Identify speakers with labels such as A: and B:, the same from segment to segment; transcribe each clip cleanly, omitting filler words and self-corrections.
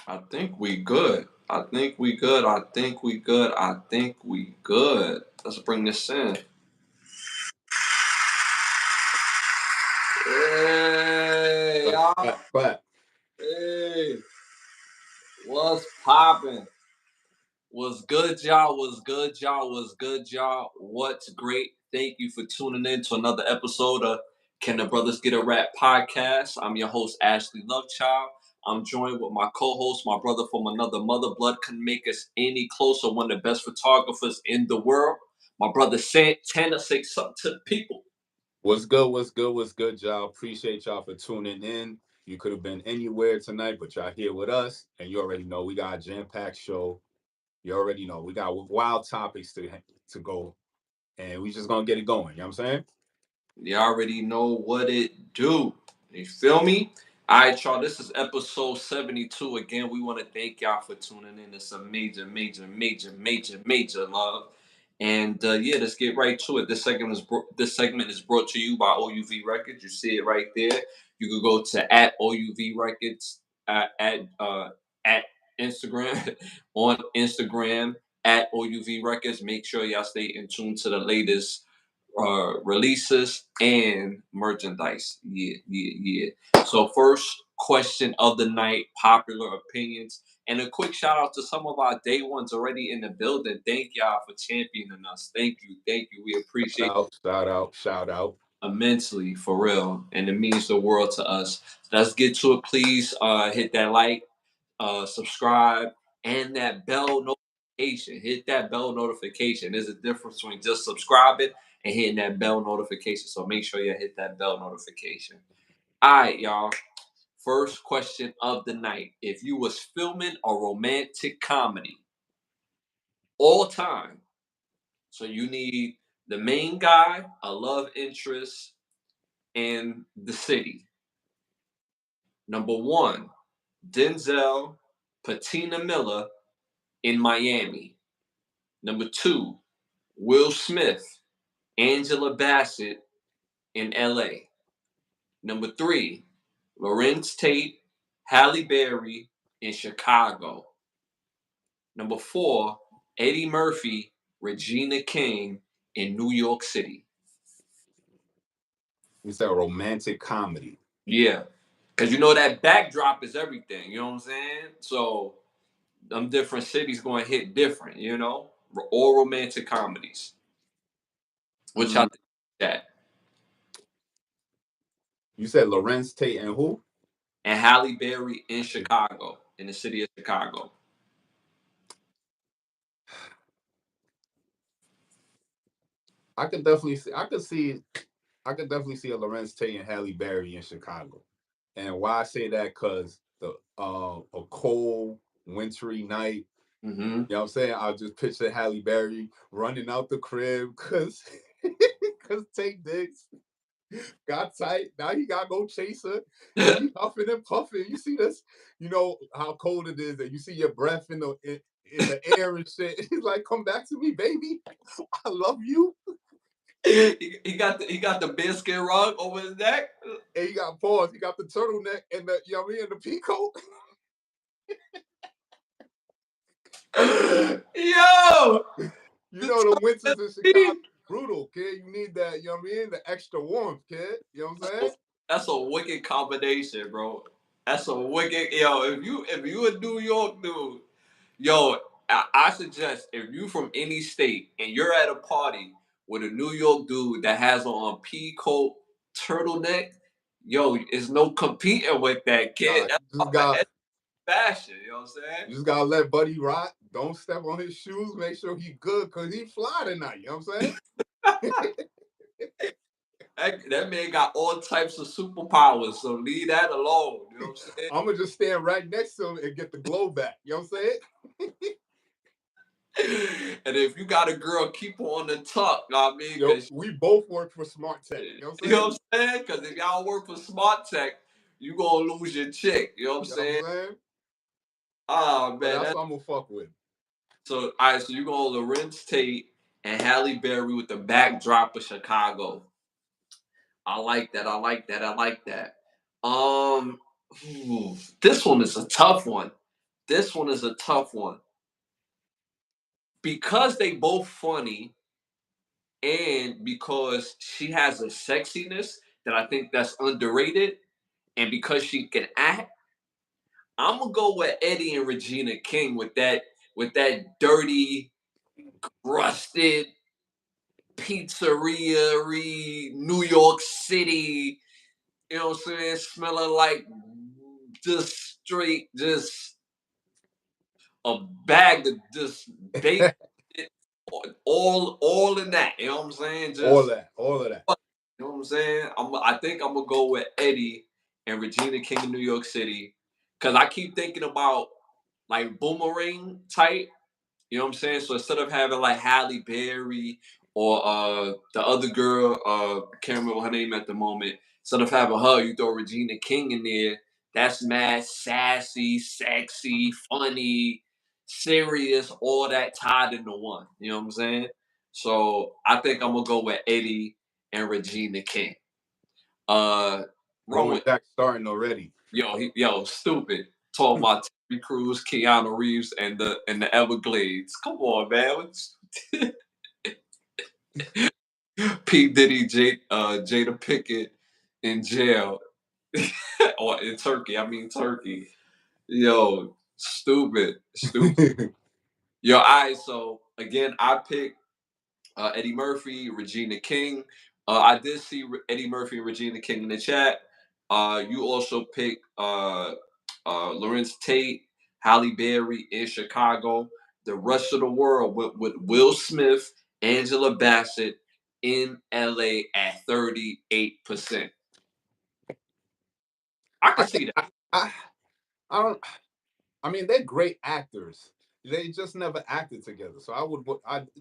A: I think we good. I think we good. I think we good. I think we good. Let's bring this in. Hey, y'all.
B: Clap.
A: Hey, what's poppin'? What's good, y'all? What's good, y'all? What's good, y'all? What's great? Thank you for tuning in to another episode of Can the Brothers Get a Rap podcast. I'm your host, Ashley Lovechild. I'm joined with my co-host, my brother from another mother. Blood couldn't make us any closer. One of the best photographers in the world. My brother Santana, say something to the people.
B: What's good? What's good? What's good, y'all? Appreciate y'all for tuning in. You could have been anywhere tonight, but y'all here with us, and you already know we got a jam-packed show. You already know we got wild topics to go, and we just gonna get it going. You know what I'm saying?
A: You already know what it do. You feel me? All right, y'all. This is episode 72. Again, we want to thank y'all for tuning in. It's a major, major, major, major, major love. And yeah, let's get right to it. This segment is brought to you by OUV Records. You see it right there. You can go to at OUV Records at Instagram on Instagram at OUV Records. Make sure y'all stay in tune to the latest releases and merchandise. Yeah. So first question of the night, popular opinions. And a quick shout out to some of our day ones already in the building. Thank y'all for championing us. Thank you. We appreciate
B: Shout out.
A: immensely for real. And it means the world to us. Let's get to it, please. Hit that like, subscribe, and that bell notification. Hit that bell notification. There's a difference between just subscribing and hitting that bell notification. So make sure you hit that bell notification. All right, y'all. First question of the night. If you was filming a romantic comedy all time, so you need the main guy, a love interest, and the city. Number one, Denzel, Patina Miller in Miami. Number two, Will Smith, Angela Bassett in LA. Number three, Lorenz Tate, Halle Berry in Chicago. Number four, Eddie Murphy, Regina King in New York City.
B: It's a romantic comedy.
A: Yeah. Because you know that backdrop is everything. You know what I'm saying? So them different cities going to hit different, you know? All romantic comedies. Which I
B: Mm,
A: think that.
B: you said Lorenz Tate and who?
A: And Halle Berry in Chicago, in the city of Chicago.
B: I could definitely see. I could definitely see a Lorenz Tate and Halle Berry in Chicago. And why I say that? Because the a cold, wintry night.
A: Mm-hmm.
B: You know what I'm saying? I just picture Halle Berry running out the crib because Tate Diggs got tight. Now he gotta go chase her, and he huffing and puffing. You see this? You know how cold it is, and you see your breath in the air and shit. He's like, "Come back to me, baby. I love you."
A: He got the bearskin rug over his neck.
B: And he got paws. He got the turtleneck and the you know what I mean, and the peacoat.
A: Yo,
B: You know the winters in Chicago brutal, kid. You need that, you know what I mean? The extra warmth, kid. You know what I'm saying?
A: that's a wicked combination, bro. That's a wicked yo. If you a New York dude, yo, I suggest if you from any state and you're at a party with a New York dude that has on a pea coat turtleneck, yo, it's no competing with that kid.
B: Nah,
A: That's
B: you just
A: off of
B: got
A: fashion. You know what I'm saying?
B: you just gotta let Buddy rock. Don't step on his shoes. Make sure he good because he fly tonight. You know what I'm saying?
A: That man got all types of superpowers, so leave that alone. You know what I'm saying?
B: I'm gonna just stand right next to him and get the glow back. You know what I'm saying?
A: And if you got a girl, keep her on the tuck. You know what I mean?
B: Yo, we both work for Smart Tech. You know what I'm
A: You know
B: saying?
A: what I'm saying? Because if y'all work for Smart Tech, you gonna lose your chick. You know what I'm
B: You know what
A: saying?
B: I'm saying?
A: Oh
B: But
A: man,
B: that's
A: that's
B: what I'm gonna fuck with.
A: so. All right, so you go Lorenz Tate and Halle Berry with the backdrop of Chicago. I like that. I like that. Um, this one is a tough one. This one is a tough one because they both funny, and because she has a sexiness that I think that's underrated, and because she can act. I'm gonna go with Eddie and Regina King with that dirty, rusted pizzeria New York City. You know what I'm saying? Smelling like just straight, just a bag of just bacon, all in that. You know what I'm saying?
B: All
A: Just
B: that, all of that.
A: you know what I'm saying? I think I'm gonna go with Eddie and Regina King in New York City because I keep thinking about like boomerang type. You know what I'm saying? So instead of having like Halle Berry or the other girl, I can't remember her name at the moment. Instead of having her, you throw Regina King in there. That's mad sassy, sexy, funny, serious, all that tied into one. You know what I'm saying? So I think I'm gonna go with Eddie and Regina King. Uh, Wrong
B: Bro,
A: with
B: and Jack starting already.
A: yo, stupid. Talking about Terry Crews, Keanu Reeves, and the Everglades. Come on, man. P. Diddy, Jada Pickett in jail. Or in Turkey. I mean Turkey. Yo, stupid. Stupid. Yo, all right, so again, I picked Eddie Murphy, Regina King. I did see Eddie Murphy and Regina King in the chat. You also picked Lawrence Tate, Halle Berry in Chicago. The rest of the world went with Will Smith, Angela Bassett in LA at 38%. I can
B: I
A: see
B: can't.
A: that.
B: I don't. I mean, they're great actors. They just never acted together. So I would.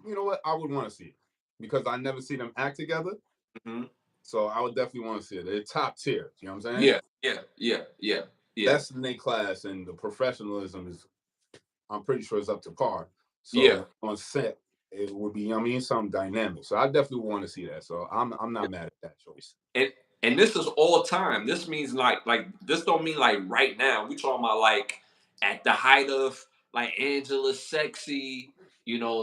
B: You know what? I would want to see it because I never see them act together.
A: Mhm.
B: So I would definitely want to see it. They're top tier. You know what I'm saying?
A: Yeah, yeah, yeah, yeah, yeah,
B: Best in their class, and the professionalism is. I'm pretty sure it's up to par.
A: yeah.
B: So on set, it would be. I mean, some dynamic. So I definitely want to see that. So I'm not mad at that choice.
A: and and this is all time. This means like this don't mean like right now. We talking about like at the height of like Angela sexy,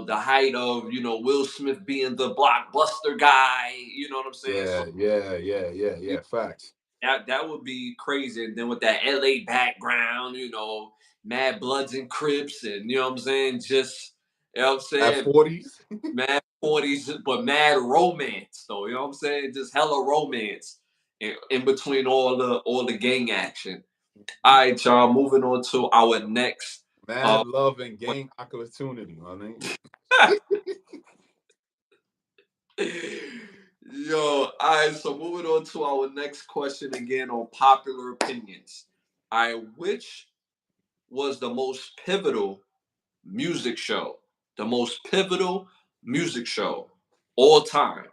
A: the height of Will Smith being the blockbuster guy. You know what I'm saying? So
B: Yeah, yeah, yeah, yeah,
A: you-
B: yeah. Facts.
A: that would be crazy. And then with that LA background, Mad Bloods and Crips, and you know what I'm saying, just I'm
B: At
A: saying
B: 40s.
A: mad 40s, but mad romance though. You know what I'm saying? Just hella romance in between all the gang action. All right, y'all. Moving on to our next. Uh,
B: Mad love and gang opportunity, my nigga.
A: Yo, all right. So moving on to our next question again on popular opinions. All right, which was the most pivotal music show? The most pivotal music show all time.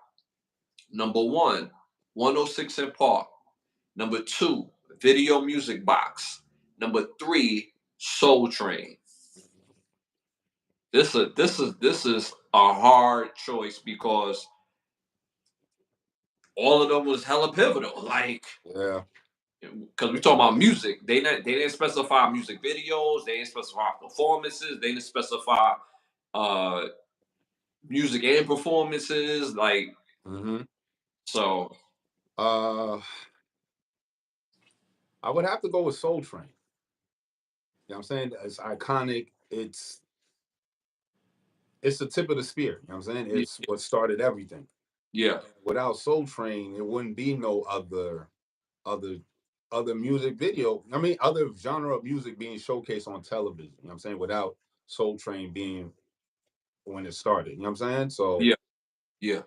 A: Number one, 106 in Park. Number two, Video Music Box. Number three, Soul Train. This is a hard choice because all of them was hella pivotal. Like,
B: Yeah.
A: because we talking about music, they didn't specify music videos, they didn't specify performances, they didn't specify uh music and performances. Like,
B: Hmm.
A: so
B: Uh, I would have to go with Soul Train. You know what I'm saying? It's iconic. It's the tip of the spear. You know what I'm saying?
A: yeah,
B: It's what started everything.
A: yeah,
B: Without Soul Train, it wouldn't be no other other music video. I mean, other genre of music being showcased on television. You know what I'm saying? Without Soul Train being when it started. You know what I'm saying? So
A: yeah, yeah.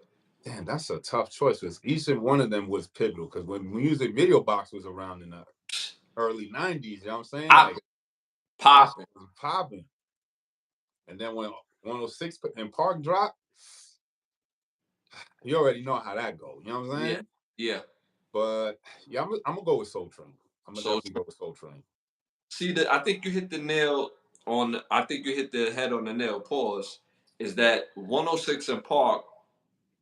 B: damn, that's a tough choice because each and one of them was pivotal. Because when Music Video Box was around in the early '90s, you know what I'm saying? Like
A: Popping,
B: that shit
A: popping.
B: was popping. And then when 106 and Park dropped, you already know how that go. You know what I'm
A: Yeah,
B: saying?
A: yeah.
B: But yeah, I'm gonna go with Soul Train. I'm gonna
A: So
B: definitely go with Soul Train.
A: see that I think you hit the nail on. I think you hit the head on the nail. Pause. Is that 106 in Park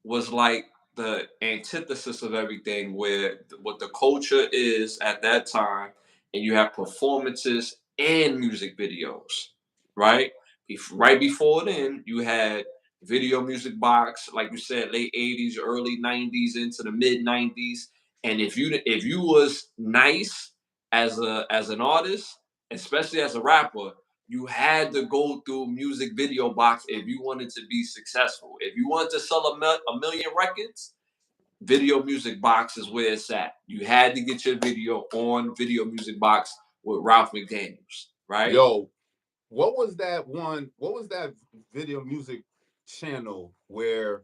A: was like the antithesis of everything, where what the culture is at that time, and you have performances and music videos, right? Right before then, you had Video Music Box, like you said, late '80s, early '90s into the mid '90s. And if you was nice as an artist, especially as a rapper, you had to go through Music Video Box if you wanted to be successful. If you wanted to sell a million records, Video Music Box is where it's at. You had to get your video on Video Music Box with Ralph McDaniels, right?
B: Yo, what was that one? What was that video music channel where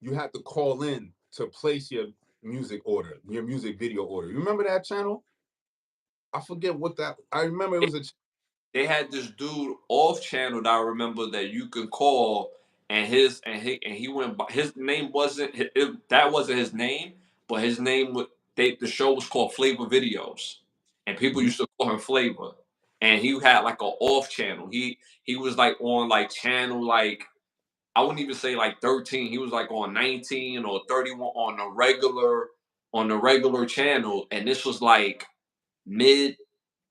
B: you had to call in to place your music order, your music video order? You remember that channel? I forget what that. I remember it was a.
A: They had this dude off channel that I remember that you could call, and he went by, his name wasn't that wasn't his name, but his name was the show was called Flavor Videos, and people
B: Mhm.
A: used to call him Flavor, and he had like an off channel. He was like on like channel like I wouldn't even say like 13. He was like on 19 or 31 on the regular channel, and this was like mid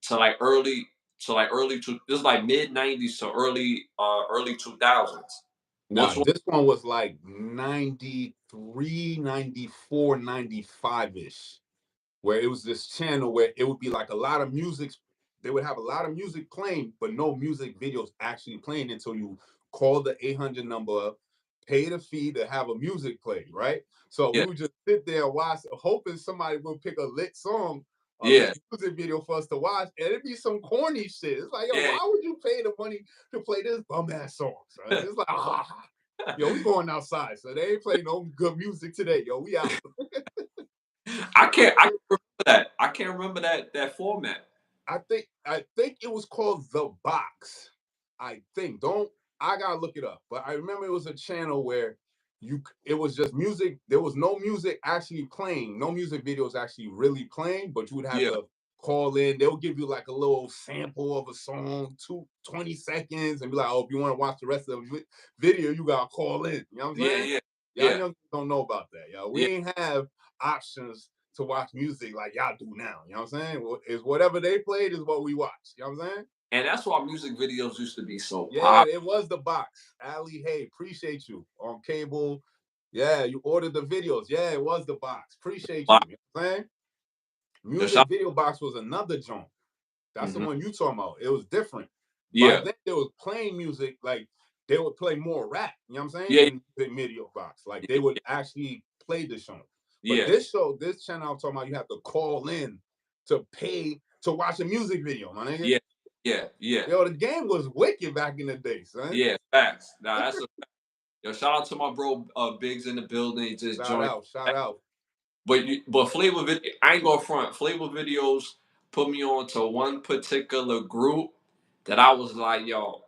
A: to like early this is like mid '90s to early 2000s.
B: Nah,
A: Which one?
B: this one was like 93, 94, 95 ish, where it was this channel where it would be like a lot of music. They would have a lot of music playing, but no music videos actually playing until you call the 800 number up, pay the fee to have a music play, right? So
A: Yeah,
B: we would just sit there and watch, hoping somebody would pick a lit song, a lit
A: yeah,
B: music video for us to watch, and it'd be some corny shit. It's like, yo,
A: yeah.
B: why would you pay the money to play this bum ass song, son? It's like, yo, we going outside, so they ain't playing no good music today, yo. We out.
A: I can't remember that. I can't remember that format.
B: I think it was called The Box. I think. Don't I gotta look it up. But I remember it was a channel where it was just music. There was no music actually playing, no music videos actually really playing, but you would have
A: Yeah,
B: to call in. They'll give you like a little sample of a song, 20 seconds, and be like, oh, if you want to watch the rest of the video, you gotta call in. You know what I'm
A: yeah,
B: saying?
A: yeah,
B: Y'all
A: yeah,
B: young don't know about that, y'all. We
A: yeah.
B: ain't have options to watch music like y'all do now. You know what I'm saying? Well, is whatever they played is what we watch. You know what I'm saying?
A: And that's why music videos used to be so
B: Yeah,
A: popular.
B: it was The Box. Ali, hey, appreciate you on cable. Yeah, you ordered the videos. Yeah, it was The Box. Appreciate you. You know what I'm saying?
A: Yo, shout,
B: Music Video Box was another joint. That's the
A: mhm.
B: one you talking about. It was different. By
A: Yeah,
B: then, they was playing music like they would play more rap. You know what I'm saying?
A: yeah,
B: In the video box, like they would actually play the show. But
A: yeah,
B: this show, this channel I'm talking about, you have to call in to pay to watch a music video, my nigga.
A: yeah, yeah, yeah,
B: Yo, the game was wicked back in the day, son.
A: yeah. Facts. Nah, that's a yo. Shout out to my bro Biggs in the building. He just
B: Shout
A: joined.
B: out, shout out.
A: But flavor video, I ain't going front. Flavor videos put me on to one particular group that I was like, yo,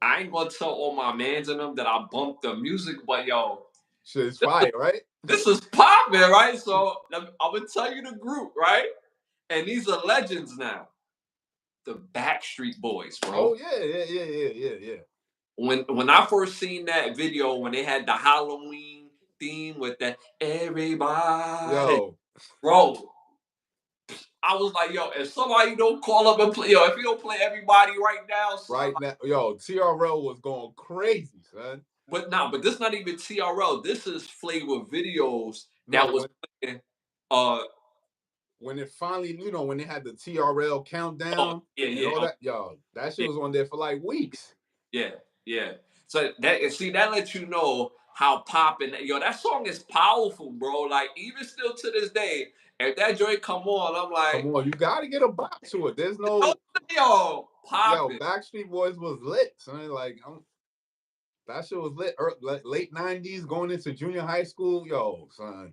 A: I ain't gonna tell all my mans in them that I bumped the music, but yo,
B: Shit's fire, right?
A: this is popping, right? So I'm gonna tell you the group, right? And these are legends now. The Backstreet Boys,
B: Oh
A: bro.
B: yeah, yeah, yeah, yeah, yeah, yeah.
A: When I first seen that video, when they had the Halloween theme with that everybody,
B: Yo,
A: bro, I was like, yo, if somebody don't call up and play, yo, if you don't play everybody right now, son.
B: right now, yo, TRL was going crazy, son.
A: But nah, but this not even TRL. This is flavor videos
B: No,
A: that was playing. Uh,
B: when it finally, when they had the TRL
A: oh
B: countdown
A: yeah,
B: and
A: yeah,
B: all
A: oh,
B: that, yo, that shit
A: yeah,
B: was on there for like weeks.
A: yeah, yeah. So that lets you know how popping. Yo, that song is powerful, bro. Like even still to this day, if that joint come on, I'm
B: Come
A: like,
B: on, you got to get a bop to it. There's
A: yo,
B: no,
A: yo,
B: yo,
A: popping.
B: Backstreet Boys was lit, son. Like, that shit was lit. Late '90s, going into junior high school, yo, son.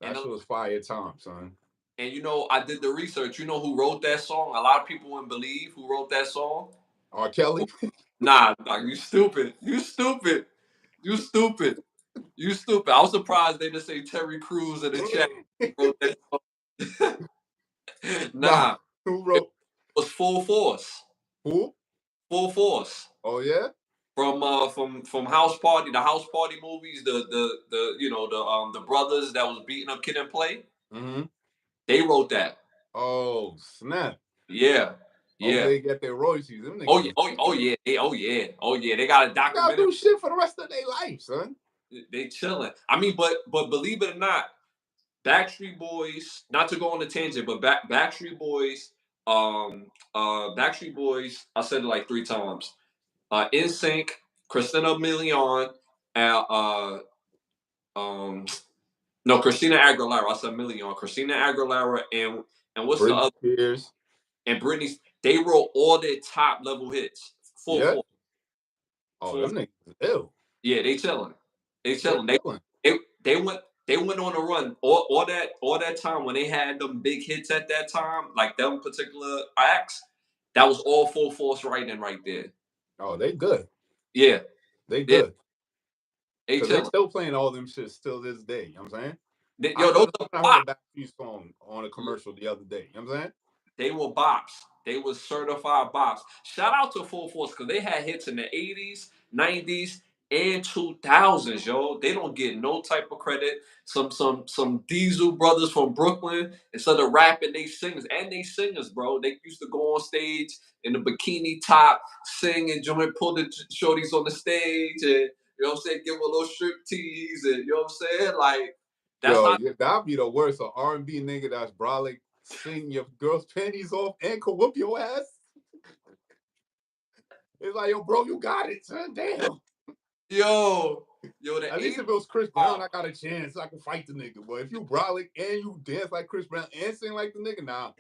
B: That
A: And
B: shit was fire time, son.
A: and I did the research. You know who wrote that song? A lot of people wouldn't believe who wrote that song.
B: R. Kelly.
A: Nah, you stupid. You stupid. You stupid. You stupid. I was surprised they didn't say Terry Crews in the chat wrote that song.
B: Nah,
A: Nah,
B: who
A: it
B: wrote
A: was Full Force.
B: who?
A: Full Force.
B: Oh yeah.
A: From House Party, the House Party movies, the brothers that was beating up Kid and Play.
B: Mm-hmm.
A: They wrote that.
B: Oh snap.
A: Yeah. Yeah.
B: Hopefully they get their royalties. Them
A: Oh
B: niggas
A: yeah.
B: is
A: Oh yeah. Oh yeah. They got a
B: they gotta
A: documentary.
B: do shit for the rest of their life, son.
A: They chilling. I mean, but believe it or not, Backstreet Boys. Not to go on a tangent, but Backstreet Boys. Backstreet Boys. I said it like 3 times. NSYNC, Christina Milian, uh, um, no, Christina Aguilera. I said Milian. Christina Aguilera and what's the
B: Britney
A: other?
B: Spears.
A: And Britney. They wrote all their top level hits. Full
B: Yeah.
A: force.
B: Oh,
A: Full.
B: them niggas is ill.
A: Yeah, they chilling. They
B: They
A: chilling.
B: killing.
A: They they went they went on a run. All that time when they had them big hits at that time, like them particular acts, that was all full force writing right there.
B: Oh, they good.
A: Yeah,
B: They
A: yeah,
B: good.
A: they
B: Cause they
A: chilling.
B: still playing all them shit still this day. You know what I'm saying? I
A: Yo, those are
B: I heard a
A: pop.
B: Backstreet song on a commercial the other day. You know what I'm saying?
A: They were bops. They were certified bops. Shout out to Full Force because they had hits in the 80s, 90s, and 2000s, yo. They don't get no type of credit. Some Diesel brothers from Brooklyn, instead of rapping, they singers. And they singers, bro. They used to go on stage in the bikini top, sing and join, pull the shorties on the stage, and you know what I'm saying, give a little strip tease, and you know what I'm saying? Like, that's
B: Yo,
A: not
B: yeah, that'd be the worst. An R&B nigga that's brolic, sing your girl's panties off and can whoop your ass. It's like, yo, bro, you got it, son. Damn.
A: yo, the
B: At least
A: 80s.
B: if it was Chris Brown, I got a chance. I can fight the nigga. But if you brolic and you dance like Chris Brown and sing like the nigga, nah,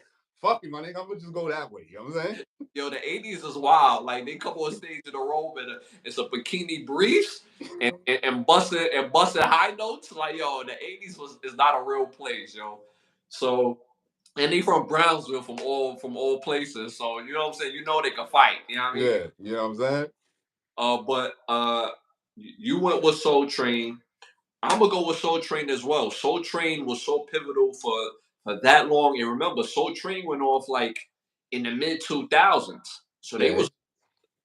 B: fuck you, my nigga. I'm gonna just go that way. You know what I'm saying?
A: Yo, the 80s is wild. Like they come on stage in a robe and it's a bikini briefs and busting high notes. Like yo, the 80s is not a real place, yo. So and they from Brownsville from all places. So you know what I'm saying? You know they can fight. You know what I mean?
B: Yeah, you know what I'm saying?
A: But you went with Soul Train. I'm gonna go with Soul Train as well. Soul Train was so pivotal for that long. And remember, Soul Train went off like in the mid 2000s. So they
B: Yeah,
A: was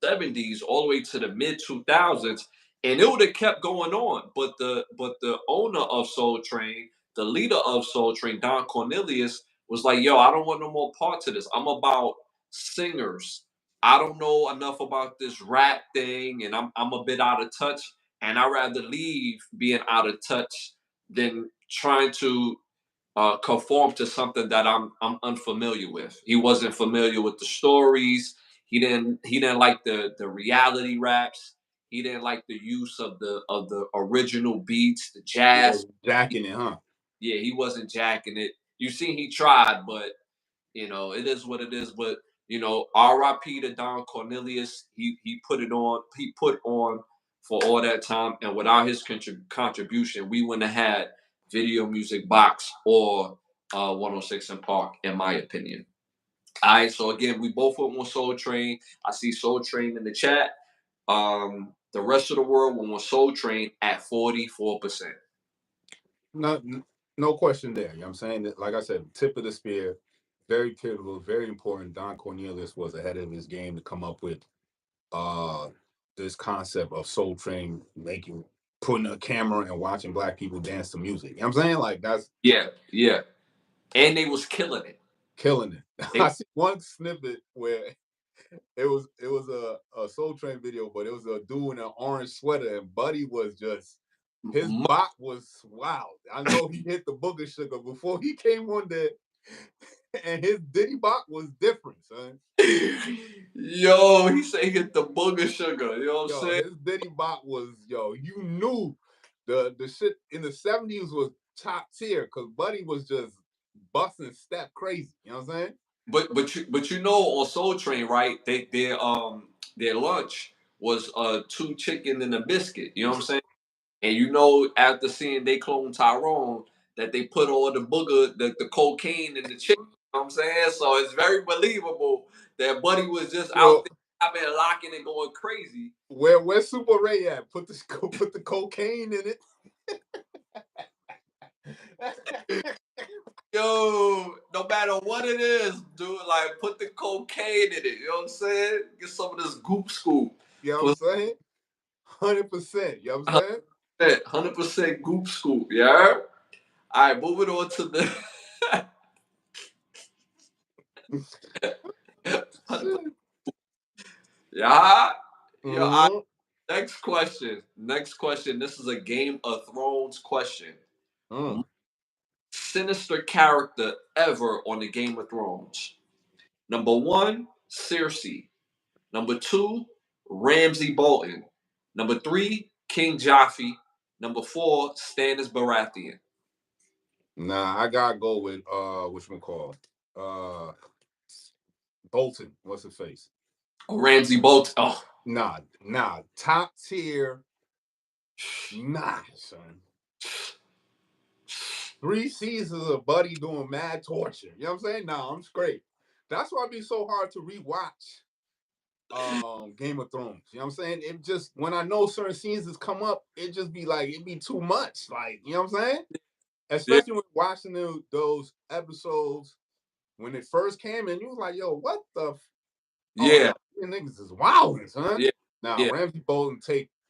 A: 70s all the way to the mid 2000s, and it would have kept going on. But the owner of Soul Train, the leader of Soul Train, Don Cornelius, was like, "Yo, I don't want no more parts of this. I'm about singers. I don't know enough about this rap thing, and I'm a bit out of touch. And I'd rather leave being out of touch than trying to conform to something that I'm unfamiliar with." He wasn't familiar with the stories. He didn't like the reality raps. He didn't like the use of the original beats, the
B: he
A: jazz.
B: was jacking it, huh?
A: Yeah, he wasn't jacking it. You see, he tried, but it is what it is. But R.I.P. to Don Cornelius. He put it on. He put on for all that time, and without his contribution, we wouldn't have had Video Music Box or 106 in Park, in my opinion. All right, so again, we both went on Soul Train. I see Soul Train in the chat. The rest of the world went on Soul Train at 44%.
B: No, no question there. You know what I'm saying? Like I said, tip of the spear, very pivotal, very important. Don Cornelius was ahead of his game to come up with uh this concept of Soul Train putting a camera and watching black people dance to music. You know what I'm saying? Like that's
A: Yeah, yeah, and they was killing it.
B: killing it.
A: They
B: I see one snippet where it was a Soul Train video, but it was a dude in an orange sweater, and Buddy was just his bot was wild. I know he hit the booger sugar before he came on there, and his Diddy bot was different, son.
A: Yo, he say get the booger sugar. You know what I'm
B: Yo,
A: saying?
B: his Diddy bot was you knew the shit in the 70s was top tier because Buddy was just busting step crazy. You know what I'm saying?
A: But on Soul Train, right? Their lunch was two chicken and a biscuit. You know what I'm saying? And after seeing they clone Tyrone, that they put all the booger, the cocaine in the chicken. You know what I'm saying? So it's very believable that Buddy was just out
B: Yo,
A: there, I've been locking and going crazy.
B: where's Super Ray at? Put the cocaine in it.
A: Yo, no matter what it is, dude, like put the cocaine in it. You know what I'm saying? Get some of this goop scoop.
B: You know what
A: Put
B: I'm saying? 100%. You know what I'm saying?
A: 100% goop scoop. Yeah. All right, moving on to the Yeah. Yo,
B: Mm-hmm.
A: next question. Next question. This is a Game of Thrones question.
B: Mm.
A: Sinister character ever on the Game of Thrones. Number one, Cersei. Number two, Ramsay Bolton. Number three, King Joffrey. Number four, Stannis Baratheon.
B: Nah, I gotta go with which one called? Uh Bolton. What's his face?
A: Oh, Ramsay Bolton. Oh,
B: Nah. Top tier. Nah, son. 3 seasons of Buddy doing mad torture. You know what I'm saying? Nah, I'm straight. That's why it'd be so hard to rewatch Game of Thrones. You know what I'm saying? It just when I know certain seasons come up, it just be like it'd be too much. Like, you know what I'm saying?
A: yeah,
B: Especially when watching those episodes when it first came in, you was like, yo, what the oh
A: yeah,
B: no, you niggas is wilding, son.
A: yeah,
B: Now
A: yeah,
B: Ramsey Bolton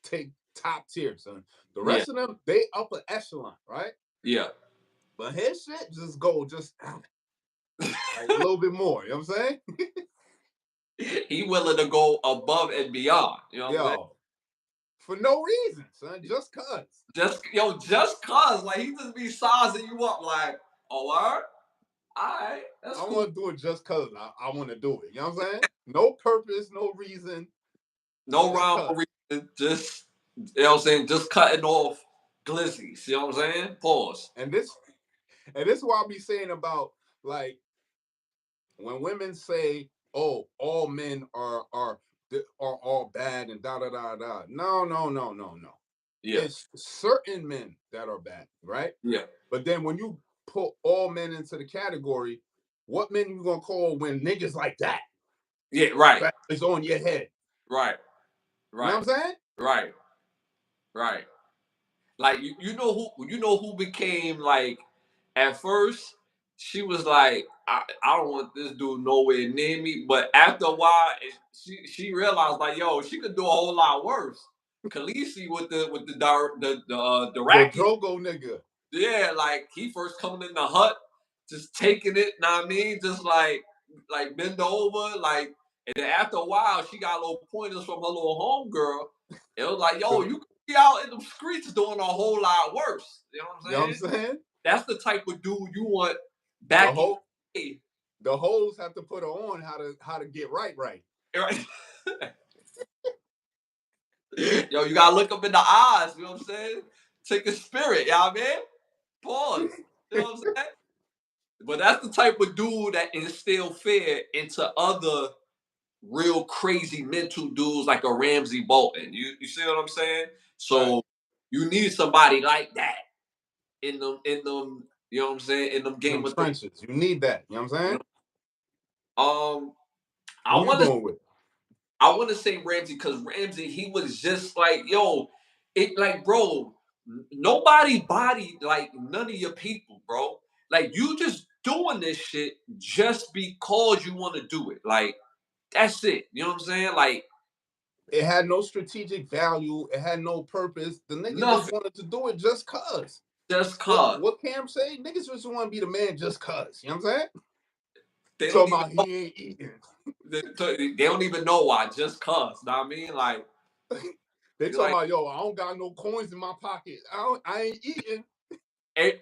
B: take top tier, son. The
A: yeah,
B: rest of them, they upper echelon, right?
A: yeah.
B: But his shit just go just like a little bit more. You know what I'm saying?
A: He willing to go above and beyond. You know what I'm saying?
B: Yo, for no reason, son, just cause.
A: Just cause, like he just be sizing you up, like, oh, all right, that's
B: I
A: cool.
B: want to do it just cause I want to do it. You know what I'm saying? No purpose, no reason,
A: No
B: just
A: rhyme,
B: cause.
A: no reason, just you know what I'm saying, just cutting off glizzies. You know what I'm saying? Pause.
B: And this is what I be saying about like when women say, "Oh, all men are all bad," and da da da da. No.
A: Yeah,
B: It's certain men that are bad, right?
A: yeah,
B: But then when you put all men into the category, what men you gonna call when niggas like that
A: yeah. Right,
B: is on your head?
A: right,
B: You know
A: right,
B: what I'm saying?
A: right, right. Like you know who became like at first she was like I don't want this dude nowhere near me, but after a while she realized like yo she could do a whole lot worse. Khaleesi with the
B: The
A: Iraqi,
B: Drogo nigga.
A: yeah, like he first coming in the hut, just taking it, know what I mean, just like bend over, like, and then after a while she got little pointers from her little homegirl. It was like yo
B: The,
A: you be out in the streets doing a whole lot worse. You know what
B: you know
A: I'm
B: what I'm
A: saying?
B: saying?
A: That's the type of dude you want
B: The
A: back in
B: whole
A: the day.
B: the hoes have to put her on how to get right.
A: Right? Yo, you gotta look up in the eyes, you know what I'm saying? Take a spirit, you know what I mean? Pause. You know what I'm saying? But that's the type of dude that instill fear into other real crazy mental dudes like a Ramsey Bolton. You see what I'm saying?
B: Right.
A: So you need somebody like that in them, you know what I'm saying, in them
B: In
A: Game
B: them
A: of Thrones.
B: trenches. You need that. You know what I'm
A: You
B: saying?
A: know? I
B: Who you
A: wanna
B: going with?
A: I wanna say Ramsey because Ramsey, he was just like, yo, it like bro, nobody bodied like none of your people, bro. Like you just doing this shit just because you want to do it. Like that's it. You know what I'm saying? Like
B: It had no strategic value. It had no purpose. The nigga just
A: nothing.
B: wanted to do it just cause.
A: Just
B: What
A: cause.
B: what Cam say? Niggas just want to be the man just cause. You know what I'm saying?
A: They don't
B: Talking
A: even
B: about
A: know.
B: he ain't eating.
A: They don't even know why. Just cause. Know what I mean? Like,
B: They
A: you're
B: talking
A: like
B: about, yo, I don't got no coins in my pocket. I ain't eating.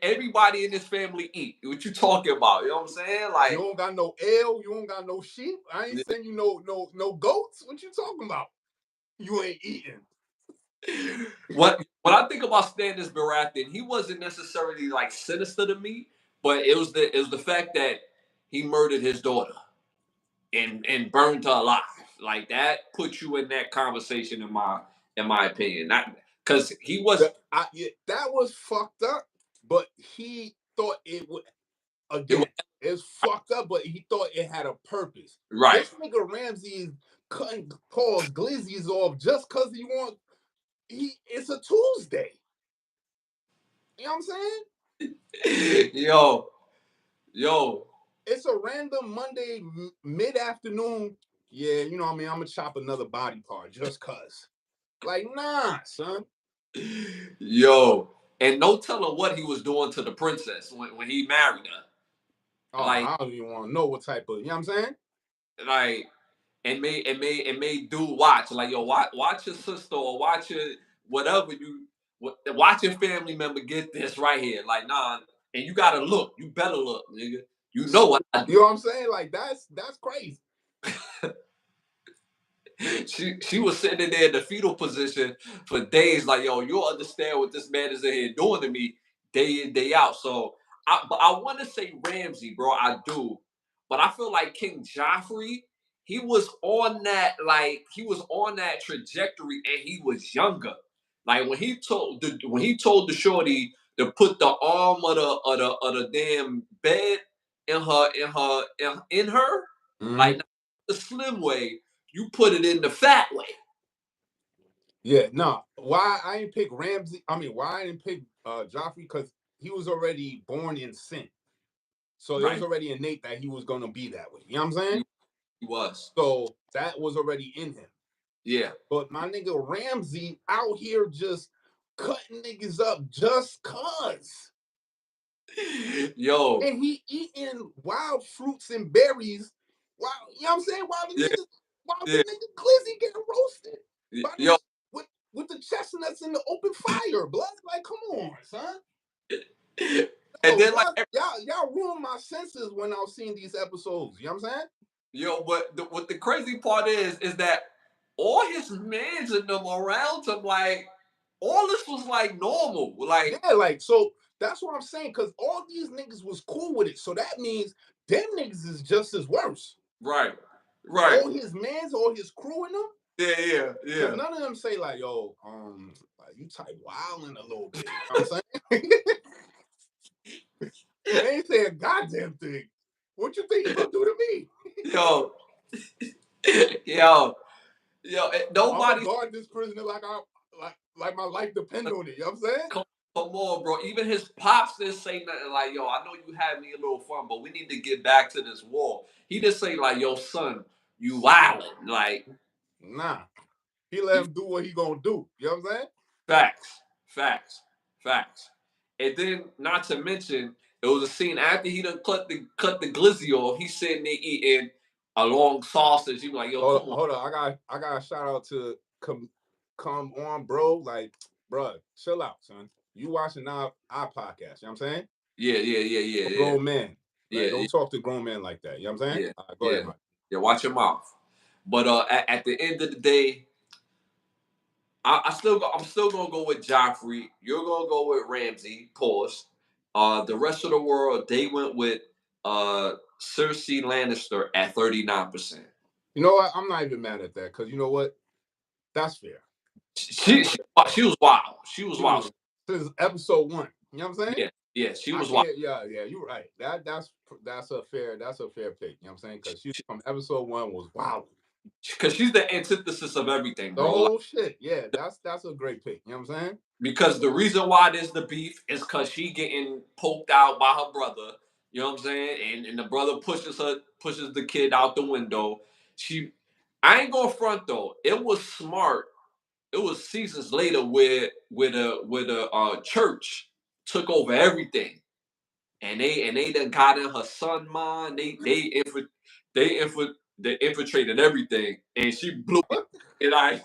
A: everybody in this family eat. What you talking about? You know what I'm saying?
B: You
A: Like,
B: don't got no ale. You don't got no sheep. I ain't sending you no goats. What you talking about? You ain't eating.
A: what when I think about Stannis Baratheon, he wasn't necessarily like sinister to me, but it was the fact that he murdered his daughter and burned her alive. Like that puts you in that conversation in my opinion. Not because he was
B: Yeah, that was fucked up, but he thought it would
A: it was
B: again. It's fucked up, but he thought it had a purpose.
A: right.
B: This nigga Ramsey is cutting Paul's glizzies off just cause he want. It's a Tuesday. You know what I'm saying?
A: yo, yo,
B: It's a random Monday mid afternoon. Yeah, you know what I mean. I'm gonna chop another body part just cause. Like, nah, son.
A: yo, and no telling what he was doing to the princess when he married her.
B: Oh,
A: Like,
B: I don't even want to know what type of. You know what I'm saying?
A: like and made dude watch like, yo, watch your sister or watch your whatever watch your family member get this right here. Like, nah, and you gotta look. You better look, nigga. You know what I
B: You know what I'm saying? Like that's crazy.
A: she was sitting in there in the fetal position for days, like, yo, you'll understand what this man is in here doing to me day in, day out. So but I want to say Ramsey, bro. I do. But I feel like King Joffrey, he was on that trajectory and he was younger. Like when he told the shorty to put the arm of the damn bed in her, like
B: Mm-hmm.
A: not the slim way, you put it in the fat way.
B: Yeah, no. Why I didn't pick Ramsey? I mean, why I didn't pick Joffrey? Because he was already born in sin, so it was
A: Right.
B: already innate that he was gonna be that way. You know what I'm saying?
A: He, he was.
B: So that was already in him.
A: Yeah.
B: But my nigga Ramsey out here just cutting niggas up just cause.
A: Yo.
B: And he eating wild fruits and berries while you know what I'm saying?
A: Yeah.
B: While the
A: Yeah.
B: nigga Glizzy getting roasted by
A: Yo.
B: this with the chestnuts in the open fire, blood. Like, come on, son.
A: And
B: Yo,
A: then like
B: y'all ruined my senses when I was seeing these episodes. You know what I'm saying?
A: yo, but what the crazy part is that all his mans and them around him, like all this was like normal. Like,
B: Yeah, like so that's what I'm saying. Cause all these niggas was cool with it. So that means them niggas is just as worse.
A: right. Right.
B: All his mans, all his crew in them.
A: Yeah, yeah,
B: Cause
A: yeah.
B: none of them say like, yo, like you type wilding a little bit. You know what I'm saying? They ain't say a goddamn thing. What you think you gonna do to me?
A: Yo, yo,
B: I'm gonna
A: nobody
B: guard this prisoner like my life depend on it. You know what I'm saying?
A: come, come on, bro. Even his pops didn't say nothing like, yo, I know you had me a little fun, but we need to get back to this war. He just say like, yo, son, you wildin'. Like,
B: Nah. He let
A: you
B: him do what he gonna do. You know what I'm saying?
A: facts, facts, facts. And then, not to mention, it was a scene after he done cut the glizzy off. He's sitting there eating a long sausage. He was like, yo, come on.
B: Hold on. I got a shout out to come on, bro. Like, bro, chill out, son. You watching our podcast, you know what I'm saying?
A: Yeah, yeah, yeah, yeah,
B: A
A: yeah.
B: grown man. Like,
A: Yeah,
B: don't talk to grown men like that. You know what I'm saying?
A: yeah,
B: All right, go
A: yeah,
B: ahead, Mike.
A: yeah. Watch your mouth. But at the end of the day, I'm still gonna go with Joffrey. You're gonna go with Ramsey. Pause. The rest of the world they went with Cersei Lannister at 39%.
B: You know what? I'm not even mad at that because you know what? That's fair.
A: She, she she was wild. She was
B: She was
A: wild.
B: since episode 1. You know what I'm saying?
A: Yeah, yeah. She
B: I
A: was wild
B: can't. Yeah. You're right. That's a fair pick. You know what I'm saying? Because she from episode 1 was wild.
A: because she's the antithesis of everything,
B: The
A: bro. Like,
B: whole shit. Yeah, that's a great pick. You know what I'm saying?
A: because the reason why there's the beef is because she getting poked out by her brother. You know what I'm saying? And the brother pushes the kid out the window. She, I ain't gonna front though. It was smart. It was seasons later where the church took over everything, and they done got in her son mind. They infiltrated everything, and she blew it. And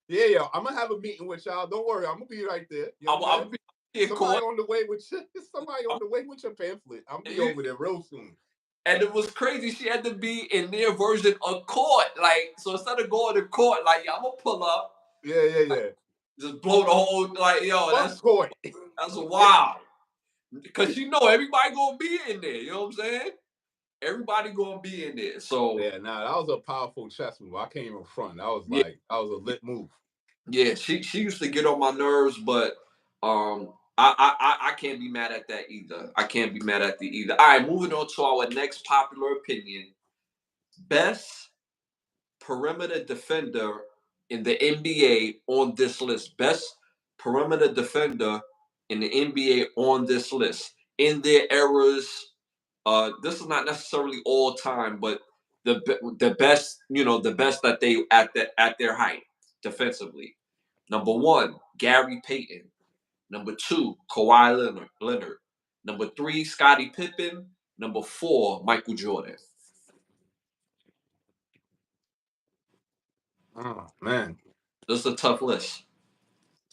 B: Yeah. I'm gonna have a meeting with y'all. Don't worry, I'm gonna be right there. You know what I'm saying?
A: I'm be in
B: Somebody
A: court.
B: on the way with somebody on the way with your pamphlet. I'm be over there real soon.
A: And it was crazy. She had to be in their version of court. Like, so instead of going to court, like, yeah, I'm gonna pull up,
B: Yeah.
A: just blow the whole like, yo,
B: Fuck court.
A: that's wild. Cause you know everybody gonna be in there. You know what I'm saying? Everybody gonna be in there. So
B: Yeah, nah, that was a powerful chess move. I can't even front.
A: yeah,
B: That was a lit move.
A: yeah. She used to get on my nerves, but I can't be mad at that either. I can't be mad at the either. All right, moving on to our next popular opinion. Best perimeter defender in the NBA on this list. Best perimeter defender in the NBA on this list. In their eras, this is not necessarily all time, but the best, the best that they at their height defensively. Number one, Gary Payton. Number two, Kawhi Leonard. Number three, Scottie Pippen. Number four, Michael Jordan.
B: Oh man,
A: This is a tough list.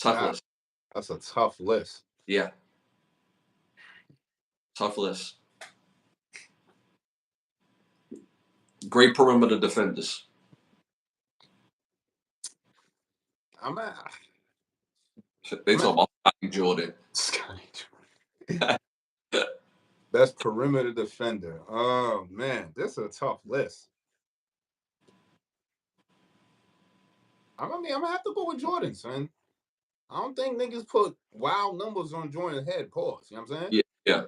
A: Tough
B: that
A: list.
B: that's a tough list.
A: Yeah, tough list. Great perimeter defenders.
B: I'm at,
A: They
B: I'm
A: talk
B: at
A: about Scottie Jordan.
B: best perimeter defender. Oh man, this is a tough list. I'm gonna have to go with Jordan, son. I don't think niggas put wild numbers on Jordan's head. Pause. You know what I'm saying?
A: Yeah, yeah,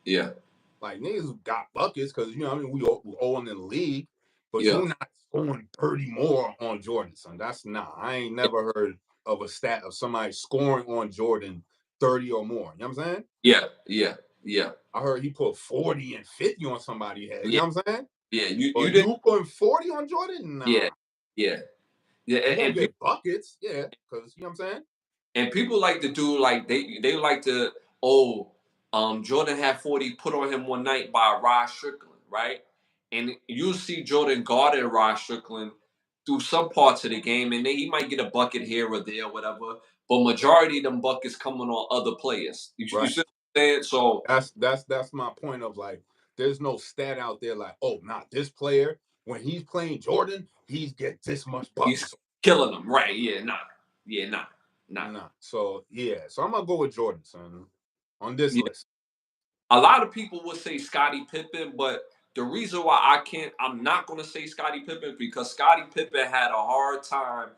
A: yeah,
B: Like niggas got buckets because you know what I mean we all in the league, but
A: yeah,
B: you not scoring 30 more on Jordan, son. That's not. I ain't never heard of a stat of somebody scoring on Jordan 30 or more. You know what I'm saying?
A: yeah, yeah, yeah,
B: I heard he put 40 and 50 on somebody's head. You
A: yeah,
B: know what I'm saying?
A: yeah. You
B: But
A: didn't.
B: you putting 40 on Jordan?
A: Yeah,
B: Nah.
A: yeah, yeah.
B: You gonna
A: And people
B: get buckets, yeah, because you know what I'm saying?
A: and people like to do like they like to oh Jordan had 40 put on him one night by Rod Strickland, right? And you see Jordan guarded Rod Strickland through some parts of the game, and then he might get a bucket here or there, whatever. But majority of them buckets coming on other players. You
B: Right.
A: see what I'm saying? So
B: That's my point of like there's no stat out there like, oh, not this player. When he's playing Jordan, he's get this much
A: he's
B: buckets.
A: killing them, right? Yeah, nah, yeah, nah, nah.
B: Nah. So yeah. So I'm gonna go with Jordan, son, on this
A: Yeah.
B: list.
A: A lot of people would say Scottie Pippen, but the reason why I'm not going to say Scottie Pippen because Scottie Pippen had a hard time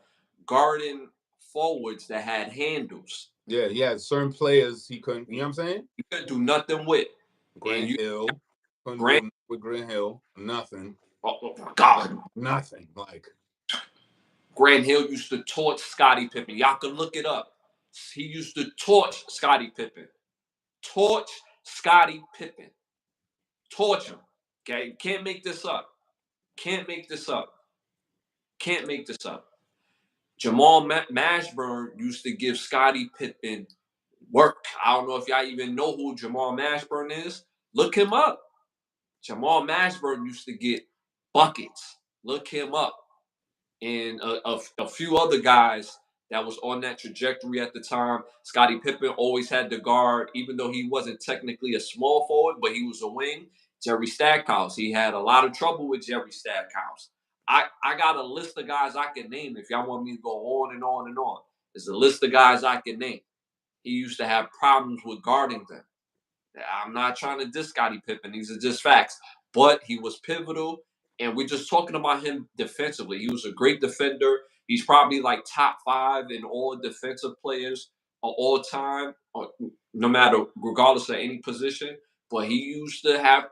A: guarding forwards that had handles.
B: Yeah, he had certain players he couldn't, you know what I'm saying?
A: You couldn't do nothing with. And
B: Grant
A: you,
B: Hill. Couldn't do
A: Grant,
B: nothing with Grant Hill. Nothing.
A: oh my God,
B: Nothing. Like,
A: Grant Hill used to torch Scottie Pippen. Y'all can look it up. He used to torch Scottie Pippen. Torch Scottie Pippen. Torch him. Okay, can't make this up. Can't make this up. Can't make this up. Jamal Mashburn used to give Scottie Pippen work. I don't know if y'all even know who Jamal Mashburn is. Look him up. Jamal Mashburn used to get buckets. Look him up. And a few other guys that was on that trajectory at the time. Scottie Pippen always had the guard, even though he wasn't technically a small forward, but he was a wing. Jerry Stackhouse. He had a lot of trouble with Jerry Stackhouse. I got a list of guys I can name if y'all want me to go on and on and on. There's a list of guys I can name. He used to have problems with guarding them. I'm not trying to diss Scottie Pippen. These are just facts. But he was pivotal, and we're just talking about him defensively. He was a great defender. He's probably like top 5 in all defensive players of all time, no matter regardless of any position. But he used to have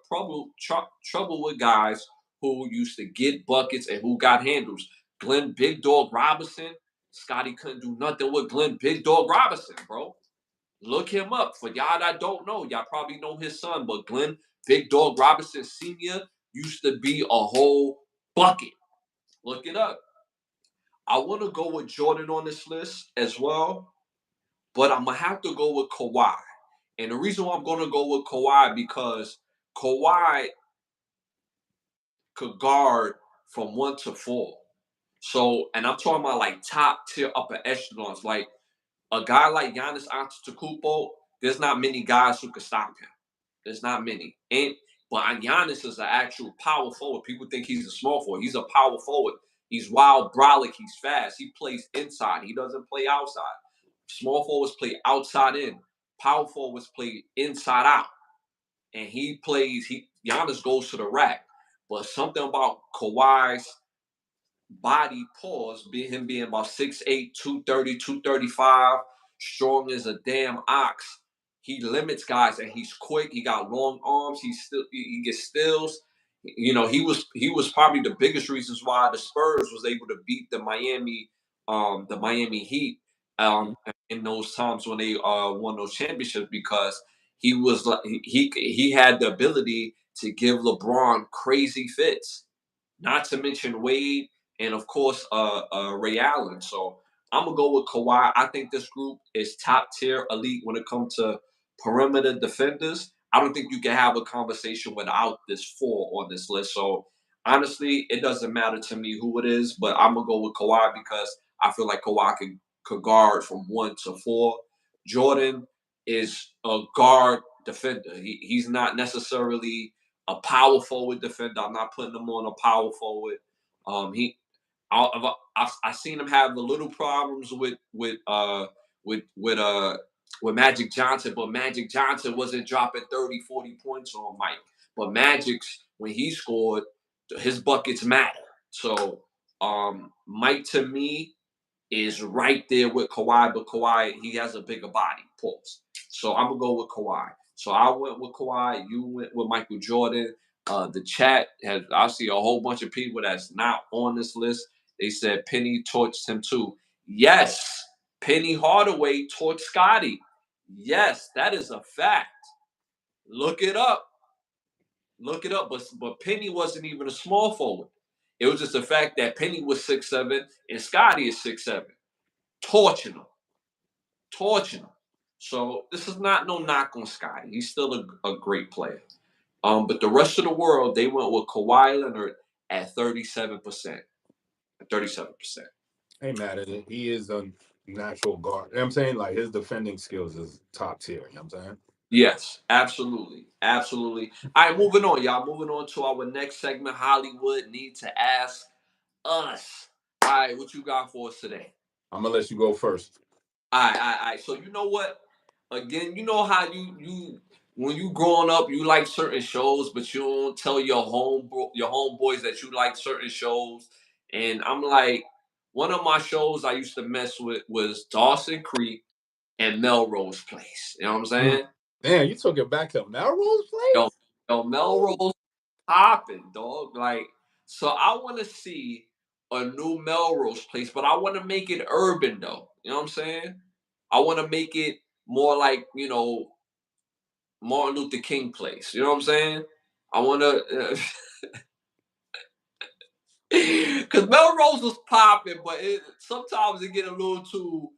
A: trouble with guys who used to get buckets and who got handles. Glenn Big Dog Robinson, Scottie couldn't do nothing with Glenn Big Dog Robinson, bro. Look him up. For y'all that don't know, y'all probably know his son, but Glenn Big Dog Robinson Sr. used to be a whole bucket. Look it up. I want to go with Jordan on this list as well, but I'm going to have to go with Kawhi. And the reason why I'm going to go with Kawhi because Kawhi could guard from 1 to 4. So, and I'm talking about like top tier upper echelons. Like a guy like Giannis Antetokounmpo, there's not many guys who could stop him. There's not many. And but Giannis is an actual power forward. People think he's a small forward. He's a power forward. He's wild, brolic. He's fast. He plays inside. He doesn't play outside. Small forwards play outside in. Power forwards play inside out. And he plays. Giannis goes to the rack. But something about Kawhi's body pause, him being about 6'8", 230, 235, strong as a damn ox. He limits guys and he's quick. He got long arms. He gets steals. You know, he was probably the biggest reasons why the Spurs was able to beat the Miami Heat in those times when they won those championships because he was like he had the ability to give LeBron crazy fits, not to mention Wade and of course Ray Allen. So I'm gonna go with Kawhi. I think this group is top tier elite when it comes to perimeter defenders. I don't think you can have a conversation without this 4 on this list. So honestly, it doesn't matter to me who it is, but I'm gonna go with Kawhi because I feel like Kawhi could guard from 1 to 4. Jordan is a guard defender. He's not necessarily a power forward defender. I'm not putting him on a power forward. He I've seen him have a little problems with with uh with Magic Johnson, but Magic Johnson wasn't dropping 30, 40 points on Mike. But Magic's when he scored, his buckets matter. So Mike to me is right there with Kawhi, but Kawhi, he has a bigger body. Pause. So I'm gonna go with Kawhi. So I went with Kawhi. You went with Michael Jordan. The chat has I see a whole bunch of people that's not on this list. They said Penny torched him too. Yes, Penny Hardaway torched Scotty. Yes, that is a fact. Look it up. Look it up. But Penny wasn't even a small forward. It was just the fact that Penny was 6'7" and Scotty is 6'7", torching him, torching him. So this is not no knock on Scotty. He's still a great player. But the rest of the world, they went with Kawhi Leonard at 37%. 37%.
B: Ain't mad at it. He is a natural guard. You know what I'm saying? Like his defending skills is top tier. You know what I'm saying?
A: Yes, absolutely. Absolutely. All right, moving on, y'all. Moving on to our next segment. Hollywood Need to Ask Us. All right, what you got for us today?
B: I'm gonna let you go first.
A: All right. So you know what? Again, you know how you when you growing up, you like certain shows, but you don't tell your homeboys that you like certain shows. And I'm like, one of my shows I used to mess with was Dawson Creek and Melrose Place. You know what I'm
B: Mm.
A: saying?
B: Damn, you took it back to Melrose
A: Yo,
B: Place?
A: yo, Melrose popping, dog. Like, so I want to see a new Melrose Place, but I want to make it urban though. You know what I'm saying? I want to make it more like Martin Luther King Place. You know what I'm saying? I want to. Because Melrose was popping, but sometimes it get a little too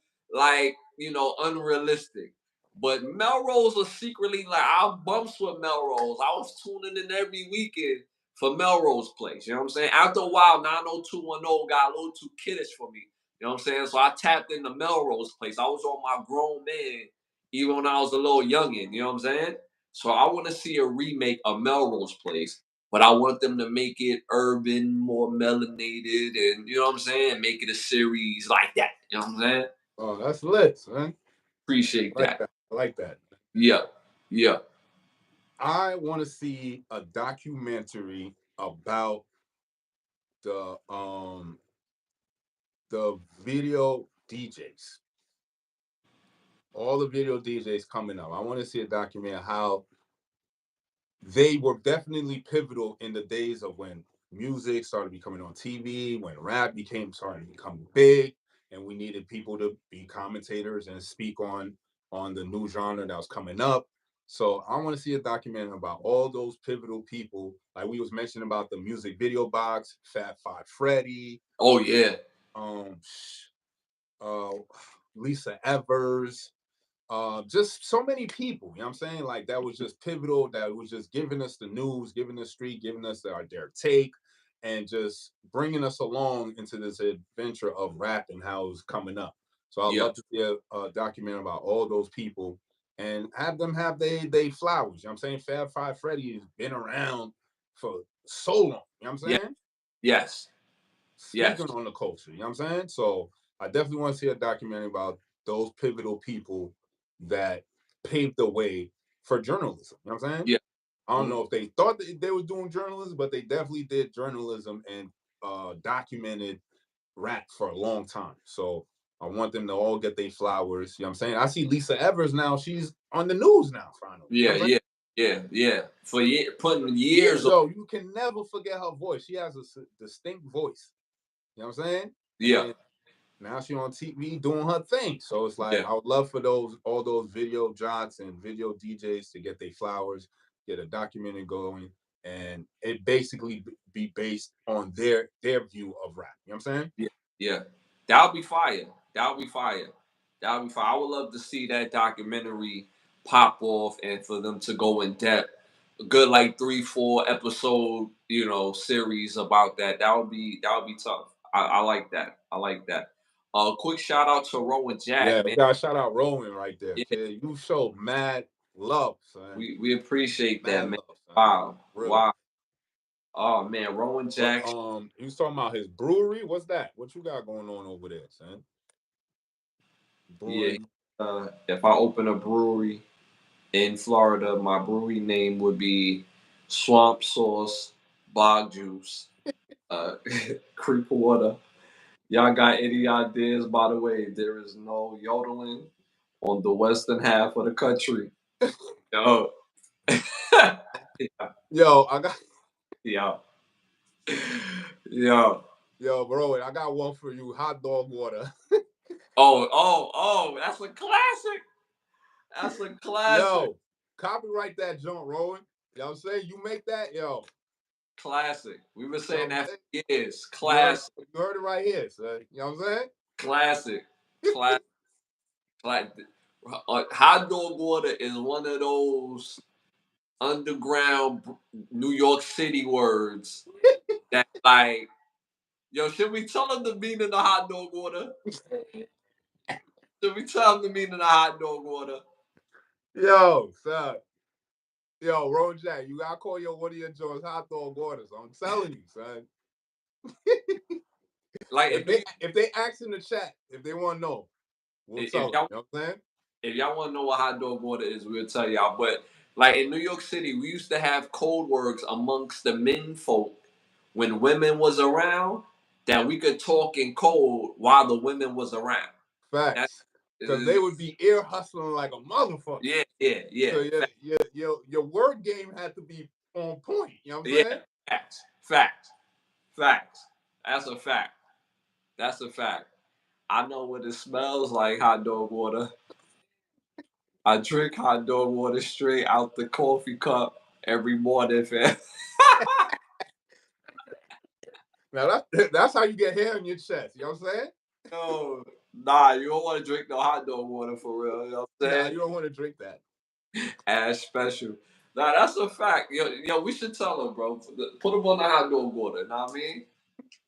A: unrealistic. But Melrose was secretly like I bumps with Melrose. I was tuning in every weekend for Melrose Place. You know what I'm saying? After a while, 90210 got a little too kiddish for me. You know what I'm saying? So I tapped into Melrose Place. I was on my grown man, even when I was a little youngin'. You know what I'm saying? So I want to see a remake of Melrose Place, but I want them to make it urban, more melanated, and you know what I'm saying? Make it a series like that. You know what I'm saying?
B: Oh, that's lit, man.
A: Appreciate
B: I like
A: that.
B: that. I like that.
A: Yeah. Yeah.
B: I want to see a documentary about the um the video DJs. All the video DJs coming up. I want to see a documentary of how they were definitely pivotal in the days of when music started becoming on TV, when rap became starting to become big, and we needed people to be commentators and speak on the new genre that was coming up. So I want to see a documentary about all those pivotal people, like we was mentioning about the music video box, Fat Five Freddy,
A: Oh yeah.
B: um, uh, Lisa Evers, just so many people, you know what I'm saying? Like that was just pivotal, that was just giving us the news, giving the street, giving us their take, and just bringing us along into this adventure of rap and how it was coming up. So I'd
A: Yeah.
B: love to see a documentary about all those people and have them have they flowers. You know what I'm saying? Fab Five Freddy has been around for so long. You know what I'm
A: Yeah.
B: saying?
A: Yes. Yes.
B: Speaking on the culture, you know what I'm saying? So I definitely want to see a documentary about those pivotal people that paved the way for journalism. You know what I'm saying?
A: Yeah.
B: I don't
A: Mhm.
B: know if they thought that they were doing journalism, but they definitely did journalism and documented rap for a long time. So I want them to all get their flowers. You know what I'm saying? I see Lisa Evers now. She's on the news now, finally. You know
A: Yeah.
B: what I'm saying?
A: Yeah. Yeah. Yeah. For putting
B: Years
A: years on.
B: though, you can never forget her voice. She has a distinct voice. You know what I'm saying?
A: Yeah.
B: And now she on TV doing her thing. So it's like
A: Yeah.
B: I would love for all those video jots and video DJs to get their flowers, get a documentary going, and it basically be based on their view of rap. You know what I'm saying?
A: Yeah. Yeah. That would be fire. That would be fire. That would be fire. I would love to see that documentary pop off and for them to go in depth good like 3-4 episode, series about that. That would be tough. I like that. I like that. Quick shout out to Rowan
B: Yeah,
A: Jack,
B: we
A: man.
B: gotta shout out Rowan right there,
A: Yeah,
B: kid. You showed mad love, son.
A: we appreciate that,
B: Mad
A: man.
B: love, son.
A: Wow,
B: Really.
A: wow. Oh man, Rowan
B: But
A: Jack
B: you was talking about his brewery. What's that? What you got going on over there, son?
A: yeah.
B: Brewing.
A: If I open a brewery in Florida, my brewery name would be Swamp Sauce Bog Juice, uh, Creek Water. Y'all got any ideas? By the way, there is no yodeling on the western half of the country. Yo, yeah,
B: Yo, I got
A: yeah, yeah.
B: yo, bro. I got one for you. Hot dog water.
A: Oh! That's a classic. That's a classic.
B: Yo, copyright that junk, Rowan. You know what I'm saying? You make that, yo.
A: Classic. We've been
B: You know
A: saying
B: what I'm
A: that
B: saying?
A: for years.
B: You heard
A: Classic.
B: you heard it right here, son. You know what I'm saying?
A: Classic. Classic. Like hot dog water is one of those underground New York City words that like, yo, should we tell them the meaning of hot dog water? Should we tell them the meaning of hot dog water?
B: Yo, son. Yo, Rowan Jack, you gotta call your one of your joints hot dog waters. I'm telling you, son.
A: Like
B: If they ask in the chat, if they want to know, we'll
A: if
B: tell them.
A: y'all
B: You know what I'm saying?
A: if y'all want to know what hot dog water is, we'll tell y'all. But like in New York City, we used to have code words amongst the men folk when women was around that we could talk in code while the women was around. That
B: Facts. Because they
A: is,
B: would be ear hustling like a motherfucker.
A: yeah,
B: So your word game had to be on point. You know what I'm
A: yeah.
B: saying?
A: Facts, facts, facts. That's a fact. That's a fact. I know what it smells like, hot dog water. I drink hot dog water straight out the coffee cup every morning, fam.
B: Now that's how you get hair on your chest. You know what I'm saying?
A: Yo, nah, you don't want to drink no hot dog water for real. You know what I'm
B: Nah,
A: saying?
B: you don't want to drink that.
A: As special. Nah, that's a fact. Yo, we should tell them, bro. Put them on the hot dog water. Know what I mean?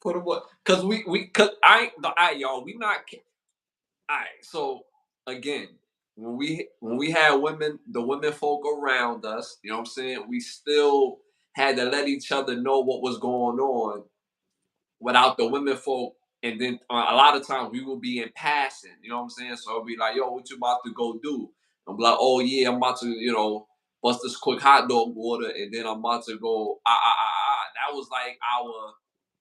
A: Put them on, cause y'all, we not. All right, so again, when we had women, the women folk around us, you know what I'm saying? We still had to let each other know what was going on without the women folk. And then a lot of times we will be in passing, you know what I'm saying? So I'll be like, yo, what you about to go do? I'm like, oh yeah, I'm about to, bust this quick hot dog water, and then I'm about to go, That was like our,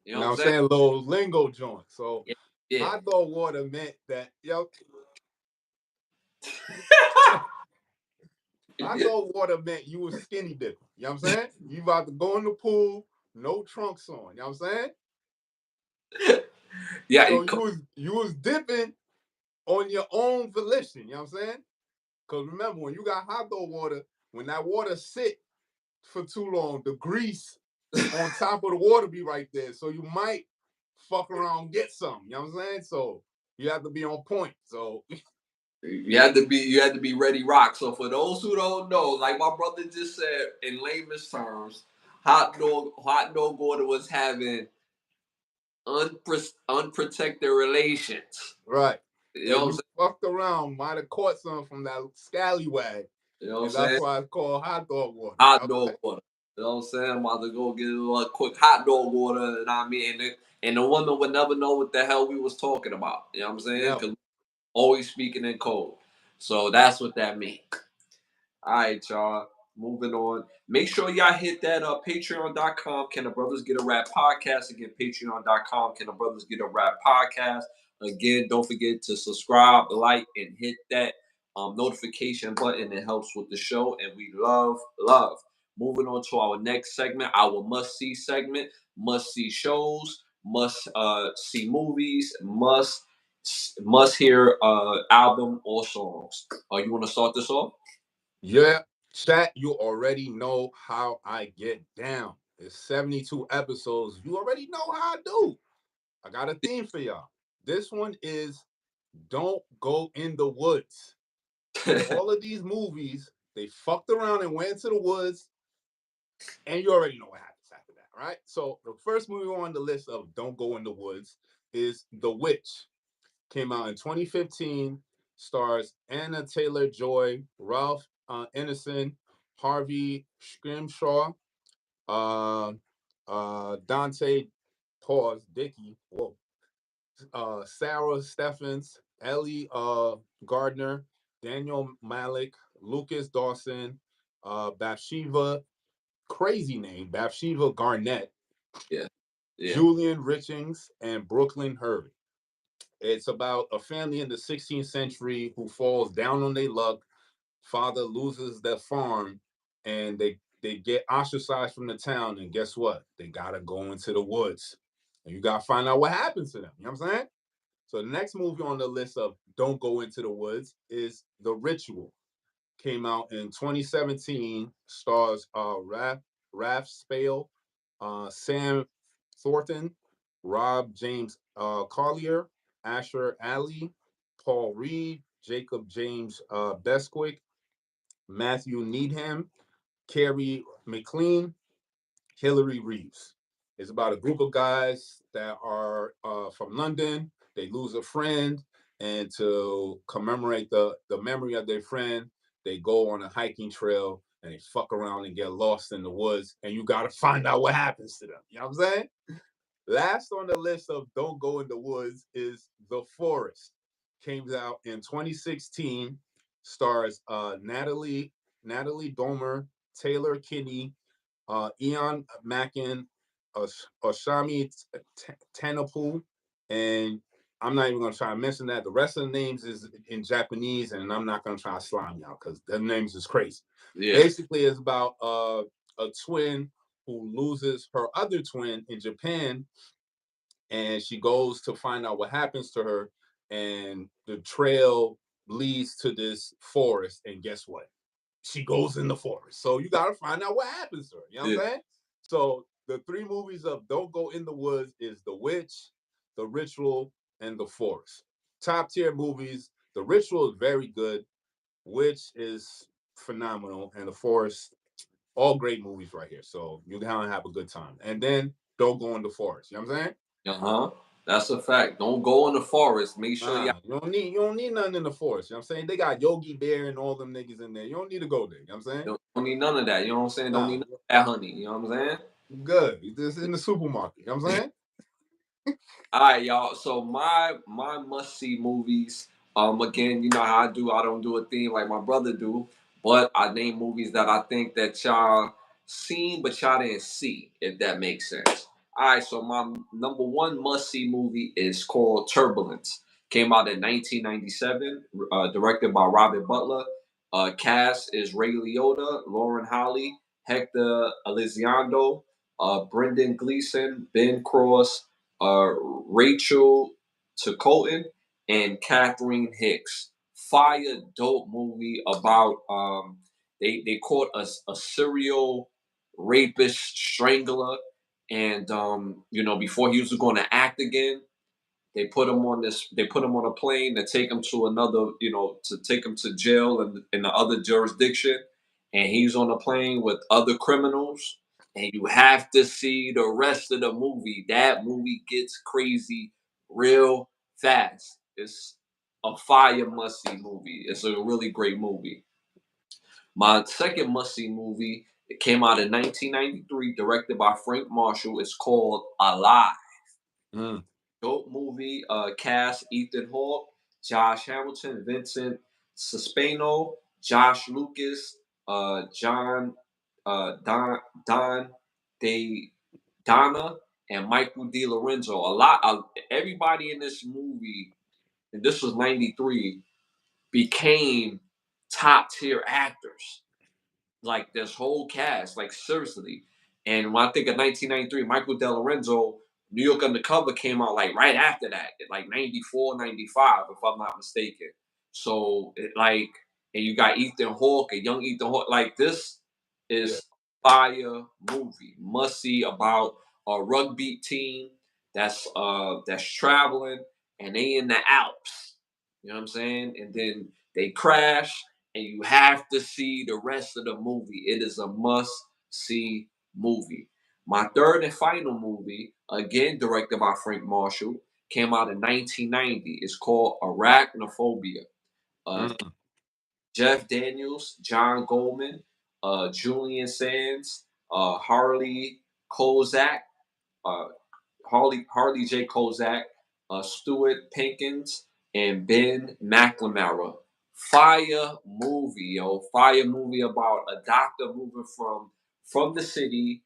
A: you
B: You
A: know
B: know
A: what
B: what
A: I'm
B: I'm
A: saying?
B: saying? Little lingo joint. So
A: Yeah. Yeah.
B: hot dog water meant that hot dog water meant you was skinny dipping. You know what I'm saying? You about to go in the pool, no trunks on. You know what I'm saying?
A: Yeah,
B: So you was dipping on your own volition. You know what I'm saying? Because remember, when you got hot dog water, when that water sit for too long, the grease on top of the water be right there. So you might fuck around and get some. You know what I'm saying? So you have to be on point. So
A: you had to be ready rock. So for those who don't know, like my brother just said in layman's terms, hot dog water was having unprotected relations.
B: right.
A: You know
B: And
A: what I'm
B: you
A: saying?
B: fucked around, might have caught some from that scallywag.
A: You know what I'm
B: And that's
A: saying?
B: why it's called hot dog water. You know
A: Hot
B: what I'm
A: dog
B: saying?
A: water. You know what I'm saying? I'm about to go get a little quick hot dog water, and I mean, and the woman would never know what the hell we was talking about. You know what I'm saying?
B: Never.
A: Because always speaking in code. So that's what that means. All right, y'all. Moving on. Make sure y'all hit that patreon.com. Can the Brothers Get a Rap podcast? Again, patreon.com. Can the Brothers Get a Rap podcast? Again, don't forget to subscribe, like, and hit that notification button. It helps with the show, and we love. Moving on to our next segment, our must see segment. Must see shows, must see movies, must hear album or songs. You want to start this off?
B: Yeah. Chat, you already know how I get down. It's 72 episodes. You already know how I do. I got a theme for y'all. This one is don't go in the woods. All of these movies, they fucked around and went into the woods And you already know what happens after that, right? So the first movie on the list of Don't Go in the Woods is The Witch. Came out in 2015. Stars Anna Taylor Joy, Ralph Ineson, Harvey Scrimshaw, uh, Dante Pause Dickey, whoa, Sarah Steffens, Ellie Gardner, Daniel Malik, Lucas Dawson, Bathsheba, crazy name, Bathsheba Garnett,
A: Yeah. Yeah.
B: Julian Richings, and Brooklyn Hurd. It's about a family in the 16th century who falls down on their luck. Father loses their farm, and they get ostracized from the town. And guess what? They gotta go into the woods, and you gotta find out what happens to them. You know what I'm saying? So the next movie on the list of Don't Go Into the Woods is The Ritual. Came out in 2017. Stars Raph Spale, Sam Thornton, Rob James Collier, Asher Ali, Paul Reed, Jacob James Besquick, Matthew Needham, Carrie McLean, Hillary Reeves. It's about a group of guys that are from London. They lose a friend, and to commemorate the memory of their friend, they go on a hiking trail and they fuck around and get lost in the woods. And you got to find out what happens to them. You know what I'm saying? Last on the list of Don't Go in the Woods is The Forest. Came out in 2016. Stars Natalie Domer, Taylor Kinney, Ian Mackin, Oshami Tanapu, and I'm not even going to try to mention that. The rest of the names is in Japanese, and I'm not going to try to slime y'all because their names is crazy.
A: Yeah.
B: Basically, it's about a twin who loses her other twin in Japan, and she goes to find out what happens to her, and the trail leads to this forest, and guess what? She goes in the forest. So you gotta find out what happens to her. You know what I'm saying? So the three movies of Don't Go in the Woods is The Witch, The Ritual, and The Forest. Top tier movies. The Ritual is very good. Witch is phenomenal, and The Forest, all great movies right here. So you're gonna have a good time. And then Don't Go in the Forest. You know what I'm saying?
A: Uh-huh. That's a fact. Don't go in the forest. Make sure y'all
B: You don't need nothing in the forest. You know what I'm saying? They got Yogi Bear and all them niggas in there. You don't need to go there. You know what I'm saying?
A: don't need none of that. You know what I'm saying? Don't need
B: Nah,
A: none of that honey. You know what I'm saying?
B: good. This in the supermarket. You know what I'm saying?
A: All right, y'all. So my must see movies. Again, you know how I do. I don't do a theme like my brother do, but I name movies that I think that y'all seen but y'all didn't see. If that makes sense. All right. So my number one must see movie is called Turbulence. Came out in 1997. Directed by Robert Butler. Cast is Ray Liotta, Lauren Holly, Hector Elizondo, Brendan Gleeson, Ben Cross, Rachel Colton, and Catherine Hicks. Fire dope movie about they caught a serial rapist strangler, and you know, before he was going to act again, they put him on a plane to take him to another, you know, to take him to jail in the other jurisdiction, and he's on a plane with other criminals, and you have to see the rest of the movie. That movie gets crazy real fast. It's a fire must see movie. It's a really great movie. My second must see movie, it came out in 1993, directed by Frank Marshall. It's called Alive.
B: Mm.
A: Dope movie. Cast Ethan Hawke, Josh Hamilton, Vincent Suspano, Josh Lucas, John Don De Donna, and Michael DeLorenzo. A lot of everybody in this movie, and this was '93, became top tier actors, like this whole cast, like seriously. And when I think of 1993, Michael DeLorenzo, New York Undercover came out like right after that, like 94, 95, if I'm not mistaken. So like, and you got Ethan Hawke, a young Ethan Hawke. Like this
B: Yeah.
A: is fire movie, must see about a rugby team that's traveling and they in the Alps. You know what I'm saying? And then they crash and you have to see the rest of the movie. It is a must see movie. My third and final movie, again directed by Frank Marshall, came out in 1990. It's called Arachnophobia. Uh,
B: Mm.
A: Jeff Daniels, John Goldman, Julian Sands, Harley Kozak, uh, Harley J. Kozak, Stuart Pinkins, and Ben McNamara. Fire movie, yo. Fire movie about a doctor moving from the city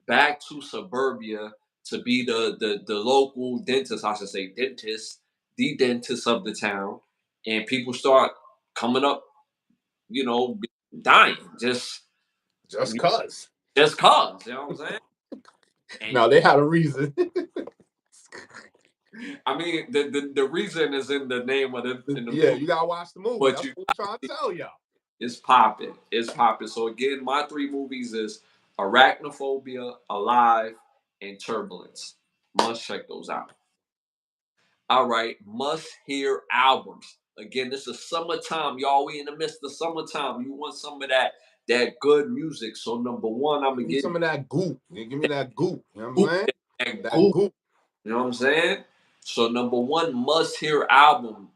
A: back to suburbia to be the local dentist, I should say dentist, the dentist of the town. And people start coming up, dying.
B: Just cuz.
A: Just cause, you know what I'm saying? And
B: Now they had a reason.
A: I mean, the reason is in the name of the
B: Yeah,
A: movie,
B: you gotta watch the movie.
A: but
B: That's what I'm trying to tell y'all.
A: it's popping. It's popping. So again, my three movies is Arachnophobia, Alive, and Turbulence. Must check those out. All right, must hear albums. Again, this is summertime, y'all. We in the midst of summertime. You want some of that good music. So number one, I'm
B: Give
A: gonna
B: me
A: get
B: some of that goop. Give me that goop. You know what I'm
A: Goop,
B: saying?
A: that
B: That
A: Goop.
B: goop.
A: You know what I'm saying? So number one must hear album.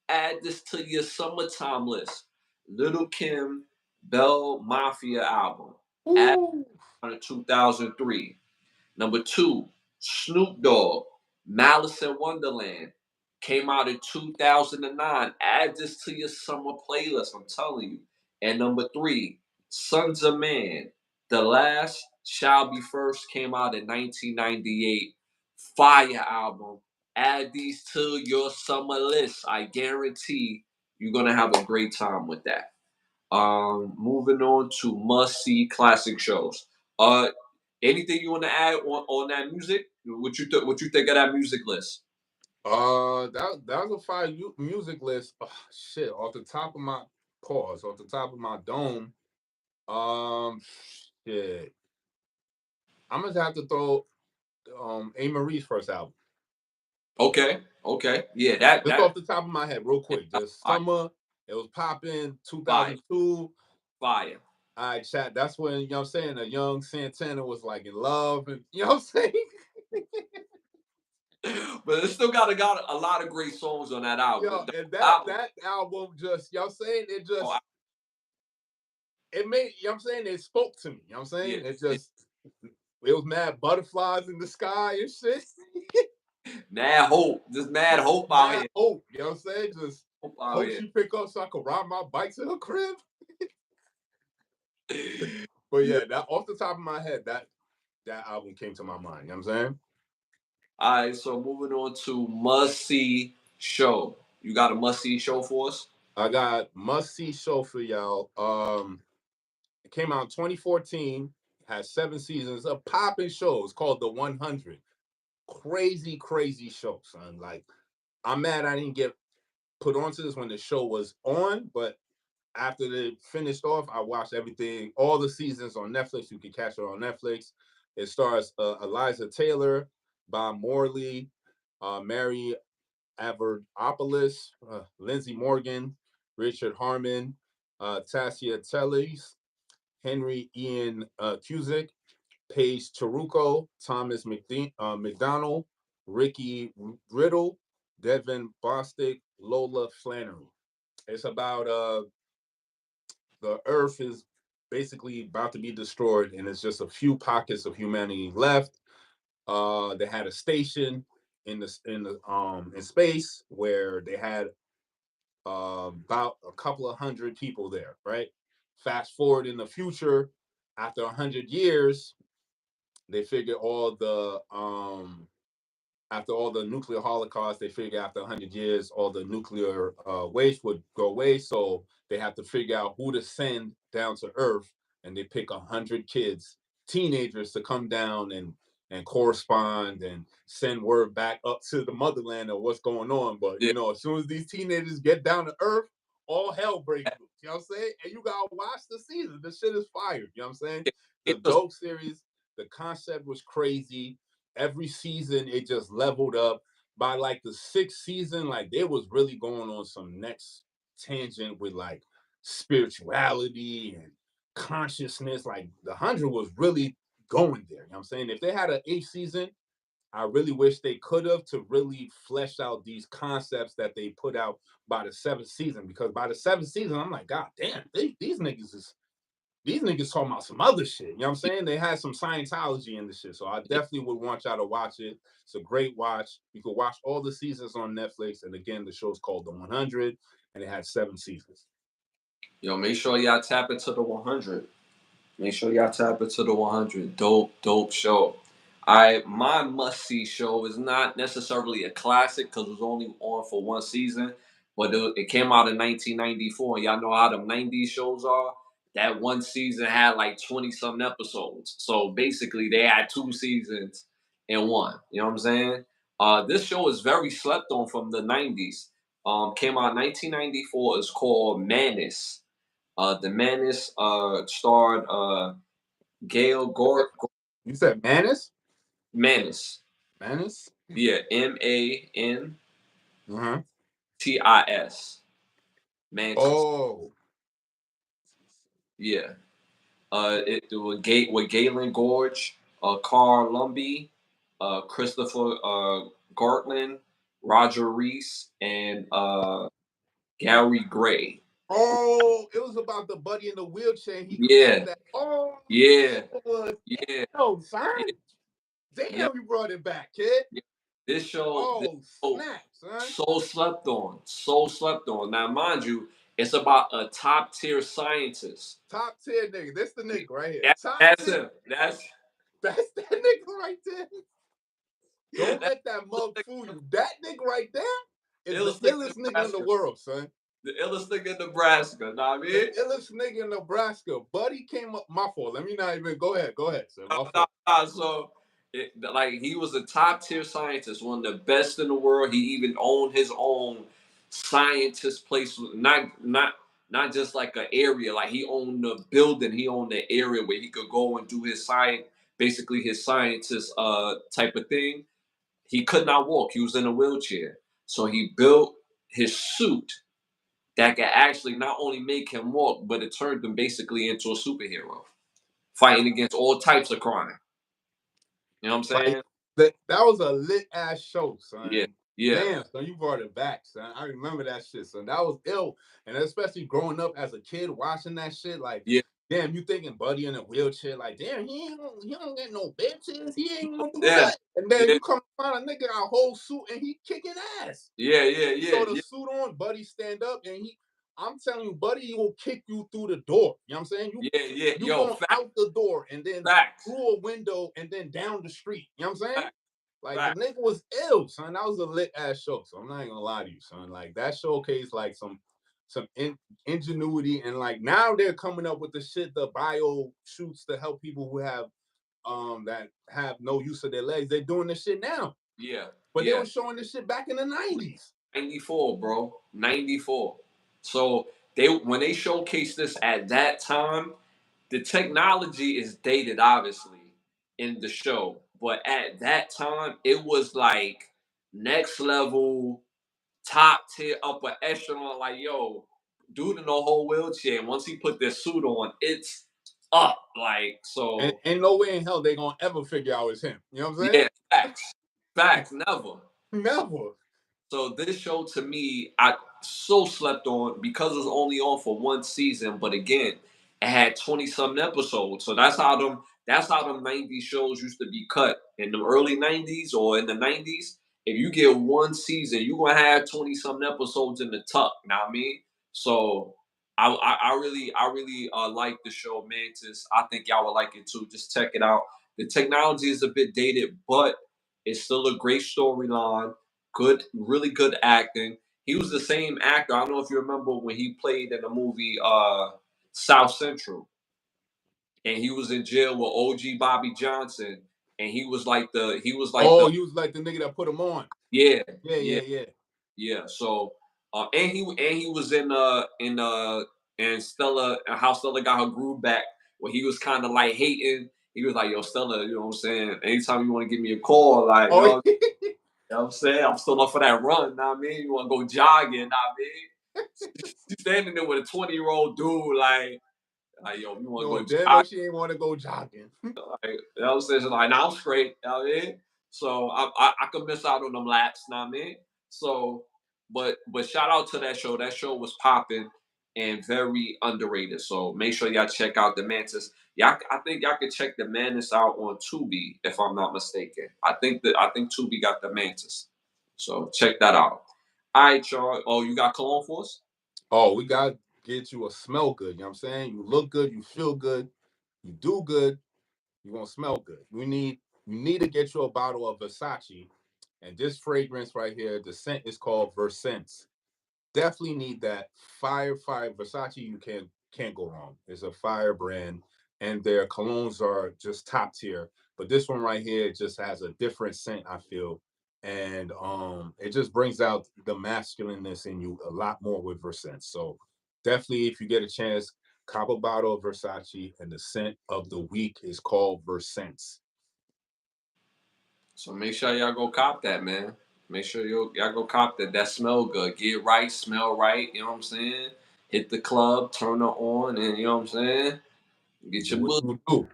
A: Add this to your summertime list. Little Kim Bell Mafia album. Add
B: Ooh.
A: in 2003. Number two, Snoop Dogg, Malice in Wonderland. Came out in 2009. Add this to your summer playlist, I'm telling you. And number three, Sons of Man, The Last Shall Be First came out in 1998. Fire album. Add these to your summer list. I guarantee you're going to have a great time with that. Moving on to must see classic shows. Uh, Anything you want to add on that music? What you think of that music list?
B: That was a fire music list. Oh, shit, off the top of my off the top of my dome. Um, shit. I'm gonna have to throw A. Marie's first album.
A: Okay, okay, yeah, that
B: Just
A: that
B: off the top of my head, real quick. Just
A: fire,
B: summer. It was popping
A: fire,
B: 2002.
A: fire.
B: I chat. That's when, you know what I'm saying, a young Santana was like in love, and you know what I'm saying?
A: But it still got a lot of great songs on that album.
B: Yo, and
A: The album,
B: that album just, you know what I'm saying? It
A: oh,
B: just it made, you know what I'm saying? It spoke to me. You know what I'm
A: yeah,
B: saying? It was mad butterflies in the sky and shit.
A: mad hope, just mad hope out
B: Mad
A: here,
B: hope. You know what I'm saying? Just
A: hope out
B: hope
A: here.
B: she pick up so I could ride my bike to her crib. But
A: Yeah.
B: yeah, that off the top of my head, that album came to my mind. You know what I'm saying?
A: All right, so moving on to must see show. You got a must see show for us?
B: I got must see show for y'all. It came out in 2014, has 7 seasons, a popping show. It's called The 100. Crazy, crazy show, son. Like, I'm mad I didn't get put onto this when the show was on, but after they finished off, I watched everything, all the seasons on Netflix. You can catch it on Netflix. It stars Eliza Taylor, Bob Morley, Mary Averdopoulos, Lindsey Morgan, Richard Harmon, Tassia Teles, Henry Ian Cusick, Paige Charuko, Thomas McDonald, Ricky Riddle, Devin Bostick, Lola Flannery. It's about the Earth is basically about to be destroyed, and it's just a few pockets of humanity left. They had a station in space where they had about a couple of hundred people there. Right. Fast forward in the future, after 100 years, they figure after all the nuclear holocaust, they figure after 100 years, all the nuclear waste would go away. So they have to figure out who to send down to Earth, and they pick 100 kids, teenagers, to come down and correspond and send word back up to the motherland of what's going on. But
A: Yeah,
B: as soon as these teenagers get down to Earth, all hell breaks loose. You know what I'm saying? And you gotta watch the season. The shit is fire. You know what I'm saying? The
A: it's
B: dope series. The concept was crazy. Every season it just leveled up. By like the sixth season, like they was really going on some next tangent with like spirituality and consciousness. Like the 100 was really going there. You know what I'm saying? If they had an 8th season, I really wish they could have to really flesh out these concepts that they put out by the 7th season. Because by the 7th season, I'm like, God damn, these niggas talking about some other shit. You know what I'm saying? They had some Scientology in the shit. So I definitely would want y'all to watch it. It's a great watch. You can watch all the seasons on Netflix. And again, the show's called The 100, and it had 7 seasons.
A: Yo, make sure y'all tap into the 100. Make sure y'all tap into the 100. Dope show. My must see show is not necessarily a classic because it was only on for one season, but it came out in 1994. And y'all know how them 90s shows are. That one season had like 20 something episodes. So basically, they had 2 seasons in one. You know what I'm saying? This show is very slept on from the 90s. Came out in 1994. It's called Manus. The Manus starred Gail
B: You said Manus?
A: Manus.
B: Manus?
A: Yeah, Mantis.
B: Uh-huh.
A: Mantis.
B: Oh.
A: Yeah. It was with Galen Gorge, Carl Lumbly, Christopher Gartland, Roger Reese, and Gary Gray.
B: Oh, it was about the buddy in the wheelchair. He cracked
A: Yeah.
B: that. Oh,
A: Yeah.
B: Lord.
A: Yeah.
B: Damn, son.
A: Yeah.
B: Damn,
A: Yep.
B: you brought it back, kid.
A: Yep. This
B: Oh,
A: show,
B: snap, son.
A: so slept on, so slept on. Now, mind you, it's about a top tier scientist.
B: Top tier nigga. This the nigga right here. Top
A: That's
B: tier.
A: him. That's
B: That's that nigga right there. Don't
A: that
B: let that mug fool you. That nigga right there is the
A: illest nigga in
B: illest nigga in the
A: Nebraska.
B: world, son.
A: The illest nigga in Nebraska. Know what I
B: The
A: mean?
B: illest nigga in Nebraska. Buddy came up. My fault. Let me not even go ahead. Go ahead, son. My fault.
A: So, like, he was a top tier scientist, one of the best in the world. He even owned his own scientist place. Not just like an area. Like, he owned the building. He owned the area where he could go and do his science, basically his scientist type of thing. He could not walk. He was in a wheelchair. So he built his suit that could actually not only make him walk, but it turned him basically into a superhero, fighting against all types of crime. You know what I'm
B: Like
A: saying?
B: that was a lit ass show,
A: Yeah,
B: son.
A: yeah,
B: Damn, son, you brought it back, son. I remember that shit, son. That was ill, and especially growing up as a kid watching that shit. Like,
A: yeah,
B: damn, you thinking Buddy in a wheelchair? Like, damn, he don't get no bitches. He ain't gonna do
A: yeah,
B: that. And then
A: yeah,
B: you come find a nigga got a whole suit and he kicking ass.
A: yeah, yeah,
B: You
A: yeah,
B: throw the
A: yeah,
B: suit on, Buddy stand up, and I'm telling you, Buddy will kick you through the door. You know what I'm saying?
A: yeah, yeah.
B: You
A: Yo,
B: going out the door and then
A: facts,
B: through a window and then down the street. You know what I'm saying?
A: facts,
B: Like the
A: facts.
B: nigga was ill, son. That was a lit ass show. So I'm not even gonna lie to you, son. Like that showcased like some ingenuity and like now they're coming up with the shit, the bio shoots to help people who have that have no use of their legs. They're doing this shit now.
A: Yeah,
B: But they
A: yeah.
B: were showing this shit back in the 90s.
A: 94, bro. 94. So when they showcased this at that time, the technology is dated, obviously, in the show. But at that time, it was like next level, top tier, upper echelon. Like, yo, dude in a whole wheelchair. And once he put this suit on, it's up. Like,
B: And
A: so,
B: ain't no way in hell they gonna ever figure out it's him. You know what I'm saying?
A: yeah, facts. Facts, never.
B: Never.
A: So this show to me, I so slept on because it was only on for one season. But again, it had 20 something episodes. So that's how them 90s shows used to be cut in the early 90s or in the 90s. If you get one season, you're gonna have 20 something episodes in the tuck. You know what I mean? So I really like the show Mantis. I think y'all would like it too. Just check it out. The technology is a bit dated, but it's still a great storyline. Good, really good acting. He was the same actor. I don't know if you remember when he played in the movie South Central, and he was in jail with OG Bobby Johnson, and he was like the
B: Oh, you was like the nigga that put him on.
A: yeah,
B: Yeah,
A: yeah,
B: yeah, yeah.
A: yeah. So and he was in Stella, how Stella got her groove back, where he was kind of like hating. He was like, "Yo, Stella, you know what I'm saying? Anytime you want to give me a call, like,
B: Oh,
A: yo, you know what I'm saying? I'm still up for that run, know what I mean? You want to go jogging, know what I mean? She's standing there with a 20-year-old dude, like, Like, yo, we want
B: No,
A: to go
B: damn, no,
A: jog.
B: she ain't want to go jogging.
A: Like, you know what I'm saying? Like, now I'm straight. You know what I mean? So I could miss out on them laps. You know what I mean? So, but shout out to that show. That show was popping and very underrated. So make sure y'all check out the Mantis. Y'all, I think y'all could check the Mantis out on Tubi if I'm not mistaken. I think Tubi got the Mantis. So check that out. All right, y'all. Oh, you got cologne for us?
B: Oh, we got to get you a smell good. You know what I'm saying? You look good, you feel good, you do good, you're going to smell good. You need to get you a bottle of Versace. And this fragrance right here, the scent is called Versense. Definitely need that fire Versace. You can't go wrong. It's a fire brand, and their colognes are just top tier. But this one right here just has a different scent, I feel, and it just brings out the masculineness in you a lot more with Versense. So definitely, if you get a chance, cop a bottle of Versace, and the scent of the week is called Versense.
A: So make sure y'all go cop that, man. Make sure y'all go cop that. That smell good. Get right, smell right. You know what I'm saying? Hit the club, turn it on, and you know what I'm saying? Get
B: Do
A: your
B: what
A: boogie
B: you do.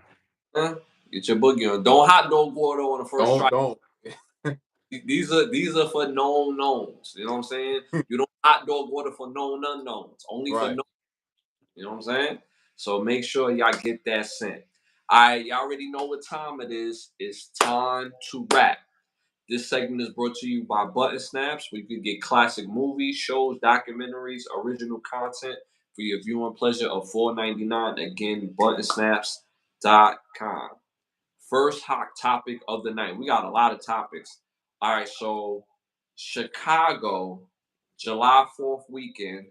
A: on. Get your boogie on. Don't hot dog water on the first try.
B: Don't.
A: These are for known knowns. You know what I'm saying? You don't hot dog water for known unknowns. Only for
B: Right.
A: known. You know what I'm saying? So make sure y'all get that scent. All right, y'all already know what time it is. It's time to rap. This segment is brought to you by Button Snaps, where you can get classic movies, shows, documentaries, original content for your viewing pleasure of $4.99. Again, buttonsnaps.com. First hot topic of the night. We got a lot of topics. All right, so Chicago, July 4th weekend,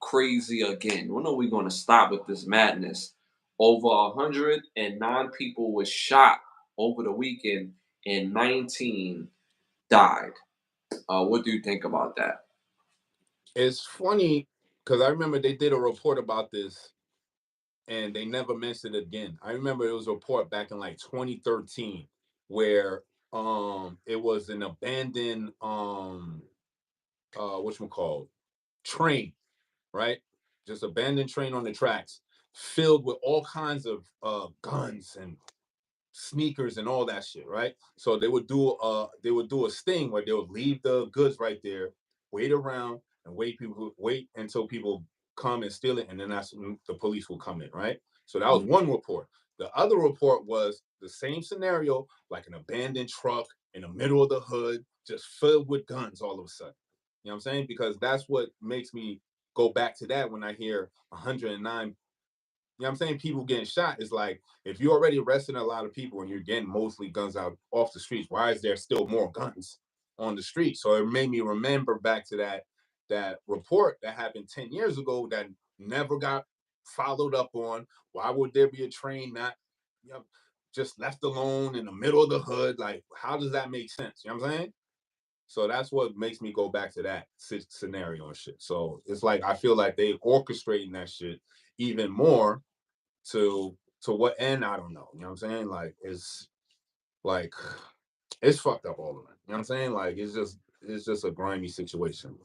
A: crazy again. When are we going to stop with this madness? Over 109 people were shot over the weekend and 19 died. What do you think about that?
B: It's funny because I remember they did a report about this and they never mentioned it again. I remember it was a report back in like 2013 where it was an abandoned what's it called train, right? Just abandoned train on the tracks filled with all kinds of guns and sneakers and all that shit, right? So they would do a sting where they would leave the goods right there, wait around and wait until people come and steal it, and then that's when the police will come in, right? So that was one report. The other report was the same scenario, like an abandoned truck in the middle of the hood, just filled with guns all of a sudden. You know what I'm saying? Because that's what makes me go back to that when I hear 109, you know what I'm saying, people getting shot. Is like, if you're already arresting a lot of people and you're getting mostly guns out off the streets, why is there still more guns on the street? So it made me remember back to that report that happened 10 years ago that never got followed up on. Why would there be a train not, you know, just left alone in the middle of the hood? Like, how does that make sense? You know what I'm saying? So that's what makes me go back to that scenario and shit. So it's like I feel like they orchestrating that shit even more to what end, I don't know. You know what I'm saying? Like it's fucked up all of it. You know what I'm saying? Like it's just a grimy situation.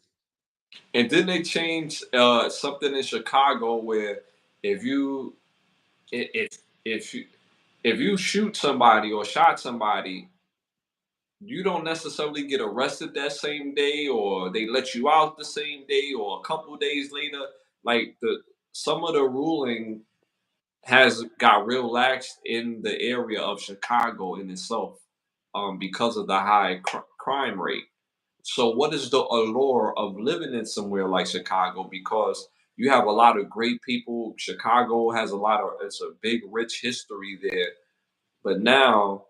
A: And then they changed something in Chicago where if you if if you if you shoot somebody or shot somebody, you don't necessarily get arrested that same day, or they let you out the same day, or a couple days later. Like the some of the ruling has got real lax in the area of Chicago in itself, because of the high crime rate. So, what is the allure of living in somewhere like Chicago? Because you have a lot of great people. Chicago has a lot of, it's a big, rich history there. But now,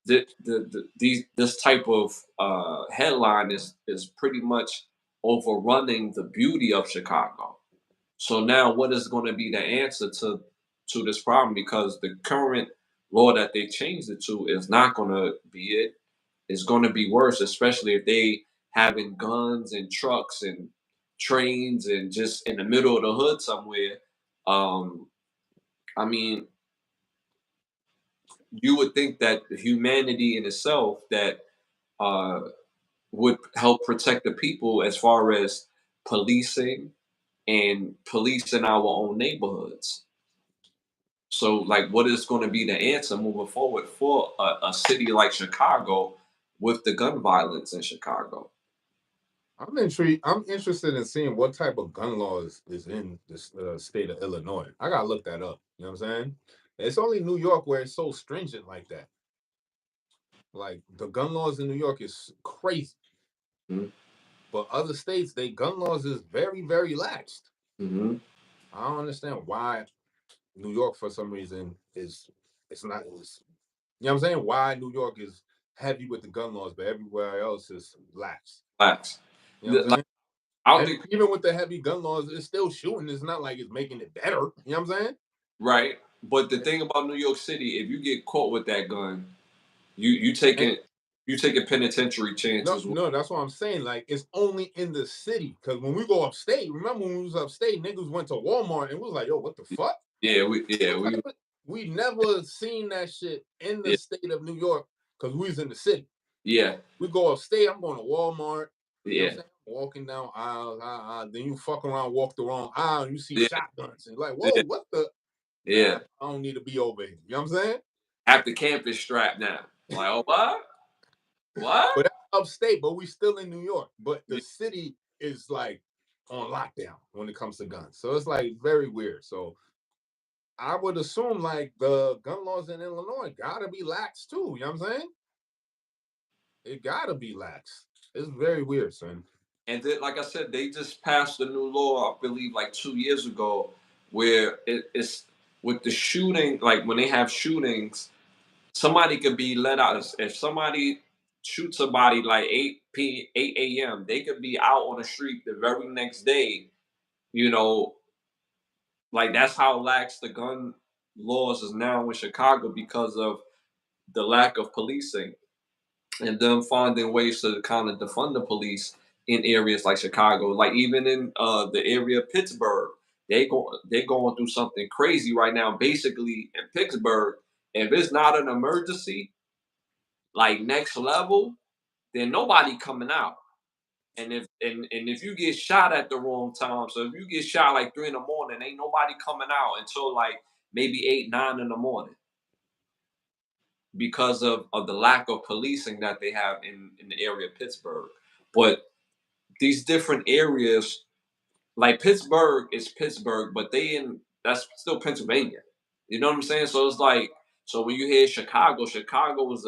A: this type of headline is pretty much overrunning the beauty of Chicago. So now, what is going to be the answer to this problem? Because the current law that they changed it to is not going to be it. It's going to be worse, especially if they having guns and trucks and trains and just in the middle of the hood somewhere. Um, I mean, you would think that humanity in itself that uh, would help protect the people as far as policing and policing our own neighborhoods. So, like, what is going to be the answer moving forward for a city like Chicago with the gun violence in Chicago?
B: I'm intrigued. I'm interested in seeing what type of gun laws is in this state of Illinois. I gotta look that up. You know what I'm saying? It's only New York where it's so stringent like that. Like the gun laws in New York is crazy,
A: Mm-hmm.
B: but other states, they gun laws is very, very laxed.
A: Mm-hmm.
B: I don't understand why New York, for some reason, is it's not. It's, you know what I'm saying? Why New York is heavy with the gun laws, but everywhere else is lax.
A: Facts.
B: You know what I'm
A: Like,
B: saying?
A: I don't
B: And
A: think
B: even with the heavy gun laws, it's still shooting. It's not like it's making it better. You know what I'm saying?
A: right, but the thing about New York City, if you get caught with that gun, you
B: And
A: taking you taking penitentiary
B: no,
A: chances.
B: no, that's what I'm saying. Like it's only in the city. Because when we go upstate, remember when we was upstate, niggas went to Walmart and was like, "Yo, what the fuck?" We never seen that shit in the
A: Yeah,
B: state of New York because we was in the city.
A: yeah,
B: We go upstate, I'm going to Walmart. You know what I'm
A: yeah,
B: saying? Walking down aisles, then you fuck around, walk the wrong aisle, and you see
A: yeah,
B: shotguns. And like, whoa,
A: yeah,
B: what the? Nah,
A: yeah.
B: I don't need to be over here. You know what I'm saying?
A: Half the camp is strapped now. Like, oh, what? What?
B: But that's upstate, but we still in New York. But
A: Yeah.
B: the city is like on lockdown when it comes to guns. So it's like very weird. So I would assume like the gun laws in Illinois gotta be lax too. You know what I'm saying? It gotta be lax. It's very weird, son.
A: And then, like I said, they just passed a new law, I believe, like 2 years ago, where it's with the shooting. Like when they have shootings, somebody could be let out. If somebody shoots somebody like 8 a.m., they could be out on the street the very next day. You know, like that's how lax the gun laws is now in Chicago because of the lack of policing and them finding ways to kind of defund the police in areas like Chicago, like even in the area of Pittsburgh, they're going through something crazy right now. Basically, in Pittsburgh, if it's not an emergency, like next level, then nobody coming out. And if you get shot at the wrong time, so if you get shot like 3 in the morning, ain't nobody coming out until like maybe 8, 9 in the morning because of the lack of policing that they have in the area of Pittsburgh. But these different areas, like Pittsburgh is Pittsburgh, but they in that's still Pennsylvania. You know what I'm saying? So it's like so when you hear Chicago, Chicago is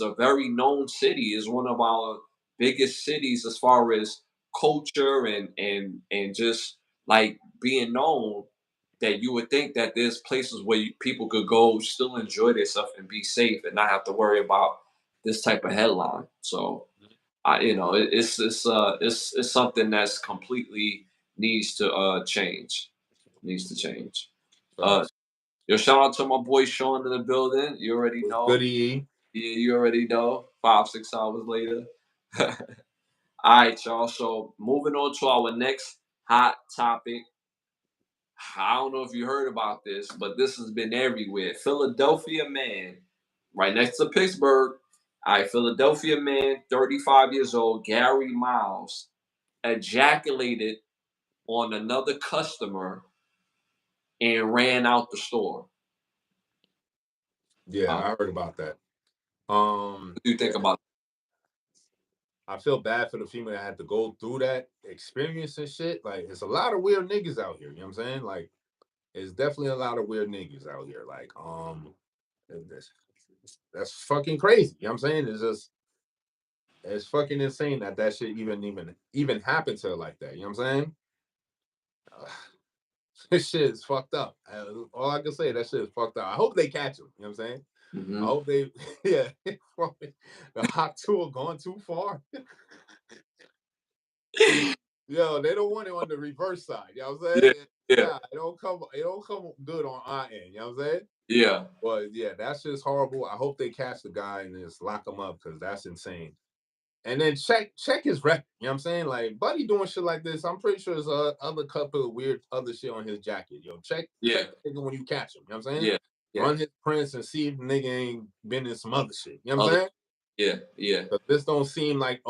A: a very known city. Is one of our biggest cities as far as culture and just like being known. That you would think that there's places where people could go, still enjoy themselves and be safe, and not have to worry about this type of headline. So it's something that's completely needs to change. Needs to change. Uh,
B: Facts.
A: yo, shout out to my boy Sean in the building. You already
B: Was
A: know.
B: goody.
A: Yeah, you already know. 5, 6 hours later. All right, y'all. So moving on to our next hot topic. I don't know if you heard about this, but this has been everywhere. Philadelphia man, right next to Pittsburgh. All right, Philadelphia man, 35 years old, Gary Miles, ejaculated on another customer and ran out the store.
B: Yeah,
A: Uh,
B: I heard about that.
A: what do you think
B: Yeah,
A: about
B: I feel bad for the female that had to go through that experience and shit. Like, it's a lot of weird niggas out here. You know what I'm saying? Like, it's definitely a lot of weird niggas out here. Like, that's, that's fucking crazy. You know what I'm saying? It's fucking insane that that shit even happened to her like that. You know what I'm saying? This shit is fucked up. All I can say, that shit is fucked up. I hope they catch him. You know what I'm saying?
A: it?
B: I hope they, yeah, the hot tool gone too far. Yo, they don't want it on the reverse side. You know what I'm
A: Yeah,
B: saying?
A: yeah,
B: Nah, it don't come good on our end. You know what I'm saying?
A: yeah,
B: But yeah, that's just horrible. I hope they catch the guy and just lock him up because that's insane. And then check his record. You know what I'm saying? Like Buddy doing shit like this. I'm pretty sure there's a other couple of weird other shit on his jacket. Yo, check
A: yeah,
B: the nigga when you catch him. You know what I'm saying?
A: yeah, yeah.
B: Run his prints and see if the nigga ain't been in some other shit. You know what I'm
A: Other,
B: saying?
A: yeah, yeah,
B: But this don't seem like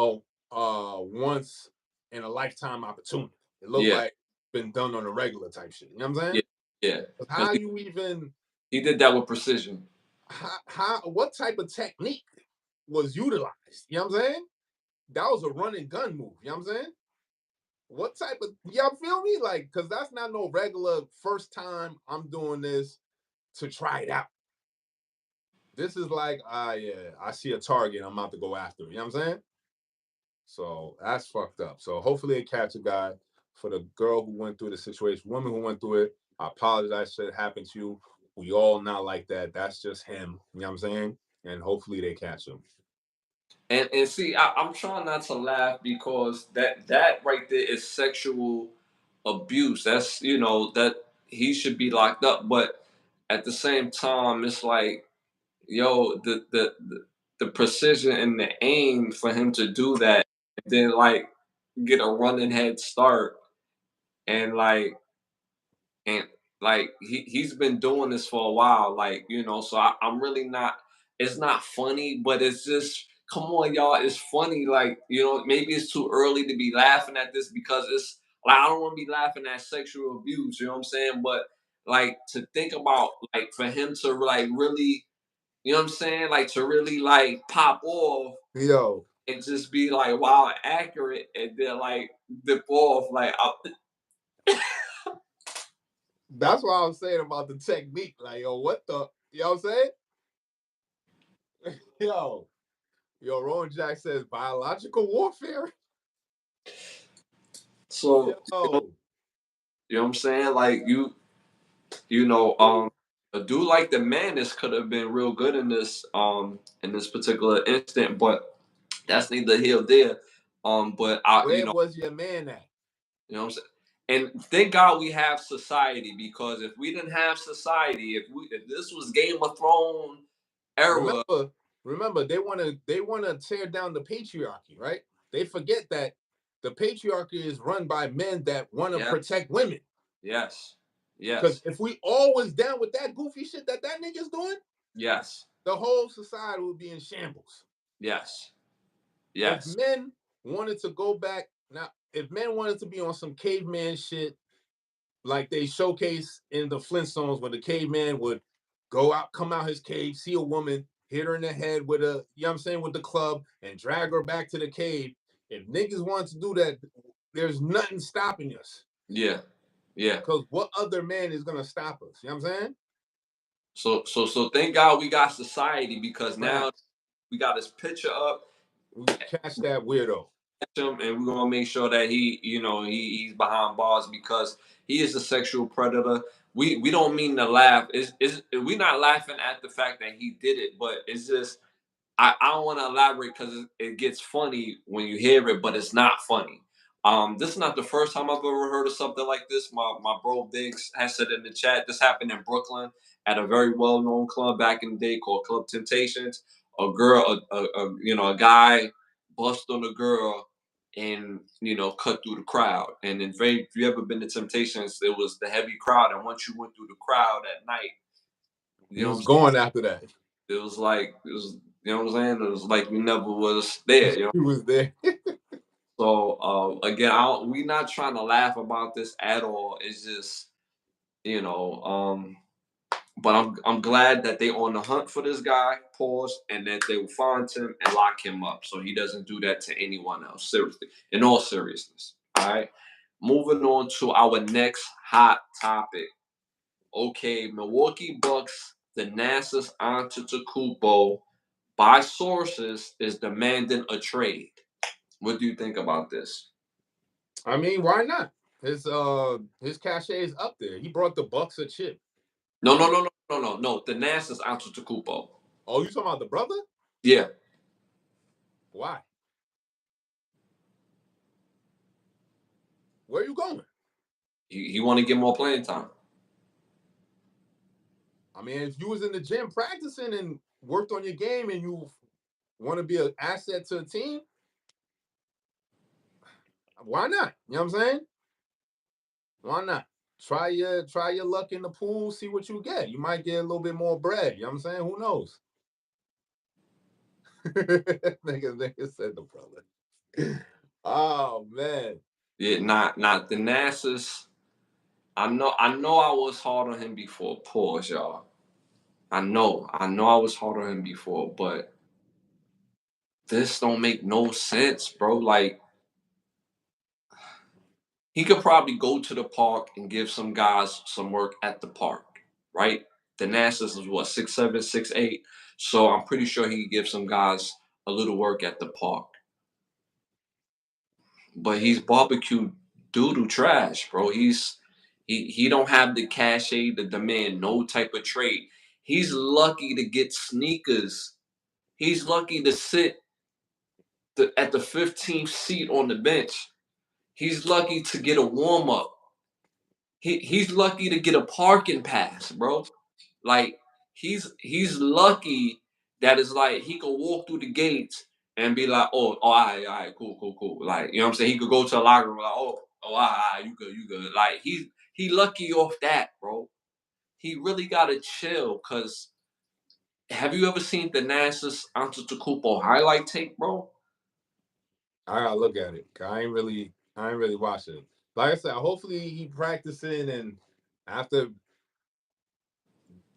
B: once in a lifetime opportunity. It looked
A: yeah,
B: like been done on a regular type shit. You know what I'm
A: yeah,
B: saying?
A: yeah.
B: 'Cause
A: Because
B: how you even?
A: He did that with precision.
B: What type of technique was utilized? You know what I'm saying? That was a run and gun move. You know what I'm saying? What type of, y'all feel me? Like, because that's not no regular first time I'm doing this to try it out. This is like, yeah, I see a target, I'm about to go after it. You know what I'm saying? So that's fucked up. So hopefully they catch a guy. For the girl who went through the situation, woman who went through it, I apologize for it happened to you. We all not like that. That's just him. You know what I'm saying? And hopefully they catch him.
A: And see, I'm trying not to laugh because that right there is sexual abuse. That's, that he should be locked up. But at the same time, it's like, yo, the precision and the aim for him to do that, and then like get a running head start, and and he's been doing this for a while, so I'm really not. It's not funny, but it's just, come on, y'all, it's funny. Maybe it's too early to be laughing at this because it's like I don't want to be laughing at sexual abuse. You know what I'm saying? But like to think about, like, for him to like really, you know what I'm saying, like to really like pop off
B: Yo,
A: and just be like wow accurate, and then like dip off
B: that's what I was saying about the technique. Like, yo, what the, you know what I'm saying? Yo, Rowan Jack says biological warfare.
A: so
B: Yo,
A: you know what I'm saying, like a dude like the Manis could have been real good in this particular instant, but that's neither here nor there. But I
B: where was your man at?
A: you know what I'm saying. And thank God we have society, because if we didn't have society, if this was Game of Thrones era,
B: Remember, they wanna tear down the patriarchy, right? They forget that the patriarchy is run by men that want to
A: yeah,
B: protect women.
A: yes,
B: Because
A: yes,
B: if we always down with that goofy shit that nigga's doing,
A: yes,
B: the whole society would be in shambles.
A: yes,
B: If
A: yes,
B: men wanted to go back now, if men wanted to be on some caveman shit, like they showcase in the Flintstones, when the caveman would go out, come out his cave, see a woman, hit her in the head with a, you know what I'm saying, with the club, and drag her back to the cave. If niggas want to do that, there's nothing stopping us.
A: yeah, yeah.
B: Because what other man is gonna stop us? You know what I'm saying?
A: So thank God we got society, because now
B: Facts.
A: we got his picture up,
B: We catch that weirdo.
A: him, and we're gonna make sure that he's behind bars, because he is a sexual predator. We don't mean to laugh. Is we not laughing at the fact that he did it, but it's just I don't want to elaborate because it gets funny when you hear it, but it's not funny. This is not the first time I've ever heard of something like this. My bro Biggs has said in the chat. This happened in Brooklyn at a very well known club back in the day called Club Temptations. A girl, a guy bust on a girl and cut through the crowd. And if you ever been to Temptations, it was the heavy crowd, and once you went through the crowd at night, you
B: He
A: know what
B: was
A: I'm
B: going after that.
A: it was like it was, you know what I'm saying? It was like we never was there,
B: He was there.
A: So again, we not trying to laugh about this at all. It's just, you know, but I'm glad that they on the hunt for this guy, pause, and that they will find him and lock him up so he doesn't do that to anyone else. Seriously, in all seriousness. All right. Moving on to our next hot topic. Okay, Milwaukee Bucks, the NASA's Antetokounmpo, by sources, is demanding a trade. What do you think about this?
B: I mean, why not? His cachet is up there. He brought the Bucks a chip.
A: No, no, no, no, no, no, no. The NASA's Antetokounmpo.
B: Oh, you talking about the brother?
A: Yeah,
B: Why? Where you going?
A: he want to get more playing time.
B: I mean, if you was in the gym practicing and worked on your game and you want to be an asset to a team, why not? You know what I'm saying? Why not? Try your luck in the pool, see what you get. You might get a little bit more bread. You know what I'm saying? Who knows? nigga said the brother. Oh man.
A: Yeah, not the NASA's. I know I was hard on him before. Pause, y'all. I know I was hard on him before, but this don't make no sense, bro. Like, he could probably go to the park and give some guys some work at the park, right? The Nasus is what, 6'7", 6'8". So I'm pretty sure he could give some guys a little work at the park. But he's barbecue doodle trash, bro. He don't have the cachet to demand no type of trade. He's lucky to get sneakers. He's lucky to sit at the 15th seat on the bench. He's lucky to get a warm up. He's lucky to get a parking pass, bro. Like, he's lucky that it's like he could walk through the gates and be like, oh, all right, cool, cool, cool. Like, you know what I'm saying? He could go to a locker room like, all right, you good, you good. Like, he lucky off that, bro. He really gotta chill. Cause have you ever seen the Nasus Antetokounmpo highlight tape, bro?
B: I gotta look at it. I ain't really watching it. Like I said, hopefully he practicing, and after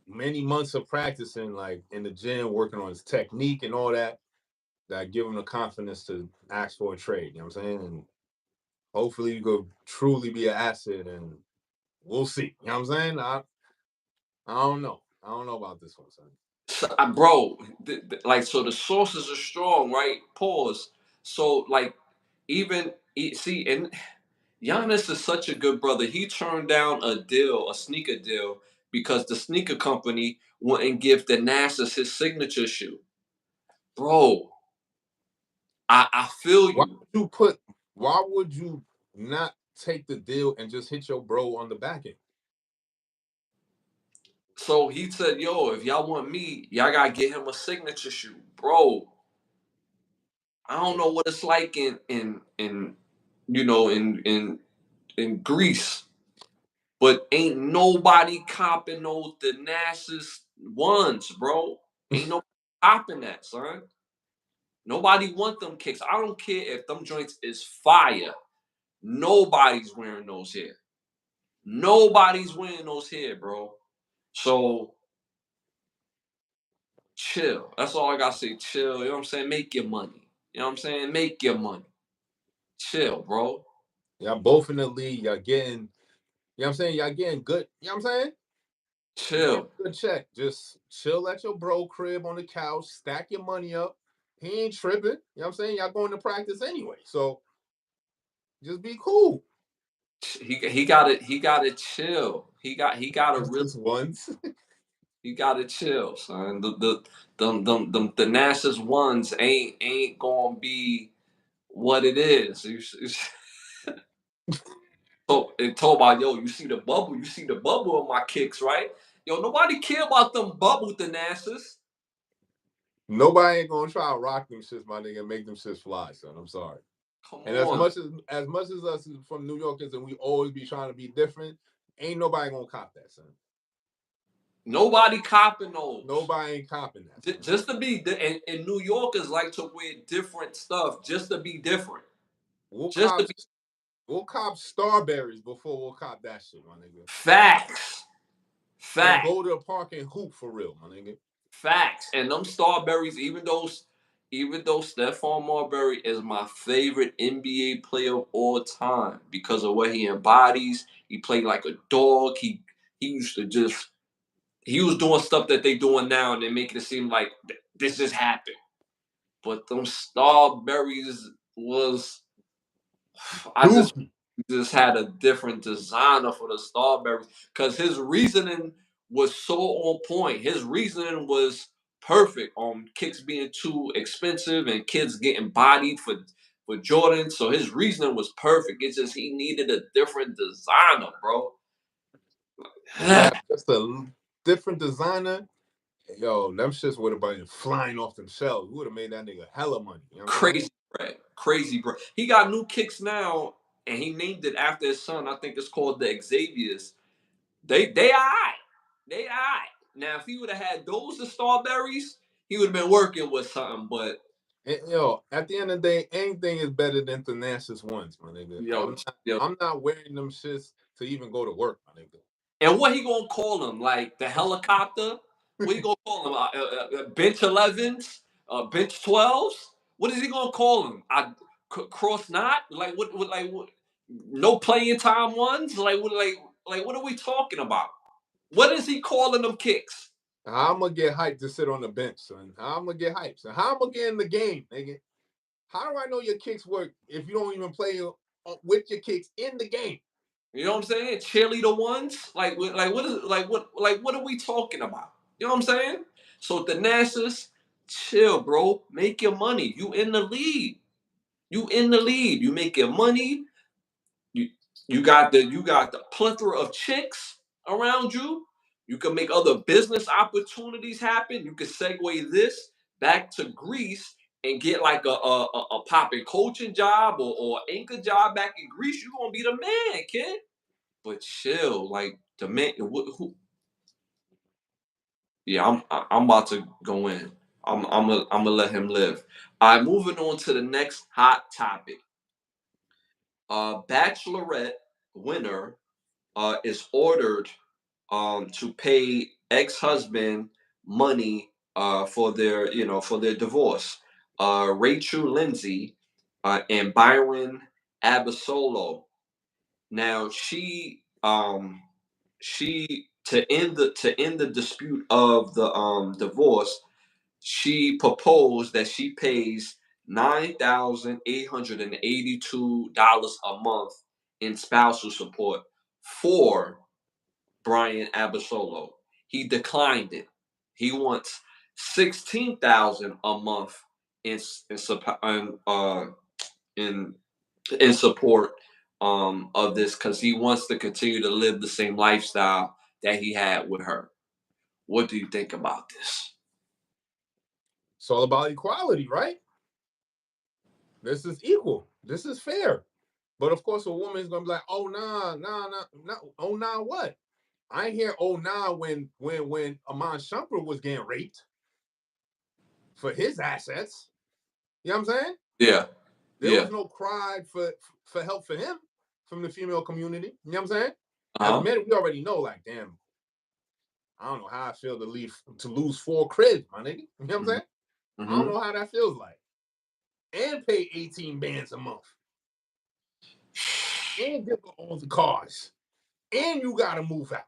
B: many months of practicing, like in the gym, working on his technique and all that, that give him the confidence to ask for a trade. You know what I'm saying? And hopefully you could truly be an asset, and we'll see. You know what I'm saying? I don't know. I don't know about this one, son.
A: So, bro, like, so the sources are strong, right? Pause. So, like, see, and Giannis is such a good brother. He turned down a sneaker deal, because the sneaker company wouldn't give the NASA's his signature shoe. Bro, I feel
B: Why
A: you.
B: would you put? Why would you not take the deal and just hit your bro on the back end?
A: So he said, yo, if y'all want me, y'all gotta get him a signature shoe. Bro, I don't know what it's like in you know in Greece, but ain't nobody copping those the NASA's ones, bro. Ain't nobody copping that, son. Nobody want them kicks. I don't care if them joints is fire. Nobody's wearing those here. Nobody's wearing those here, bro. So chill. That's all I gotta say. Chill. You know what I'm saying? Make your money. You know what I'm saying? Make your money. Chill, bro.
B: Y'all both in the league. Y'all getting, you know what I'm saying? Y'all getting good. You know what I'm saying? You getting
A: Chill.
B: a good check. Just chill at your bro crib on the couch, stack your money up. He ain't tripping. You know what I'm saying? Y'all going to practice anyway. So just be cool.
A: He gotta chill. He gotta
B: That's
A: really
B: just once.
A: he gotta chill, son. The NASA's ones ain't gonna be what it is. It told about, yo, you see the bubble on my kicks, right? Yo, nobody care about them bubble the NASA's.
B: Nobody ain't gonna try to rock them shits, my nigga, and make them shits fly, son. I'm sorry.
A: Come
B: And
A: on.
B: as much as us from New Yorkers and we always be trying to be different, ain't nobody gonna cop that, son.
A: Nobody copping those.
B: Nobody ain't copping that, son.
A: Just to be, and New Yorkers like to wear different stuff just to be different.
B: We'll
A: Just to
B: cop
A: be
B: we'll cop Starberries before we'll cop that shit, my nigga.
A: facts.
B: And
A: Facts.
B: go to the park and hoop for real, my nigga.
A: Facts. And them Starberries, even though Stephon Marbury is my favorite NBA player of all time because of what he embodies, he played like a dog. He used to just he was doing stuff that they doing now, and they make it seem like this just happened. But them Starberries was I
B: Dookie.
A: just had a different designer for the Starberries because his reasoning was so on point. His reasoning was perfect on kicks being too expensive and kids getting bodied for Jordan. So his reasoning was perfect. It's just he needed a different designer, bro.
B: If he had just a different designer, yo, them shits would have been flying off them shelves. We would have made that nigga hella money. You know what I'm saying?
A: Crazy, bro. Crazy, bro. He got new kicks now, and he named it after his son. I think it's called the Xavier's. They alright. They alright. Now, if he would have had those the Starberries, he would have been working with something. But
B: And, yo, at the end of the day, anything is better than Thanasis ones, my nigga.
A: yo, yo,
B: I'm not wearing them shits to even go to work, my nigga.
A: and what he gonna call him? Like the helicopter? What you gonna call them? Bench 11s, bench 12s. What is he gonna call them? Cross knot? Like what? What? Like what? No playing time ones? Like what? Like what are we talking about? What is he calling them kicks?
B: How I'm gonna get hyped to sit on the bench, son? How I'm gonna get hyped? So how I'm gonna get in the game, nigga? How do I know your kicks work if you don't even play with your kicks in the game?
A: You know what I'm saying? Cheerleader ones? Like what is what are we talking about? You know what I'm saying? So the Nassers, chill, bro. Make your money. You in the lead. You in the lead. You make your money. You you got the plethora of chicks around you. You can make other business opportunities happen. You can segue this back to Greece and get like a popping coaching job or anchor job back in Greece. You're gonna be the man, kid. But chill, like the man. Yeah, I'm about to go in. I'm gonna let him live. All right, moving on to the next hot topic. Bachelorette winner is ordered to pay ex-husband money for their for their divorce. Rachel Lindsay and Byron Abasolo. Now she to end the dispute of the divorce, she proposed that she pays $9,882 a month in spousal support for Brian Abasolo. He declined it. He wants 16,000 a month in in in support of this because he wants to continue to live the same lifestyle that he had with her. What do you think about this?
B: It's all about equality, right? This is equal. This is fair. But of course, a woman is gonna be like, "Oh nah, nah, nah, nah. Oh nah, what? I ain't hear oh nah when Amon Shumpert was getting raped for his assets. You know what I'm saying?
A: Yeah,
B: There
A: yeah.
B: was no cry for help for him from the female community. You know what I'm saying? As
A: Uh-huh.
B: men, we already know, like, damn, I don't know how I feel to lose 4 cribs, my nigga. You know what I'm
A: hmm
B: saying? I don't
A: hmm
B: know how that feels like. And pay 18 bands a month. And give her all the cars. And you gotta move out.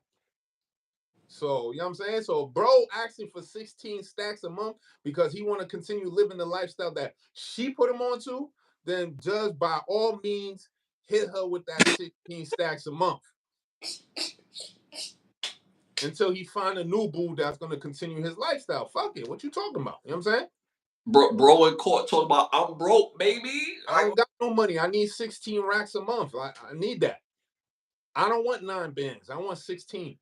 B: So, you know what I'm saying? So, bro asking for 16 stacks a month because he want to continue living the lifestyle that she put him onto, then just by all means, hit her with that 16 stacks a month until he find a new boo that's going to continue his lifestyle. Fuck it. What you talking about? You know what I'm saying?
A: Bro in court talking about I'm broke, baby.
B: I ain't got no money. I need 16 racks a month. I need that. I don't want 9 bands. I want 16.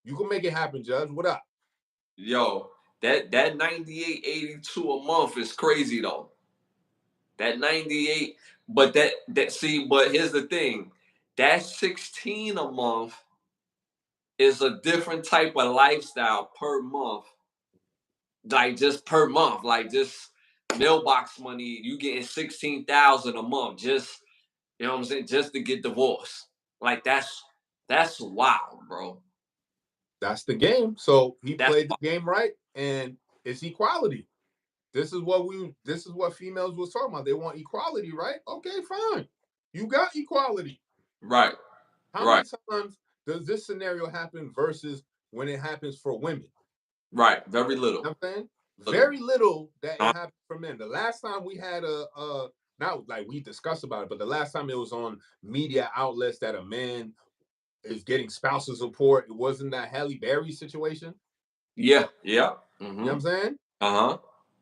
B: You can make it happen, Judge. What up?
A: Yo, that 98.82 a month is crazy though. That 98, but that see, but here's the thing. That 16 a month is a different type of lifestyle per month. Like just per month. Like just mailbox money, you getting 16,000 a month just you know what I'm saying, just to get divorced. Like that's wild, bro.
B: That's the game. So he
A: That's
B: played the game right, and it's equality. This is what females was talking about. They want equality, right? Okay, fine. You got equality.
A: right,
B: How
A: right,
B: many times does this scenario happen versus when it happens for women?
A: right. Very
B: You
A: little.
B: know what I'm saying?
A: Little.
B: Very little that it
A: Uh,
B: happened for men. The last time we had a not like we discussed about it, but the last time it was on media outlets that a man is getting spousal support, it wasn't that Halle Berry situation.
A: yeah, yeah.
B: You know
A: Mm-hmm.
B: what I'm saying?
A: Uh-huh.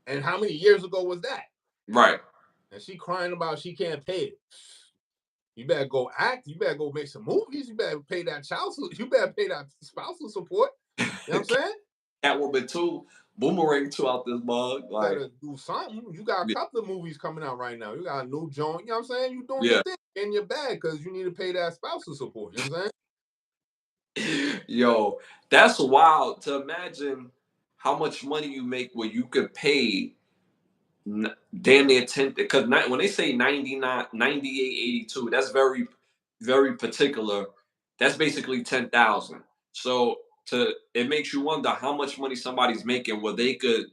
B: And how many years ago was that?
A: Right.
B: And she crying about she can't pay it. You better go act. You better go make some movies. You better pay that child. You better pay that spousal support. You know what I'm saying?
A: Catwoman 2, Boomerang 2 out this mug. Like,
B: Better do something. You got a
A: yeah,
B: couple of movies coming out right now. You got a new joint. You know what I'm saying? You doing your
A: yeah.
B: thing in your bag because you need to pay that spousal support. You know what I'm saying?
A: Yo, that's wild to imagine how much money you make where you could pay damn near 10 because when they say 99 98.82, that's very very particular. That's basically 10,000. So it makes you wonder how much money somebody's making where they could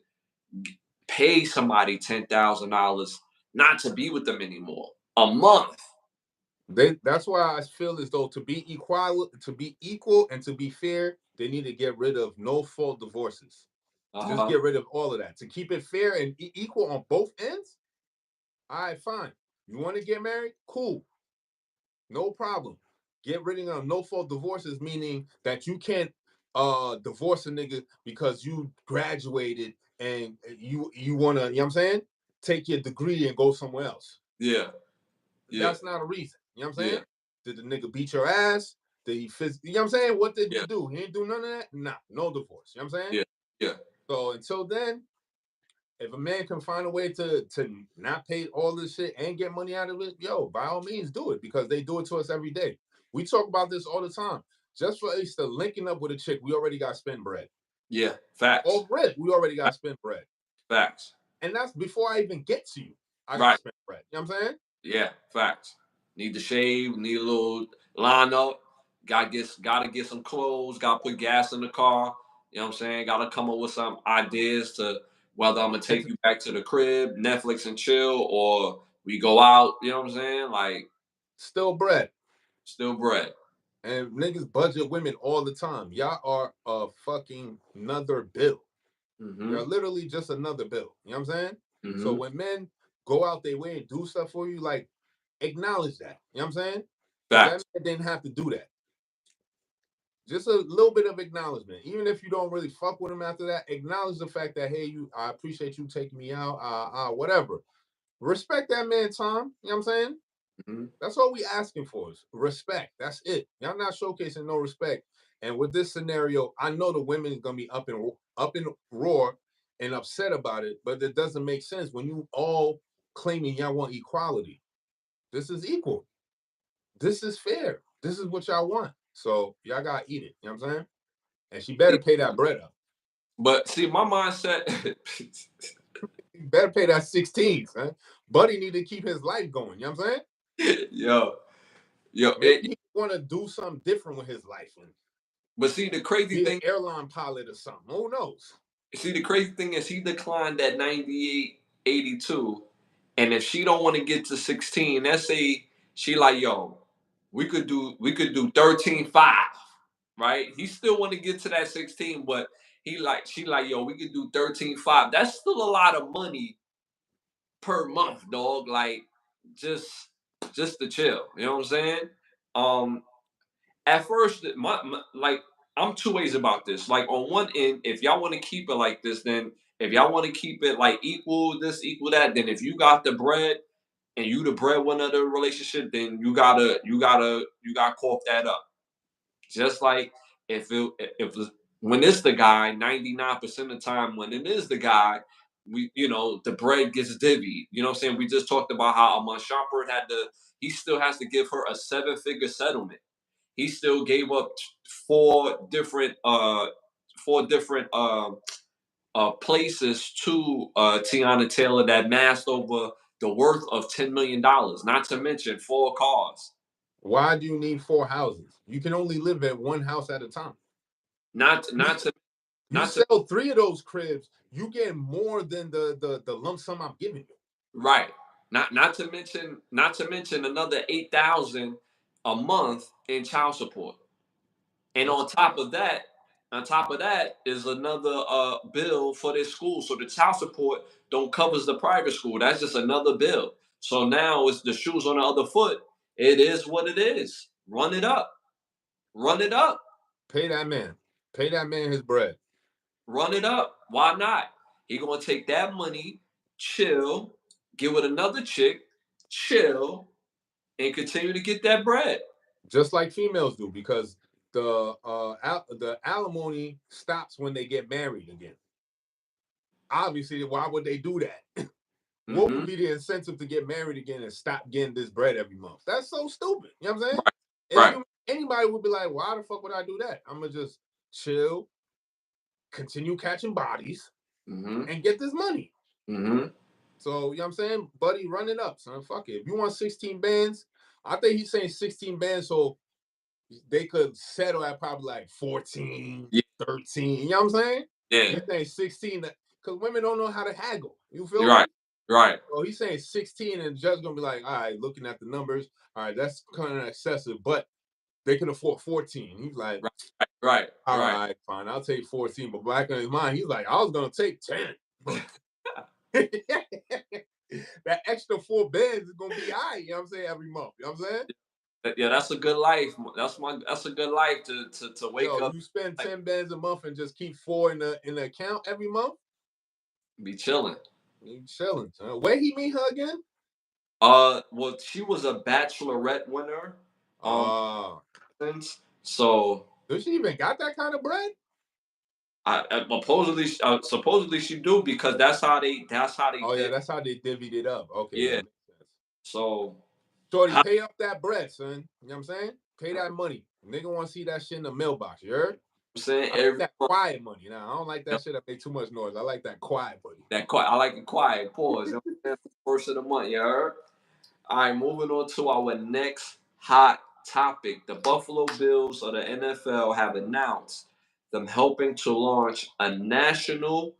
A: pay somebody $10,000 not to be with them anymore a month.
B: That's why I feel as though to be equal and to be fair, they need to get rid of no fault divorces. Just
A: Uh-huh.
B: get rid of all of that to keep it fair and equal on both ends. All right, fine. You want to get married? Cool. No problem. Get rid of no fault divorces, meaning that you can't divorce a nigga because you graduated and you wanna, you know what I'm saying? Take your degree and go somewhere else.
A: Yeah. Yeah.
B: That's not a reason. You know what I'm
A: Yeah.
B: saying? Did the nigga beat your ass? Did he you know what I'm saying? What did
A: Yeah.
B: he do? He ain't do none of that? Nah, no divorce. You know what I'm saying?
A: Yeah. Yeah.
B: So until then, if a man can find a way to not pay all this shit and get money out of it, yo, by all means do it, because they do it to us every day. We talk about this all the time. Just for us to linking up with a chick, we already got spend bread.
A: Yeah. Facts.
B: Off rip, we already got spend bread.
A: Facts.
B: And that's before I even get to you. I got
A: Right.
B: spend bread. You know what I'm saying?
A: Yeah. Facts. Need to shave. Need a little line up. Gotta get some clothes. Gotta put gas in the car. You know what I'm saying? Gotta come up with some ideas to whether I'm gonna take you back to the crib, Netflix and chill, or we go out. You know what I'm saying? Like
B: Still bread.
A: still bread.
B: And niggas budget women all the time. Y'all are a fucking another bill. You're
A: Mm-hmm.
B: literally just another bill. You know what I'm saying? So
A: Mm-hmm.
B: when men go out their way and do stuff for you, like, acknowledge that. You know what I'm saying? Because that
A: Facts.
B: man didn't have to do that. Just a little bit of acknowledgement. Even if you don't really fuck with him after that, acknowledge the fact that, hey, I appreciate you taking me out, whatever. Respect that man, Tom. You know what I'm saying?
A: Mm-hmm.
B: That's all we asking for is respect. That's it. Y'all not showcasing no respect. And with this scenario, I know the women is gonna be up in roar and upset about it, but it doesn't make sense when you all claiming y'all want equality. This is equal. This is fair. This is what y'all want. So y'all gotta eat it. You know what I'm saying? And she better pay that bread up.
A: But see, my mindset.
B: You better pay that 16, son. Buddy need to keep his life going. You know what I'm saying?
A: yo, yo.
B: Maybe he want to do something different with his life and
A: But see, the crazy
B: be an
A: thing.
B: airline pilot or something. Who knows?
A: See, the crazy thing is he declined at 98, 82, and if she don't want to get to 16, let's say she like, yo, we could do 13.5, right? He still want to get to that 16, but she like, yo, we could do 13.5. That's still a lot of money per month, dog. Like, just just to chill. You know what I'm saying? Um, at first, like I'm two ways about this. Like on one end, if y'all want to keep it like this, then if y'all want to keep it like equal this, equal that, then if you got the bread and you the breadwinner of the relationship, then you gotta cough that up. Just like if when it's the guy, 99% of the time when it is the guy, the bread gets divvied. You know what I'm saying? We just talked about how Amon Shumpert he still has to give her a 7-figure settlement. He still gave up four different places to Tiana Taylor that massed over the worth of $10 million. Not to mention 4 cars.
B: Why do you need 4 houses? You can only live at one house at a time.
A: Not not to
B: You
A: not to
B: sell 3 of those cribs, you get more than the lump sum I'm giving you.
A: right. Not to mention another 8,000 a month in child support. And
B: That's
A: on top of that is another bill for this school. So the child support don't covers the private school. That's just another bill. So now it's the shoes on the other foot. It is what it is. Run it up. Run it up.
B: pay that man. Pay that man his bread.
A: Run it up. Why not? He gonna take that money, chill, get with another chick, chill, and continue to get that bread.
B: Just like females do, because the alimony stops when they get married again. Obviously, why would they do that? What would
A: Mm-hmm.
B: be the incentive to get married again and stop getting this bread every month? That's so stupid. You know what I'm saying?
A: Right.
B: And
A: Right.
B: anybody would be like, why the fuck would I do that? I'm gonna just chill, continue catching bodies,
A: Mm-hmm.
B: and get this money.
A: Mm-hmm.
B: So, you know what I'm saying? Buddy, run it up, son. Fuck it. If you want 16 bands, I think he's saying 16 bands. So they could settle at probably like 14,
A: Yeah,
B: 13. You know what I'm saying?
A: yeah.
B: He's saying 16 because women don't know how to haggle. You
A: You're
B: feel
A: right,
B: me?
A: right,
B: So he's saying 16, and the judge gonna be like, all right, looking at the numbers, all right, that's kind of excessive, but they can afford 14. He's like,
A: right, right,
B: all
A: right.
B: right, fine, I'll take 14. But back in his mind, he's like, I was gonna take 10, but that extra 4 beds is gonna be all right, you know what I'm saying, every month. You know what I'm saying?
A: Yeah, that's a good life. That's a good life to wake
B: Yo,
A: up
B: you spend
A: like
B: 10 beds a month and just keep 4 in the account every month.
A: be chilling.
B: You chilling. Son. Where he meet her again?
A: Well, she was a bachelorette winner. Um,
B: Uh,
A: so
B: does she even got that kind of bread?
A: supposedly she do because that's how they
B: Oh yeah,
A: did.
B: that's how they divvied it up. Okay, that
A: Yeah.
B: makes sense.
A: So
B: Shorty,
A: how,
B: pay up that bread, son. You know what I'm saying? Pay that money. Nigga want to see that shit in the mailbox. You heard?
A: I'm saying
B: I like
A: every
B: that
A: month,
B: quiet money. Now I don't like that shit that make too much noise. I like that quiet money.
A: that quiet. I like it quiet. Pause. You know what I'm saying? First of the month. You heard? All right, moving on to our next hot topic. The Buffalo Bills of the NFL have announced them helping to launch a national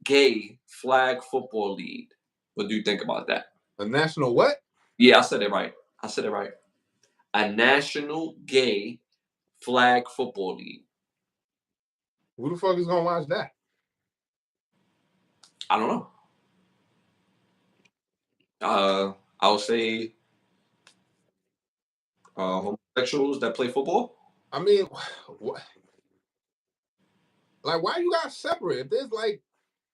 A: gay flag football league. What do you think about that?
B: A national what?
A: Yeah, I said it right. I said it right. A national gay flag football league.
B: Who the fuck is gonna watch that?
A: I don't know. I would say homosexuals that play football.
B: I mean, what? Like, why you got separate? If there's like,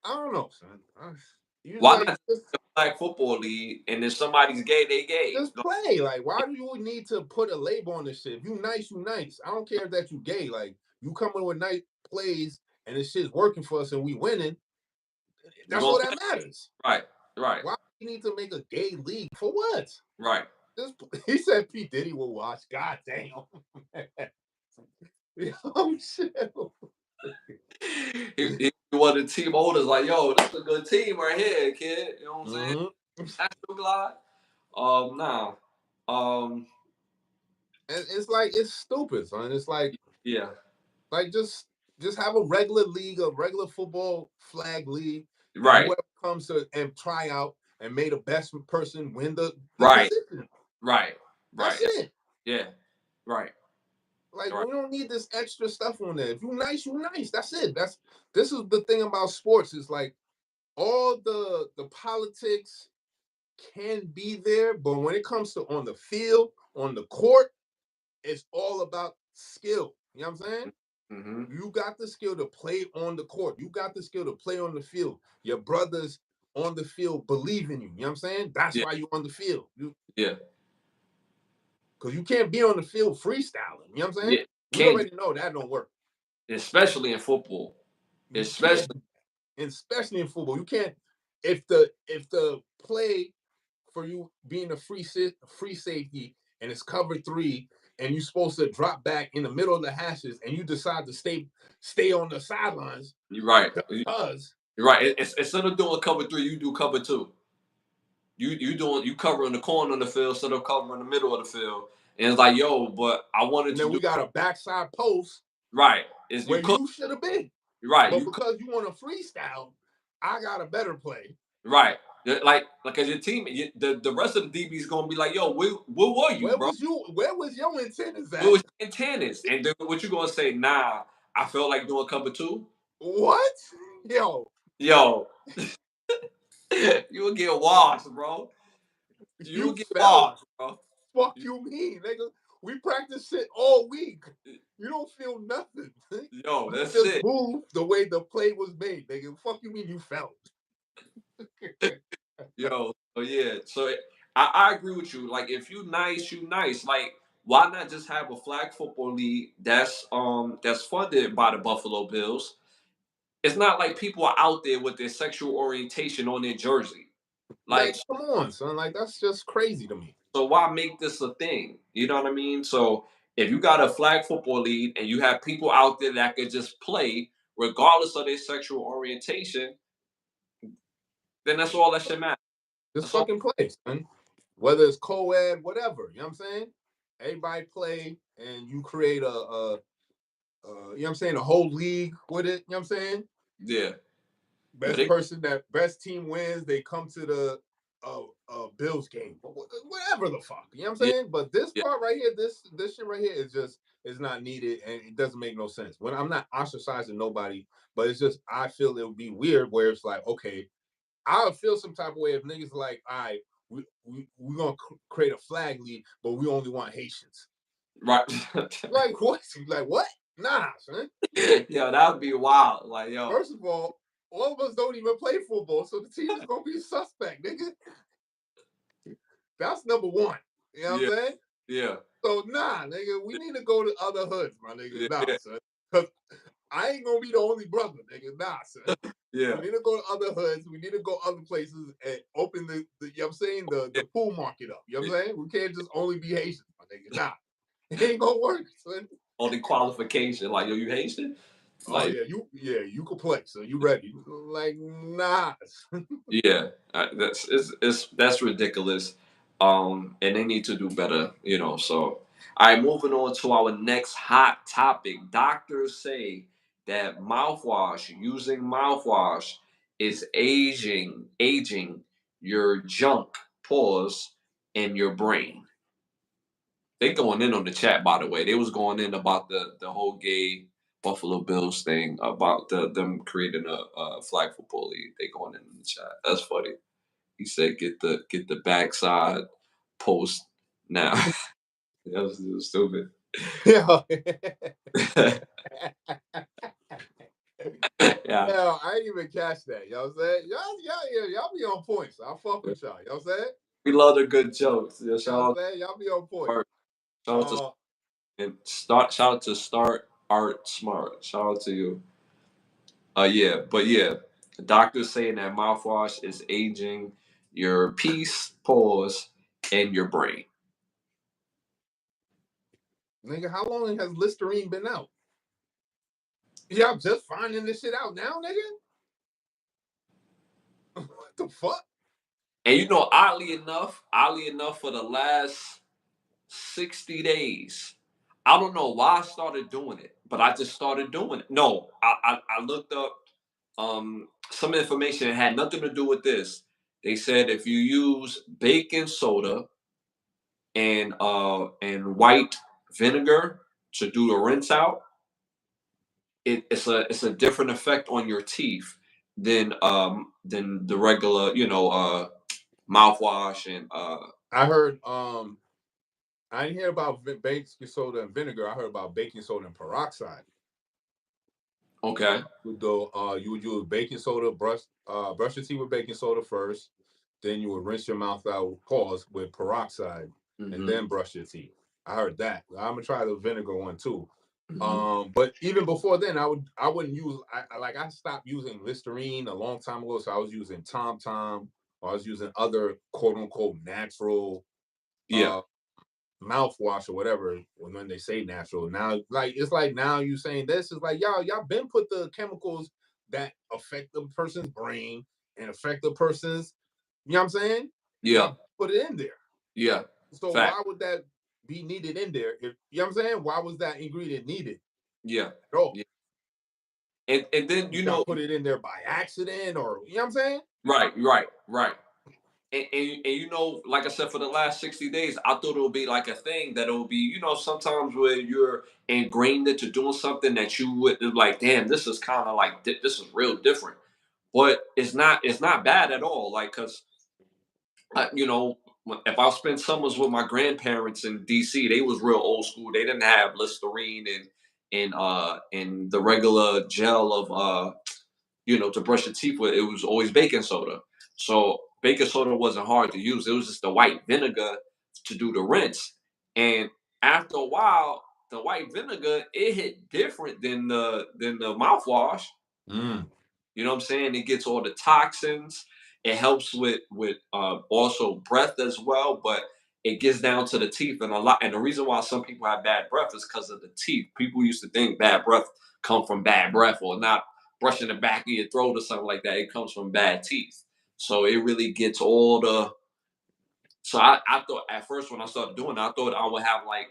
B: I don't know, son. You
A: Why
B: like
A: not a flag football league? And if somebody's gay, they gay.
B: just play. Like, why do you need to put a label on this shit? If you nice, you nice. I don't care that you gay. Like, you coming with nice plays and this shit's working for us and we winning.
A: You
B: That's
A: gonna
B: all
A: play?
B: that matters.
A: Right, right,
B: Why do you need to make a gay league for what?
A: right.
B: Just, he said P Diddy will watch. God damn. Oh shit.
A: He wanted team owners like, yo, this is a good team right here, kid. You know what I'm saying?
B: Mm-hmm.
A: National Glide. Nah. Um,
B: And it's like it's stupid, son. It's
A: yeah,
B: like just have a regular league, a regular football flag league, and
A: right,
B: whoever comes to and try out and may the best person win the
A: right,
B: position.
A: right,
B: That's
A: right.
B: it.
A: Yeah, right,
B: Like
A: right.
B: we don't need this extra stuff on there. If you nice, you nice. That's it. This is the thing about sports. Is like all the politics can be there, but when it comes to on the field, on the court, it's all about skill. You know what I'm saying?
A: Mm-hmm.
B: You got the skill to play on the court. You got the skill to play on the field. Your brothers on the field believe in you. You know what I'm saying? That's
A: Yeah,
B: why you're on the field.
A: yeah,
B: Because you can't be on the field freestyling. You know what I'm saying?
A: yeah.
B: We
A: Can't,
B: already know that don't work.
A: especially in football.
B: You can't,
A: Especially
B: and especially in football. You can't if the play for you being a free safety and it's cover three and you're supposed to drop back in the middle of the hashes and you decide to stay on the sidelines
A: you're right.
B: because
A: You're right. Instead of doing cover three, you do cover two. You covering the corner of the field instead of covering the middle of the field. And it's like, yo, but I wanted
B: and
A: to
B: then
A: do
B: we got a backside post
A: right. Is you
B: where
A: could
B: you should have been.
A: right.
B: But because you want to freestyle, I got a better play.
A: Right. Like as your team, the rest of the DB is gonna be like, yo, where were you,
B: Where
A: bro?
B: was you? Where was your antennas
A: Where
B: at?
A: was your antennas? And then what you gonna say? Nah, I felt like doing cover two.
B: What? Yo,
A: Yo, you will get washed, bro. You will
B: you
A: get
B: felt.
A: washed, bro.
B: Fuck you mean, nigga? We practice shit all week. You don't feel nothing.
A: Yo,
B: You
A: that's
B: just
A: it.
B: move the way the play was made, nigga. Fuck you mean you felt?
A: Yo, so yeah, so I agree with you. Like, if you nice, you nice. Like, why not just have a flag football league that's funded by the Buffalo Bills? It's not like people are out there with their sexual orientation on their jersey. Like,
B: Like, come on, son. Like, that's just crazy to me.
A: so why make this a thing? You know what I mean? So if you got a flag football league and you have people out there that could just play regardless of their sexual orientation, then that's all that should matter.
B: Just
A: That's all.
B: fucking play, son. Whether it's co-ed, whatever. You know what I'm saying? everybody play, and you create you know what I'm saying, a whole league with it. You know what I'm saying?
A: Yeah.
B: Best team wins. They come to the Bills game, whatever the fuck. You know what I'm
A: Yeah.
B: saying? But this
A: Yeah.
B: part right here, this shit right here is not needed, and it doesn't make no sense. When I'm not ostracizing nobody, but it's just I feel it would be weird where it's like, okay, I would feel some type of way if niggas like, all right, we gonna create a flag league, but we only want Haitians.
A: Right.
B: Like what? Like what? Nah, son.
A: Yo, that would be wild. Like, yo.
B: First of all of us don't even play football, so the team is gonna be suspect, nigga. That's number one. You know
A: Yeah.
B: what I'm saying?
A: Yeah.
B: So nah, nigga, we need to go to other hoods, my nigga. Nah,
A: Yeah.
B: son. Cause I ain't gonna be the only brother, nigga. Nah, son.
A: Yeah.
B: We need to go to other hoods. We need to go other places and open the you know what I'm saying, the pool market up. You know what I'm saying? We can't just only be Haitians, my nigga. Nah. It ain't gonna work, son.
A: Only qualification. Like, yo, you Haitian?
B: Oh
A: Like,
B: you can play, so you ready. Like, nah.
A: yeah, that's ridiculous. And they need to do better, you know. So, all right, moving on to our next hot topic. Doctors say that using mouthwash, is aging your junk pores in your brain. They going in on the chat, by the way. They was going in about the whole gay Buffalo Bills thing, about them creating a flag football league. They going in the chat. That's funny. He said, "Get the backside post now." That was stupid.
B: Yeah.
A: Yeah,
B: Yeah, I ain't even catch that. You know what I'm saying? Y'all be on point. So I fuck with y'all. You know what I'm saying?
A: we love the good jokes. Yeah,
B: You know what I'm saying? Y'all be on point.
A: shout out to
B: Uh
A: shout out to Start Art Smart. Shout out to you. Yeah, but yeah, the doctor's saying that mouthwash is aging your peace, pores, and your brain.
B: nigga, how long has Listerine been out? Y'all just finding this shit out now, nigga? What the fuck?
A: And you know, oddly enough, for the last 60 days, I don't know why I started doing it, but I just started doing it. No, I looked up some information that had nothing to do with this. They said if you use baking soda and white vinegar to do the rinse out, it's a different effect on your teeth than the regular, mouthwash and
B: I heard I didn't hear about baking soda and vinegar. I heard about baking soda and peroxide.
A: okay.
B: You would use baking soda, brush your teeth with baking soda first, then you would rinse your mouth out, pause, with peroxide, and
A: Hmm.
B: then brush your teeth. I heard that. I'm gonna try the vinegar one too.
A: Hmm.
B: But even before then, I wouldn't use I stopped using Listerine a long time ago, so I was using Tom Tom, or I was using other quote unquote natural
A: Yeah.
B: uh mouthwash or whatever when they say natural. Now, like it's like now you saying this is like y'all been put the chemicals that affect the person's brain and affect the person's, you know what I'm saying?
A: Yeah.
B: Y'all put it in there.
A: Yeah.
B: So
A: Fact.
B: why would that be needed in there? If you know what I'm saying, why was that ingredient needed
A: Yeah.
B: at all?
A: Yeah. And then
B: Did y'all put it in there by accident, or you know what I'm saying?
A: right. And you know, like I said, for the last 60 days, I thought it would be like a thing that it would be, sometimes where you're ingrained into doing something that you would like, damn, this is kind of like this is real different. But it's not bad at all. Like, cause if I spend summers with my grandparents in DC, they was real old school. They didn't have Listerine and the regular gel of to brush your teeth with. It was always baking soda. So baking soda wasn't hard to use. It was just the white vinegar to do the rinse. And after a while, the white vinegar, it hit different than the mouthwash.
B: Mm.
A: You know what I'm saying? It gets all the toxins. It helps with also breath as well, but it gets down to the teeth and a lot. And the reason why some people have bad breath is because of the teeth. People used to think bad breath come from bad breath or not brushing the back of your throat or something like that. It comes from bad teeth. So it really gets all the So I thought at first when I started doing it, I thought I would have like,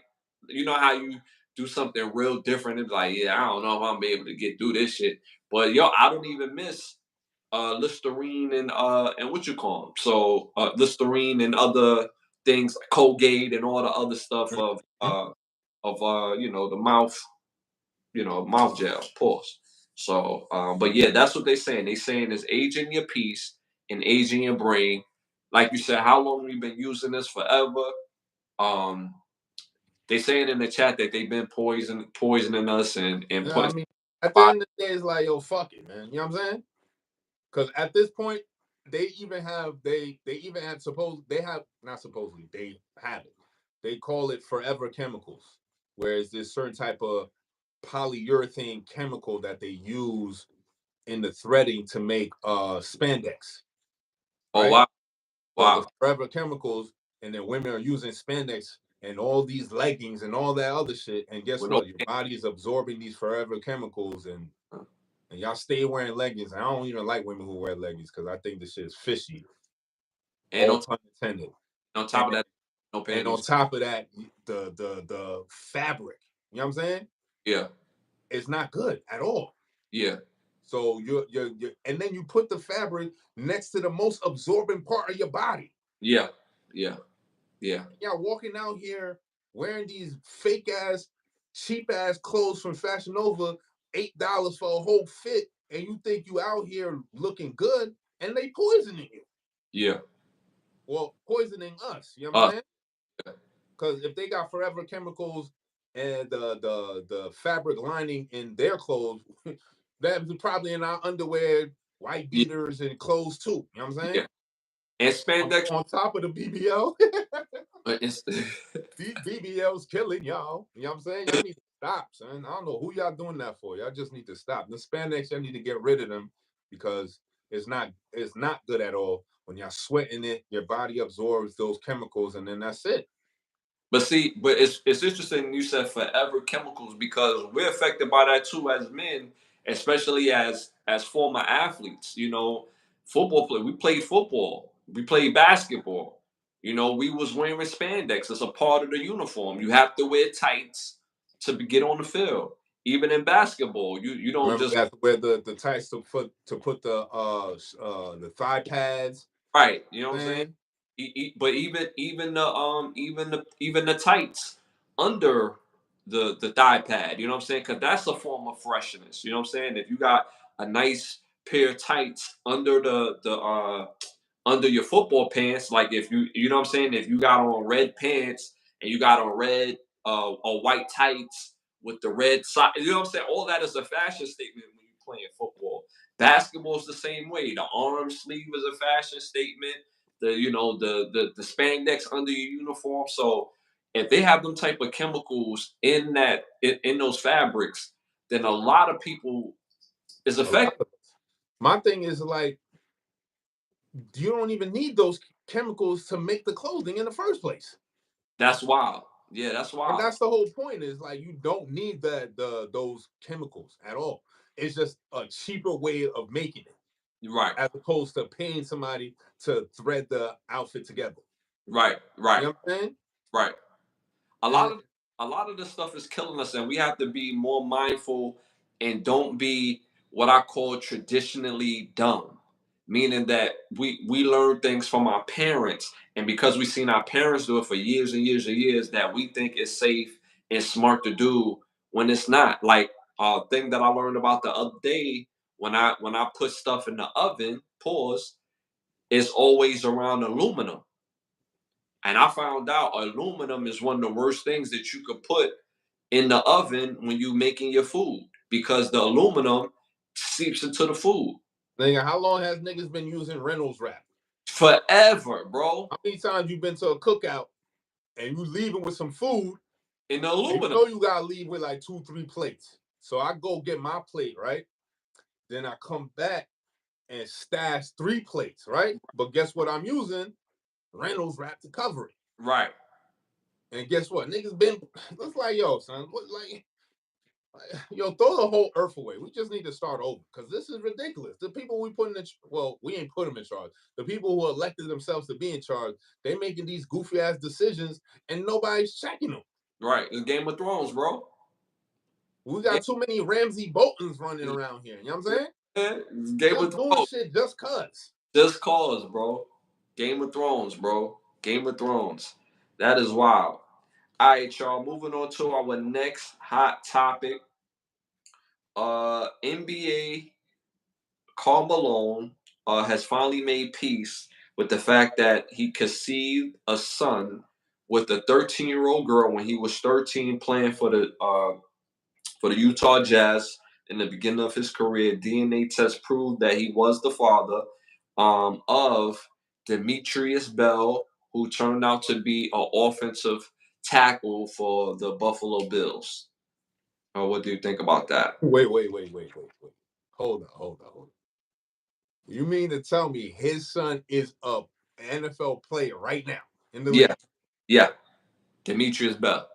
A: you know how you do something real different. It's like, yeah, I don't know if I'm gonna be able to get through this shit. But yo, I don't even miss Listerine and what you call them. So Listerine and other things like Colgate and all the other stuff
B: Mhm.
A: of the mouth, mouth gel. Pause. So, but yeah, that's what they're saying. They saying is aging your piece and aging your brain. Like you said, how long we've been using this forever? Um, they saying in the chat that they've been poisoning us and
B: Yeah, I
A: putting
B: mean, at the
A: body.
B: end of the day, it's like, yo, fuck it, man. You know what I'm saying? Because at this point, they even had supposed they have not supposedly they have it. They call it forever chemicals, whereas there's certain type of polyurethane chemical that they use in the threading to make spandex,
A: Oh
B: right?
A: wow,
B: So the
A: wow.
B: forever chemicals, and then women are using spandex and all these leggings and all that other shit. And guess
A: With no,
B: what? Your body is absorbing these forever chemicals, and y'all stay wearing leggings. I don't even like women who wear leggings because I think this shit is fishy.
A: and
B: All
A: on,
B: pun intended.
A: on
B: And
A: top of that, no
B: and on
A: panties.
B: top of that, the fabric, you know what I'm saying?
A: Yeah,
B: It's not good at all.
A: yeah,
B: So you're and then you put the fabric next to the most absorbent part of your body.
A: yeah, yeah, yeah,
B: Y'all walking out here wearing these fake ass, cheap ass clothes from Fashion Nova, $8 for a whole fit, and you think you out here looking good, and they poisoning you.
A: yeah.
B: Well, poisoning us. You know what I'm
A: Uh,
B: saying? Because if they got forever chemicals and the fabric lining in their clothes, that's probably in our underwear, white
A: yeah,
B: beaters, and clothes too. You know what I'm saying?
A: yeah. And
B: On,
A: spandex.
B: on top of the BBL.
A: It's,
B: These BBLs killing y'all. You know what I'm saying? Y'all need to stop, son. I don't know who y'all doing that for. Y'all just need to stop. The spandex, y'all need to get rid of them because it's not good at all. When y'all sweating it, your body absorbs those chemicals, and then that's it.
A: but see, but it's interesting you said forever chemicals because we're affected by that too as men, especially as former athletes. Football play. We played football. We played basketball. We was wearing spandex. It's a part of the uniform. You have to wear tights get on the field. Even in basketball, you don't
B: Remember, we
A: just
B: have to wear the tights to put the thigh pads.
A: right. You know what I'm saying?
B: Man,
A: But even the tights under the thigh pad, you know what I'm saying? Because that's a form of freshness. You know what I'm saying? If you got a nice pair of tights under your football pants, like if you know what I'm saying, if you got on red pants and you got on red or white tights with the red side, you know what I'm saying? All that is a fashion statement when you're playing football. Basketball is the same way. The arm sleeve is a fashion statement. The spandex under your uniform. So if they have them type of chemicals in those fabrics, then a lot of people is
B: a lot
A: affected.
B: of us. My thing is like you don't even need those chemicals to make the clothing in the first place.
A: That's wild. Yeah, that's
B: And
A: wild.
B: that's the whole point is like you don't need those chemicals at all. It's just a cheaper way of making it
A: Right,
B: as opposed to paying somebody to thread the outfit together.
A: right,
B: You
A: right,
B: know what I'm saying?
A: right. a lot
B: And
A: of a lot of this stuff is killing us, and we have to be more mindful and don't be what I call traditionally dumb. Meaning that we learn things from our parents, and because we've seen our parents do it for years and years and years, that we think it's safe and smart to do when it's not. Like a thing that I learned about the other day when I put stuff in the oven, pause, is always around aluminum. And I found out aluminum is one of the worst things that you could put in the oven when you making your food because the aluminum seeps into the food
B: nigga, how long has niggas been using Reynolds wrap?
A: forever, bro.
B: How many times you been to a cookout and you leaving with some food
A: In the
B: and you
A: aluminum,
B: know you gotta leave with like 2, 3 plates. So I go get my plate, right? Then I come back and stash 3 plates, right? But guess what I'm using? Reynolds wrap to cover it.
A: right?
B: And guess what? Niggas been it's like, yo, son, what like Yo, throw the whole earth away. We just need to start over because this is ridiculous. The people we put in well, we ain't put them in charge. The people who elected themselves to be in charge, they making these goofy ass decisions and nobody's checking them.
A: Right. It's Game of Thrones, bro.
B: We
A: Game,
B: got too many Ramsey Boltons running around here. You know what I'm saying?
A: it's Game of
B: Just doing
A: Thrones.
B: shit just cuz.
A: Just cause, bro. Game of Thrones, bro. Game of Thrones. That is wild. All right, y'all. Moving on to our next hot topic. NBA Karl Malone has finally made peace with the fact that he conceived a son with a 13-year-old girl when he was 13, playing for the Utah Jazz in the beginning of his career. DNA test proved that he was the father of Demetrius Bell, who turned out to be an offensive tackle for the Buffalo Bills. What do you think about that?
B: Wait. Hold on. You mean to tell me his son is a NFL player right now in the
A: Yeah,
B: league?
A: yeah. Demetrius Bell.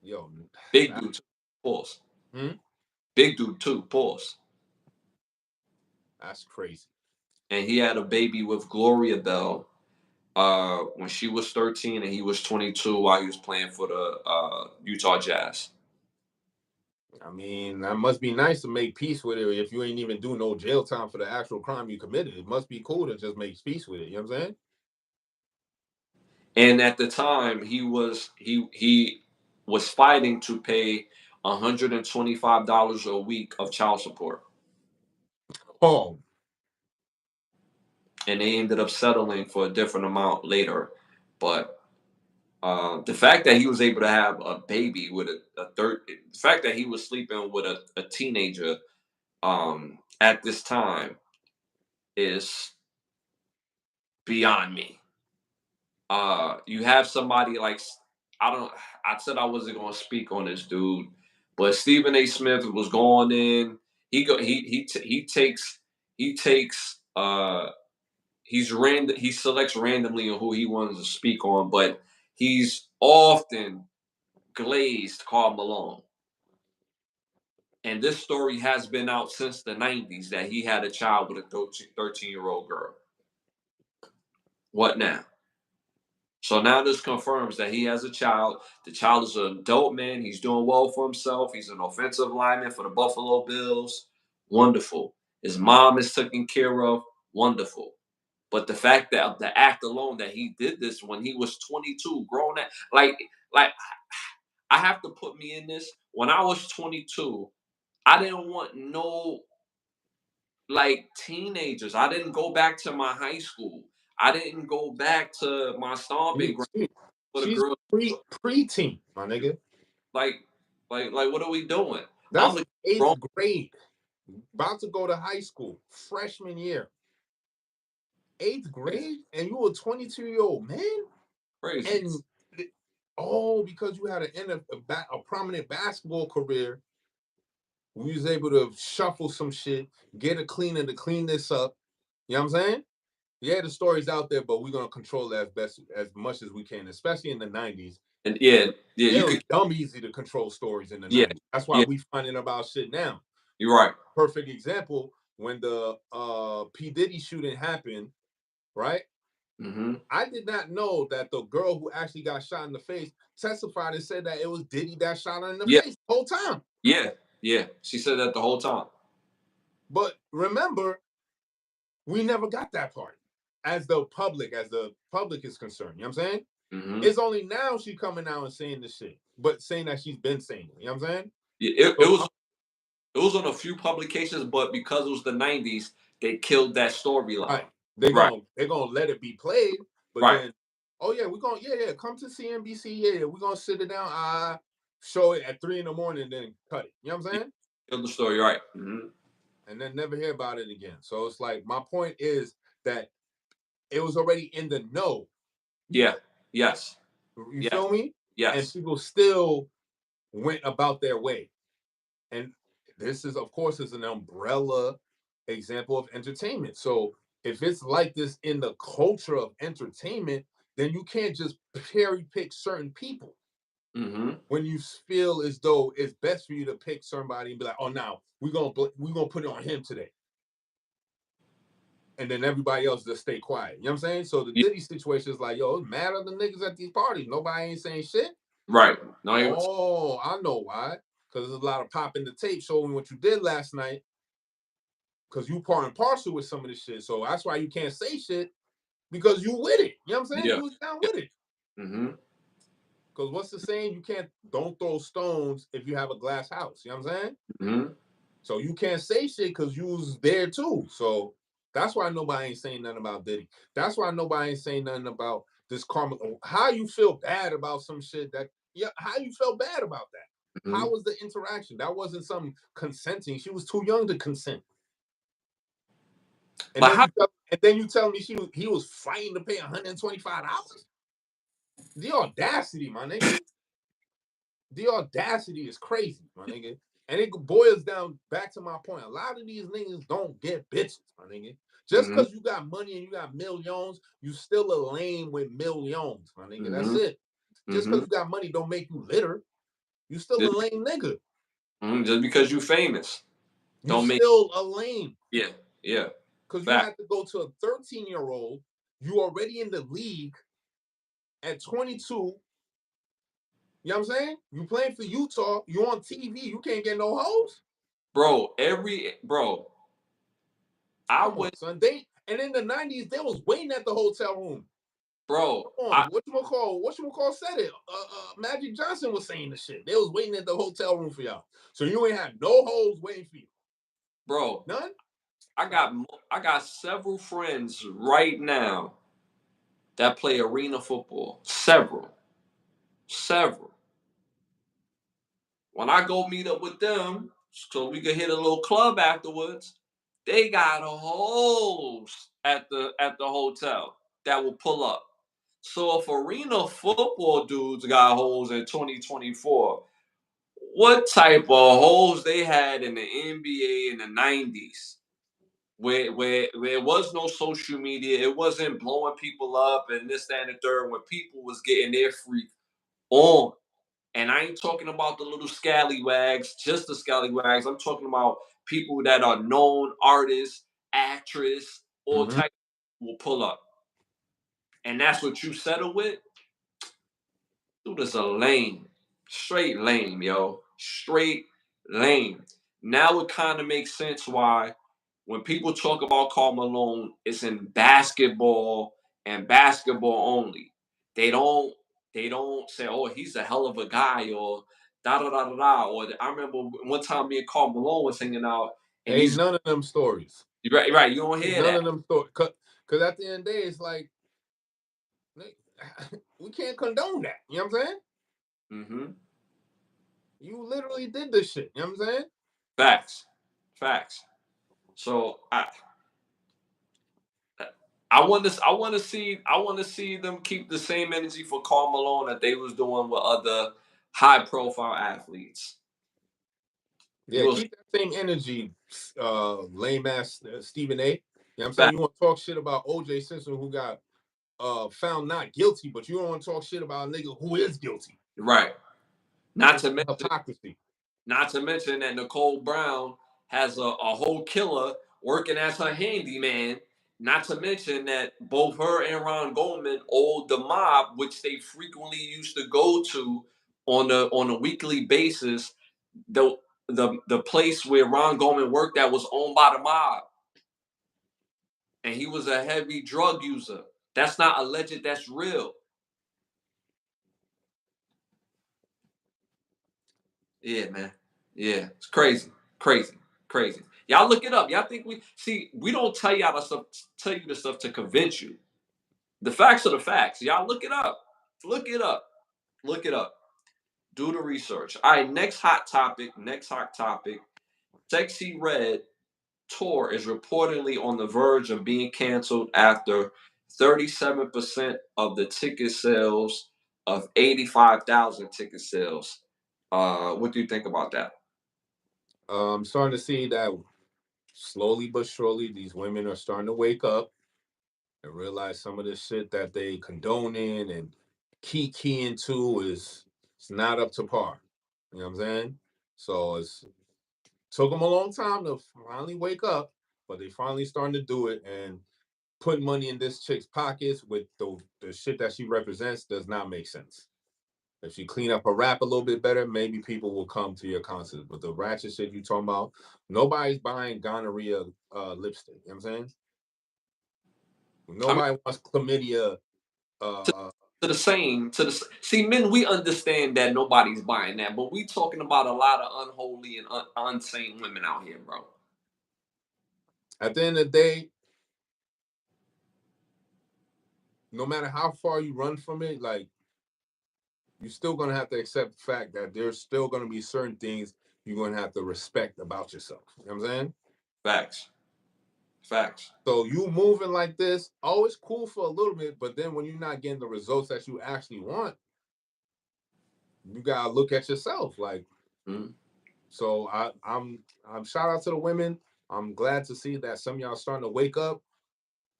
B: Yo,
A: Big
B: that,
A: dude, too. Pause.
B: hmm?
A: Big dude, too. Pause.
B: That's crazy.
A: And he had a baby with Gloria Bell when she was 13 and he was 22 while he was playing for the Utah Jazz.
B: I mean, that must be nice to make peace with it if you ain't even do no jail time for the actual crime you committed. It must be cool to just make peace with it. You know what I'm saying?
A: And at the time, he was fighting to pay $125 a week of child support,
B: Oh,
A: and they ended up settling for a different amount later. But the fact that he was able to have a baby with the fact that he was sleeping with a teenager at this time is beyond me. You have somebody like I don't. I said I wasn't going to speak on this dude, but Stephen A. Smith was going in. He takes he selects randomly on who he wants to speak on, but he's often glazed Karl Malone. And this story has been out since the 90s that he had a child with a 13-year-old girl. What now? So now this confirms that he has a child. The child is an adult man. He's doing well for himself. He's an offensive lineman for the Buffalo Bills. Wonderful. His mom is taken care of. Wonderful. But the fact that the act alone that he did this when he was 22, grown at like I have to put me in this. When I was 22, I didn't want no like teenagers. I didn't go back to my high school. I didn't go back to my stomping ground
B: she,
A: for the
B: she's
A: girls.
B: preteen, my nigga.
A: Like, like, what are we doing? I'm
B: That's
A: the
B: eighth
A: grown
B: grade. About to go to high school, freshman year. Eighth
A: crazy,
B: grade, and you a 22-year-old man,
A: crazy.
B: and because you had a prominent basketball career, we was able to shuffle some shit, get a cleaner to clean this up. You know what I'm saying? Yeah, the story's out there, but we're gonna control it as much as we can, especially in the 90s.
A: And yeah, yeah,
B: It
A: you
B: was
A: could,
B: dumb easy to control stories in the
A: yeah,
B: 90s. That's why
A: yeah.
B: we finding about shit now.
A: You're right.
B: Perfect example, when the P. Diddy shooting happened, right?
A: Hmm.
B: I did not know that the girl who actually got shot in the face testified and said that it was Diddy that shot her in the
A: Yeah,
B: face the whole time.
A: yeah, yeah. She said that the whole time.
B: But remember, we never got that part as the public is concerned. You know what I'm saying?
A: Hmm.
B: It's only now she coming out and saying this shit, but saying that she's been saying it. You know what I'm saying?
A: Yeah,
B: So,
A: it was on a few publications, but because it was the 90s, they killed that storyline.
B: right. They're
A: Right,
B: gonna they're gonna let it be played, but
A: right.
B: then, oh yeah, we're gonna come to CNBC, we're gonna sit it down, show it at 3 in the morning, then cut it. You know what I'm
A: Yeah,
B: saying?
A: killed the story. Right. Hmm.
B: And then never hear about it again. So it's like my point is that it was already in the know.
A: Yeah. Yes.
B: You
A: Yes.
B: feel me? And
A: Yes.
B: people still went about their way. And this is, of course, is an umbrella example of entertainment. So if it's like this in the culture of entertainment, then you can't just cherry pick certain people.
A: Mm-hmm.
B: When you feel as though it's best for you to pick somebody and be like, oh, now we're gonna put it on him today, and then everybody else just stay quiet. You know what I'm saying? So the
A: Yeah.
B: Diddy situation is like, yo, it's mad at the niggas at these parties. Nobody ain't saying shit.
A: Right. No,
B: Oh, I know why. Because there's a lot of popping the tape showing what you did last night. Because you part and parcel with some of this shit. So that's why you can't say shit because you with it. You know what I'm saying?
A: yeah.
B: You was down
A: Yeah.
B: with it.
A: Mm-hmm.
B: Because what's the saying? Don't throw stones if you have a glass house. You know what I'm saying?
A: Mm-hmm.
B: So you can't say shit because you was there too. So that's why nobody ain't saying nothing about Diddy. That's why nobody ain't saying nothing about this karma. How you feel bad about some shit that, yeah, how you felt bad about that?
A: Mm-hmm.
B: How was the interaction? That wasn't some consenting. She was too young to consent. And
A: But
B: then
A: how,
B: you tell me he was fighting to pay $125. The audacity, my nigga. The audacity is crazy, my nigga. And it boils down back to my point. A lot of these niggas don't get bitches, my nigga. Just
A: mm-hmm.
B: because you got money and you got millions, you still a lame with millions, my nigga. That's
A: Mm-hmm.
B: it. Just
A: Mm-hmm.
B: because you got money don't make you litter. You still a
A: Just,
B: lame nigga.
A: just because you famous,
B: You
A: don't make.
B: still a lame.
A: Yeah. Yeah.
B: Because you
A: Fact.
B: have to go to a 13-year-old. You already in the league at 22. You know what I'm saying? You playing for Utah. You on TV. You can't get no hoes.
A: Bro. I
B: Come on,
A: went,
B: son. And in the 90s, they was waiting at the hotel room.
A: bro.
B: Come on, what you call said it. Magic Johnson was saying the shit. They was waiting at the hotel room for y'all. So you ain't had no hoes waiting for you.
A: Bro.
B: None?
A: I got several friends right now that play arena football. Several. When I go meet up with them, so we could hit a little club afterwards, they got hoes at the hotel that will pull up. So if arena football dudes got hoes in 2024, what type of hoes they had in the NBA in the 90s? Where it was no social media, it wasn't blowing people up and this, that, and the third, when people was getting their freak on. And I ain't talking about the little scallywags, just the scallywags. I'm talking about people that are known artists, actress, all
B: Mm-hmm.
A: type will pull up. And that's what you settle with? Dude is a lame. Straight lame, yo. Straight lame. Now it kind of makes sense why when people talk about Karl Malone, it's in basketball and basketball only. They don't they don't say, oh, he's a hell of a guy, or da da da da da. Or I remember one time me and Karl Malone was hanging out, and
B: Ain't
A: he's
B: none of them stories.
A: right. You don't
B: Ain't
A: hear
B: none
A: that.
B: of them stories. Because at the end of the day, it's like, we can't condone that. You know what I'm saying?
A: Mm-hmm.
B: You literally did this shit. You know what I'm saying?
A: Facts, facts. So I want to see them keep the same energy for Karl Malone that they was doing with other high profile athletes.
B: Yeah,
A: We'll
B: keep that same energy, lame ass Stephen A. You know what I'm saying?
A: fact
B: You want to talk shit about OJ Simpson who got found not guilty, but you don't want to talk shit about a nigga who is guilty.
A: right. Not
B: It's
A: to
B: the
A: mention,
B: hypocrisy.
A: not to mention that Nicole Brown has a whole killer working as her handyman. Not to mention that both her and Ron Goldman owned the mob, which they frequently used to go to on a weekly basis. The the place where Ron Goldman worked at was owned by the mob, and he was a heavy drug user. That's not alleged. That's real. Yeah, man. Yeah, it's crazy, crazy, crazy. Y'all look it up. Y'all think we see? We don't tell y'all the stuff. Tell you the stuff to convince you. The facts are the facts. Y'all look it up. Look it up. Look it up. Do the research. All right. Next hot topic. Next hot topic. Sexy Red tour is reportedly on the verge of being canceled after 37% of the ticket sales of 85,000 ticket sales. What do you think about that?
B: Starting to see that slowly but surely these women are starting to wake up and realize some of the shit that they condoning and keying to is It's not up to par. You know what I'm saying? So it's took them a long time to finally wake up, but they finally starting to do it. And putting money in this chick's pockets with the shit that she represents does not make sense. If you clean up her rap a little bit better, maybe people will come to your concert. But the ratchet shit you talking about, nobody's buying gonorrhea lipstick. You know what I'm saying?
A: I mean,
B: Nobody wants chlamydia.
A: to,
B: Uh,
A: to the same, to the see, men, we understand that nobody's buying that, but we talking about a lot of unholy and unsane women out here, bro.
B: at the end of the day, no matter how far you run from it, like you're still gonna have to accept the fact that there's still gonna be certain things you're gonna have to respect about yourself. You know what I'm saying?
A: Facts, facts.
B: So you moving like this, always cool for a little bit, but then when you're not getting the results that you actually want, you gotta look at yourself. Like,
A: Mm-hmm.
B: so I'm shout out to the women. I'm glad to see that some of y'all starting to wake up.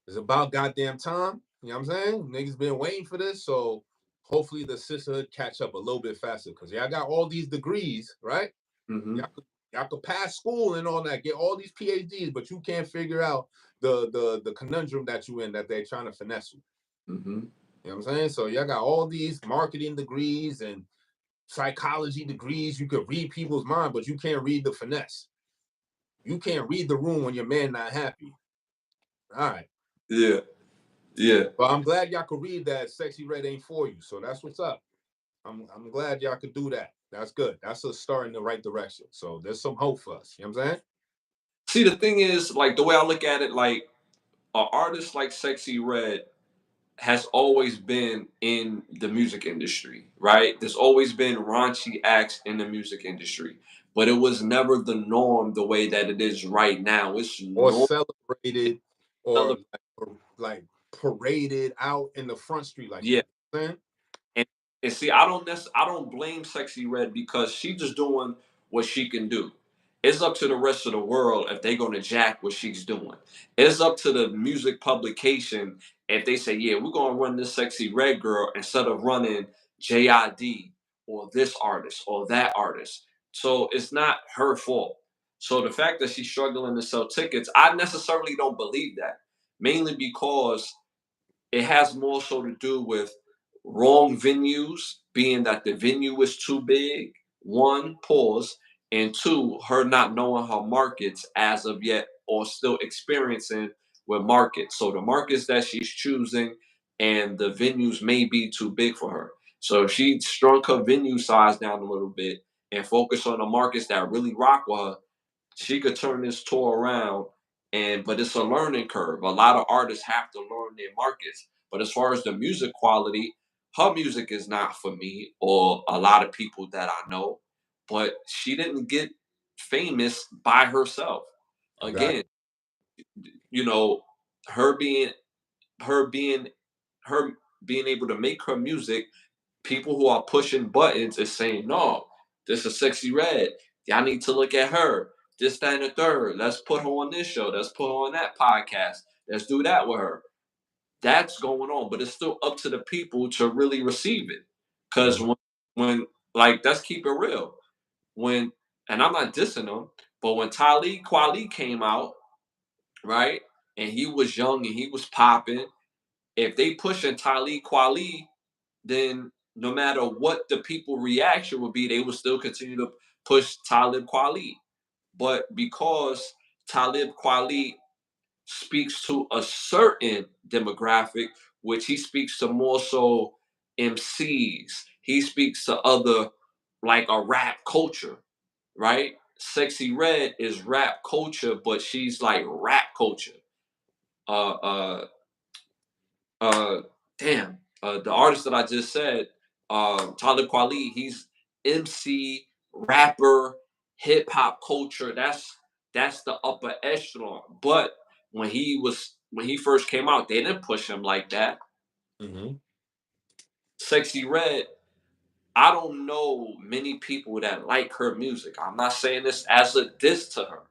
B: It's about goddamn time. You know what I'm saying? Niggas been waiting for this, so hopefully the sisterhood catch up a little bit faster because y'all got all these degrees, right?
A: Mm-hmm.
B: Y'all could pass school and all that, get all these PhDs, but you can't figure out the conundrum that you in that they're trying to finesse you.
A: Mm-hmm.
B: You know what I'm saying? So y'all got all these marketing degrees and psychology degrees. You could read people's mind, but you can't read the finesse. You can't read the room when your man not happy. All right.
A: Yeah, yeah.
B: But I'm glad y'all could read that Sexy Red ain't for you. So that's what's up. I'm glad y'all could do that. That's good. That's a start in the right direction. So there's some hope for us. You know what I'm saying?
A: See, the thing is, like the way I look at it, like an artist like Sexy Red has always been in the music industry, right? There's always been raunchy acts in the music industry, but it was never the norm the way that it is right now. It's
B: Or
A: normal.
B: celebrated or like paraded out in the front street like
A: Yeah,
B: that. You know what I'm saying?
A: and see, I don't blame Sexy Red because she's just doing what she can do. It's up to the rest of the world if they're gonna jack what she's doing. It's up to the music publication if they say, yeah, we're gonna run this Sexy Red girl instead of running JID or this artist or that artist. So it's not her fault. So the fact that she's struggling to sell tickets, I necessarily don't believe that. Mainly because it has more so to do with wrong venues, being that the venue is too big. One, pause, and two, her not knowing her markets as of yet, or still experiencing with markets. So the markets that she's choosing and the venues may be too big for her. So if she shrunk her venue size down a little bit and focus on the markets that really rock with her, she could turn this tour around. And but it's a learning curve. A lot of artists have to learn their markets. But as far as the music quality, her music is not for me or a lot of people that I know. But she didn't get famous by herself.
B: I got
A: Again, you know, her being her being her being able to make her music, people who are pushing buttons is saying, no, this is Sexy Red. Y'all need to look at her. This, that, and the third. Let's put her on this show. Let's put her on that podcast. Let's do that with her. That's going on, but it's still up to the people to really receive it. Because
B: you.
A: when like, let's keep it real. When, and I'm not dissing them, but when Talib Kweli came out, right, and he was young and he was popping, if they pushing Talib Kweli, then no matter what the people reaction would be, they would still continue to push Talib Kweli. But because Talib Kweli speaks to a certain demographic, which he speaks to more so MCs, he speaks to other like a rap culture, right? Sexy Red is rap culture, but she's like rap culture. Uh, uh, uh damn the artist that I just said, Talib Kweli, he's MC, rapper, hip hop culture. That's the upper echelon. But when he first came out, they didn't push him like that.
B: Mm-hmm.
A: Sexy Red, I don't know many people that like her music. I'm not saying this as a diss to her.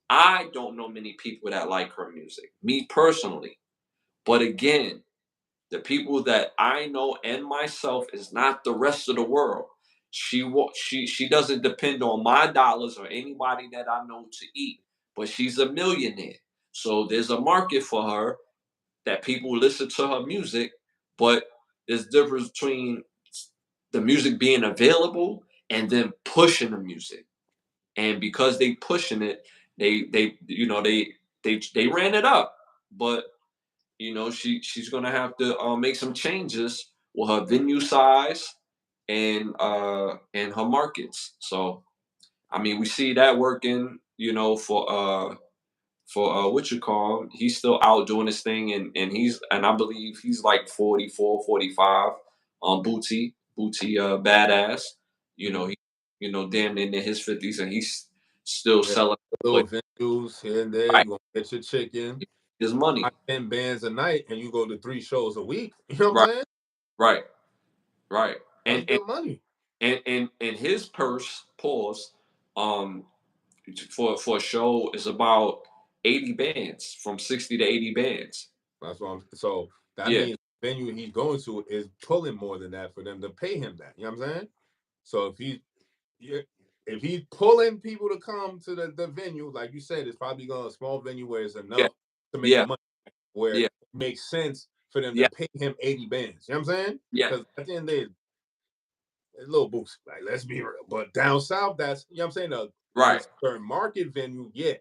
A: I don't know many people that like her music, me personally. But again, the people that I know and myself is not the rest of the world. she doesn't depend on my dollars or anybody that I know to eat, but she's a millionaire. So there's a market for her that people listen to her music, but there's difference between the music being available and then pushing the music. And because they pushing it, they you know they ran it up, but she's gonna have to make some changes with her venue size and her markets. So I mean, we see that working, for what you call him. He's still out doing his thing, and I believe he's like 44, 45. Badass.
B: Mhm.
A: He damn near in his 50s, and he's still
B: Yeah,
A: selling
B: little
A: but
B: venues here and there.
A: right
B: You gonna get your chicken.
A: his money.
B: 10 bands a night, and you go to 3 shows a week. You know what
A: Right,
B: I'm saying?
A: right, right.
B: That's
A: And
B: good money.
A: and his purse pause um for a show is about 80 bands, from 60 to 80 bands.
B: That's what I'm. So that
A: Yeah,
B: means the venue he's going to is pulling more than that for them to pay him that. You know what I'm saying? So yeah, if he's pulling people to come to the venue, like you said, it's probably going to a small venue where it's
A: yeah,
B: enough to make
A: yeah,
B: money, where
A: yeah,
B: it makes sense for them to
A: yeah,
B: pay him 80 bands. You know what I'm saying?
A: yeah.
B: Because at the end of the day, it's a little boost. Like, let's be real. But down south, that's, you know what I'm saying?
A: Right,
B: This certain market venue, yeah,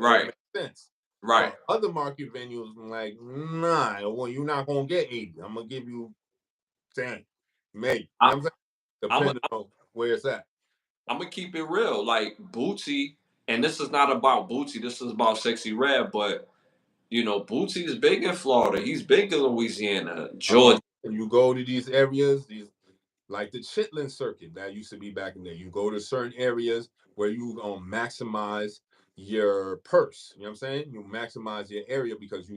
B: it'll
A: right,
B: make sense.
A: right.
B: But other market venues, like, nah, well, you're not gonna get 80. I'm gonna give you 10, maybe. You
A: I,
B: know what I'm saying?
A: I'm
B: Depending on where it's at.
A: I'm gonna keep it real. Like Bootsy, and this is not about Bootsy. This is about Sexy Red. But Bootsy is big in Florida. He's big in Louisiana,
B: That's what
A: Georgia.
B: you go to these areas, these like the Chitlin circuit that used to be back in there. You go to certain areas where you maximize your purse. You know what I'm saying? You maximize your area because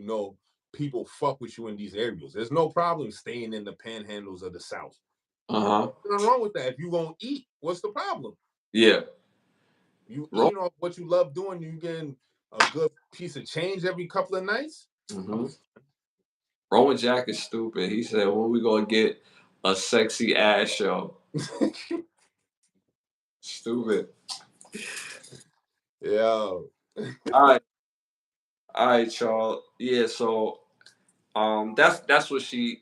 B: people fuck with you in these areas. There's no problem staying in the panhandles of the South.
A: Uh huh.
B: Nothing wrong with that. If you gonna eat, what's the problem?
A: Yeah.
B: You
A: Ro-
B: eating off what you love doing, you getting a good piece of change every couple of nights.
A: hmm Roman Jack is stupid. He said, "When we gonna get a sexy ass show?" Stupid.
B: Yeah.
A: All right, all right, y'all. Yeah. So that's what she's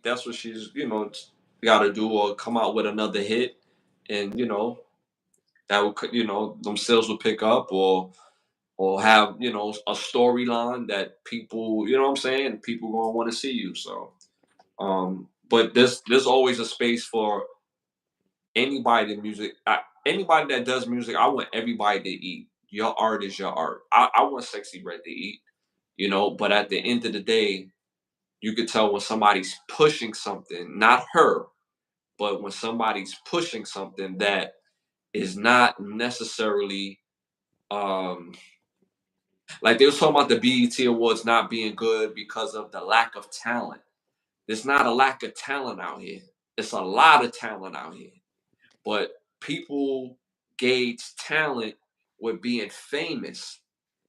A: got to do, or come out with another hit, and that would them sales will pick up, or have a storyline that people, what I'm saying, people gonna want to see you. So but there's always a space for anybody in music. Anybody that does music, I want everybody to eat. Your art is your art. I want Sexy Red to eat, but at the end of the day, you could tell when somebody's pushing something, not her, but when somebody's pushing something that is not necessarily um like they was talking about the BET Awards not being good because of the lack of talent. There's not a lack of talent out here. It's a lot of talent out here. But people gauge talent with being famous.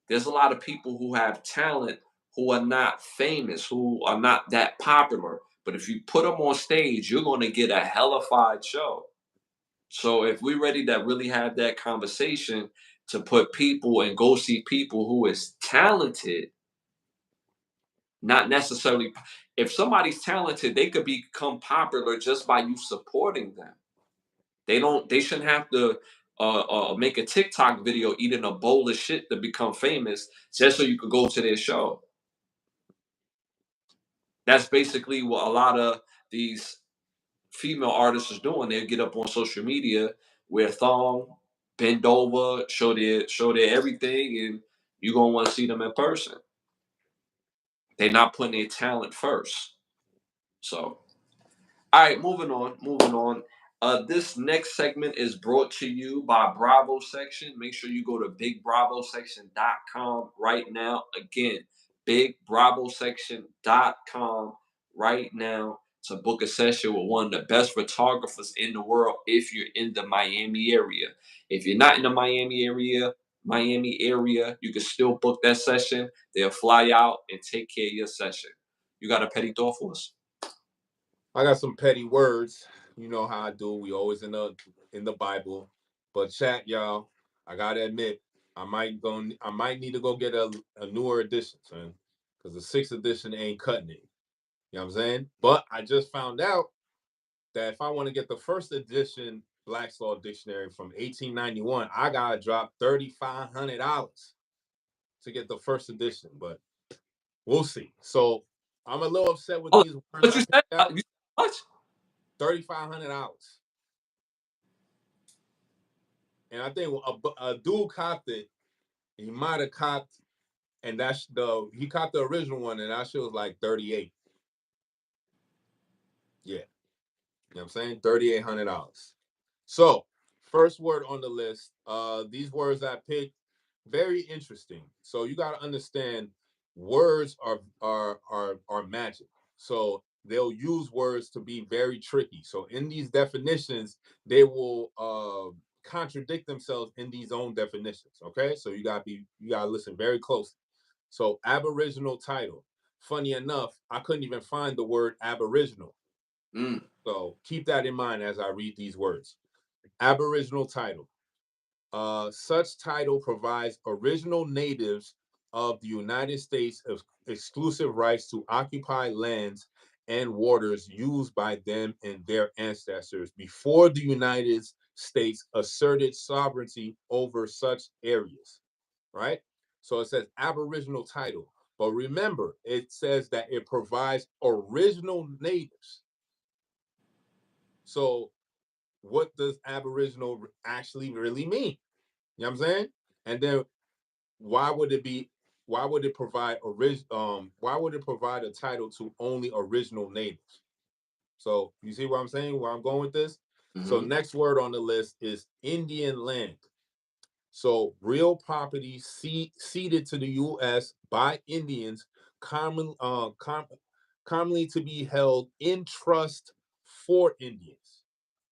A: There's a lot of people who have talent who are not famous, who are not that popular. But if you put them on stage, you're going to get a hellified show. So if we're ready to really have that conversation, to put people and go see people who is talented, not necessarily, if somebody's talented, they could become popular just by you supporting them. They shouldn't have to make a TikTok video eating a bowl of shit to become famous just so you could go to their show. That's basically what a lot of these female artists is doing. They get up on social media, wear thong, bend over, show their everything, and you're gonna want to see them in person. They're not putting their talent first. So all right, moving on, moving on. This next segment is brought to you by Bravo Section. Make sure you go to bigbbravosection.com right now. Again, bigbbravosection.com right now to book a session with one of the best photographers in the world if you're in the Miami area. If you're not in the Miami area, you can still book that session. They'll fly out and take care of your session. You got a petty thought for us?
B: I got some petty words. You know how I do. We always in the Bible. But chat, y'all, I gotta admit, I might need to go get a newer edition, son. Because the sixth edition ain't cutting it. You know what I'm saying? But I just found out that if I want to get the first edition Black's Law Dictionary from 1891, I gotta drop $3,500 to get the first edition. But we'll see. So I'm a little upset with
A: Oh,
B: these words
A: what
B: I
A: you said?
B: picked out.
A: You said what?
B: $3,500. And I think a dude copped it. He might have copped, and he copped the original one, and that shit was like 38. Yeah, you know what I'm saying? $3,800. So, first word on the list. These words I picked, very interesting. So you got to understand, words are magic. So they'll use words to be very tricky. So in these definitions, they will contradict themselves in these own definitions. Okay, so you gotta listen very closely. So aboriginal title. Funny enough, I couldn't even find the word aboriginal.
A: Mm.
B: So keep that in mind as I read these words. Aboriginal title. Such title provides original natives of the United States of exclusive rights to occupy lands and waters used by them and their ancestors before the United States asserted sovereignty over such areas. Right? So it says Aboriginal title. But remember, it says that it provides original natives. So what does Aboriginal actually really mean? You know what I'm saying? And then why would it be why would it provide why would it provide a title to only original natives? So you see what I'm saying, where I'm going with this? So
A: Mm-hmm.
B: next word on the list is Indian land. So real property ceded to the US by Indians commonly to be held in trust for Indians.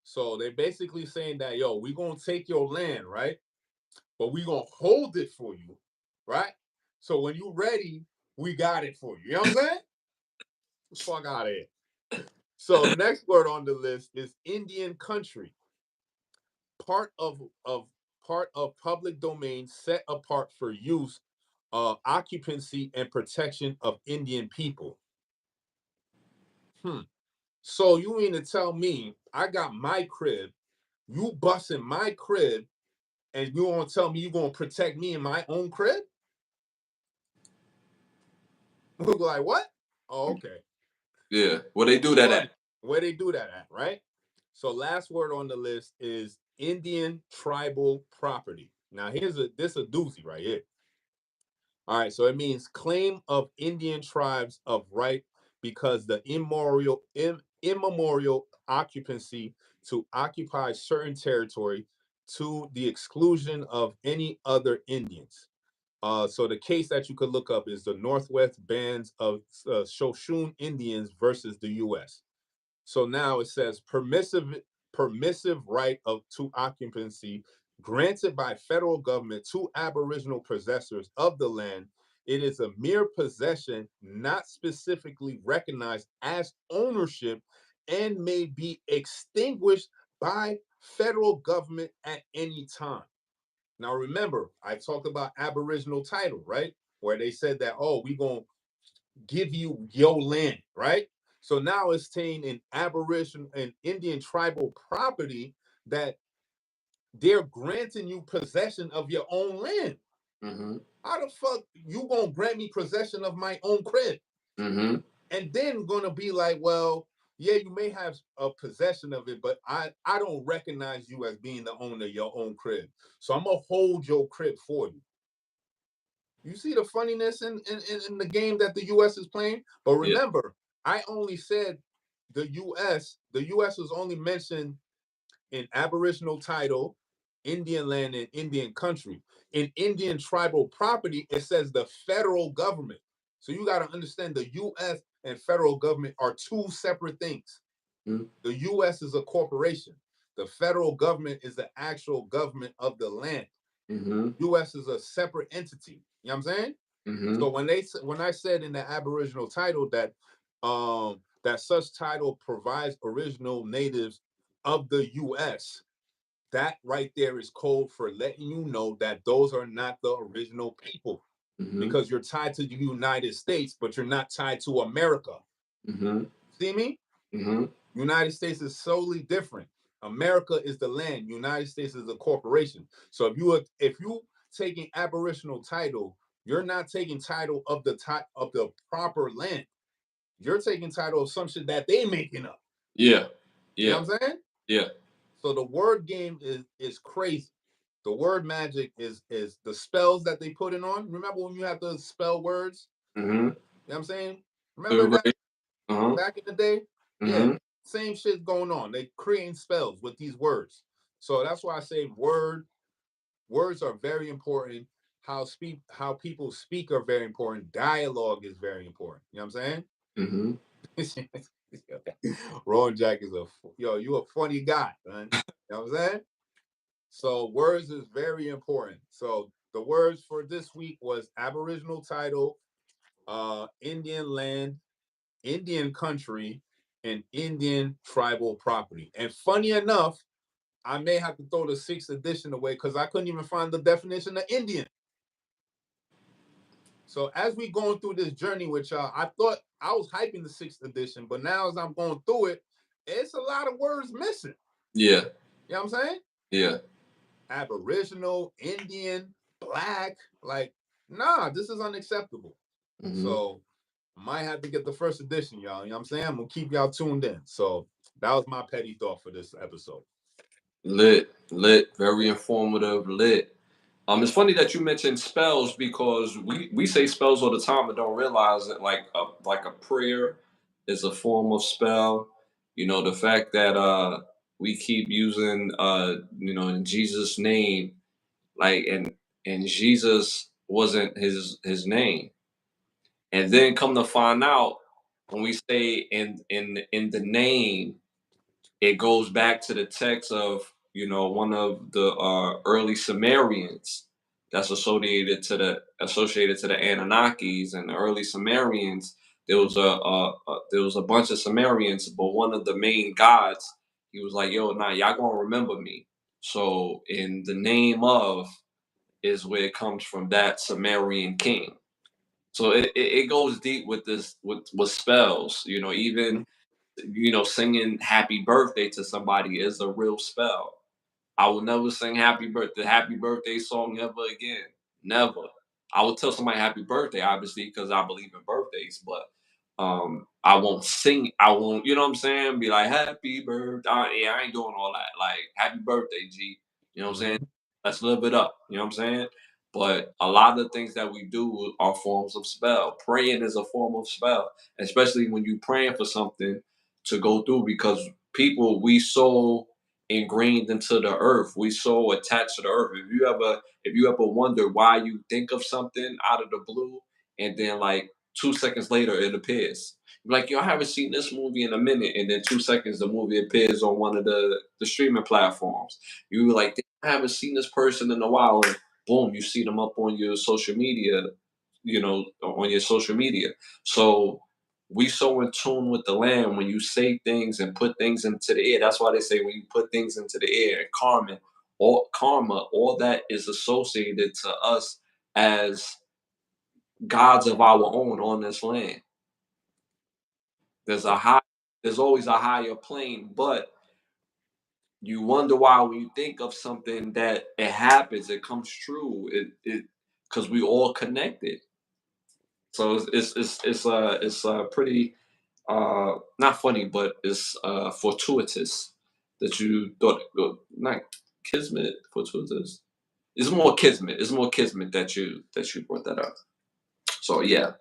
B: So they're basically saying that, yo, we're gonna take your land, right? But we gonna hold it for you, right? So when you ready, we got it for you. You know what I'm saying? Fuck out of here. So next word on the list is Indian country, part of part of public domain set apart for use, occupancy, and protection of Indian people. Hmm. So you mean to tell me I got my crib, you busting my crib, and you want to tell me you gonna protect me in my own crib? We're like, what? Oh, okay.
A: Yeah. Well, they do that
B: Funny.
A: at.
B: Where they do that at, right? So last word on the list is Indian tribal property. Now here's a doozy right here. All right, so it means claim of Indian tribes of right because the immemorial occupancy to occupy certain territory to the exclusion of any other Indians. So the case that you could look up is the Northwest Bands of Shoshone Indians versus the U.S. So now it says permissive right of to occupancy granted by federal government to Aboriginal possessors of the land. It is a mere possession, not specifically recognized as ownership, and may be extinguished by federal government at any time. Now remember, I talked about Aboriginal title, right? Where they said that, oh, we gonna give you your land, right? So now it's saying in Aboriginal and Indian tribal property that they're granting you possession of your own land.
A: Mm-hmm.
B: How the fuck you gonna grant me possession of my own crib?
A: Mm-hmm.
B: And then gonna be like, well, yeah, you may have a possession of it, but I don't recognize you as being the owner of your own crib. So I'm gonna hold your crib for you. You see the funniness in the game that the US is playing? But
A: Yeah.
B: remember, I only said the US was only mentioned in Aboriginal title, Indian land, and Indian country. In Indian tribal property, it says the federal government. So you got to understand the US and federal government are two separate things.
A: Mm-hmm.
B: The US is a corporation. The federal government is the actual government of the land.
A: Mm-hmm.
B: US is a separate entity. You know what I'm saying?
A: Mm-hmm.
B: So when I said in the Aboriginal title that that such title provides original natives of the U.S. That right there is code for letting you know that those are not the original people, because you're tied to the United States, but you're not tied to America. See me? United States is solely different. America is the land. United States is a corporation. So if you taking aboriginal title, you're not taking title of the proper land. You're taking title of some shit that they making up.
A: Yeah.
B: You know what I'm saying?
A: Yeah.
B: So the word game is crazy. The word magic is the spells that they put in on. Remember when you have to spell words? You know what I'm saying? Remember that back in the day? Yeah. Same shit going on. They creating spells with these words. So that's why I say words are very important. How people speak are very important. Dialogue is very important. You know what I'm saying? Ron Jack is you a funny guy, man. You know what I'm saying? So words is very important. So the words for this week was Aboriginal title, Indian land, Indian country, and Indian tribal property. And funny enough, I may have to throw the 6th edition away because I couldn't even find the definition of Indian. So as we going through this journey with y'all, I thought I was hyping the 6th edition, but now as I'm going through it, it's a lot of words missing.
A: Yeah.
B: You know what I'm saying?
A: Yeah.
B: Aboriginal, Indian, black, like, nah, this is unacceptable. So might have to get the 1st edition, y'all. You know what I'm saying? I'm gonna keep y'all tuned in. So that was my petty thought for this episode.
A: Lit, very informative, lit. It's funny that you mentioned spells because we say spells all the time and don't realize that like a prayer is a form of spell. You know, the fact that we keep using in Jesus' name, like and Jesus wasn't his name. And then come to find out when we say in the name, it goes back to the text of one of the early Sumerians that's associated to the Anunnakis and the early Sumerians. There was a bunch of Sumerians, but one of the main gods, he was like, "Yo, nah, y'all gonna remember me." So in the name of is where it comes from, that Sumerian king. So it goes deep with this with spells. Even singing happy birthday to somebody is a real spell. I will never sing happy birthday song ever again. Never. I will tell somebody happy birthday, obviously, because I believe in birthdays, but I won't sing. I won't, you know what I'm saying? Be like, happy birthday. Yeah, I ain't doing all that. Like, happy birthday, G. You know what I'm saying? Let's live it up. You know what I'm saying? But a lot of the things that we do are forms of spell. Praying is a form of spell, especially when you're praying for something to go through, because we so ingrained into the earth. We so attached to the earth. If you ever wonder why you think of something out of the blue and then like 2 seconds later it appears. You're like, yo, I haven't seen this movie in a minute, and then 2 seconds the movie appears on one of the streaming platforms. You were like, I haven't seen this person in a while, and boom, you see them up on your social media, on your social media. So we so in tune with the land when you say things and put things into the air. That's why they say when you put things into the air, karma, all that is associated to us as gods of our own on this land. There's a high, there's always a higher plane, but you wonder why when you think of something that it happens, it comes true. It because we all connected. So it's pretty not funny, but it's fortuitous that you thought, well, not kismet, fortuitous. It's more kismet. It's more kismet that you brought that up. So yeah.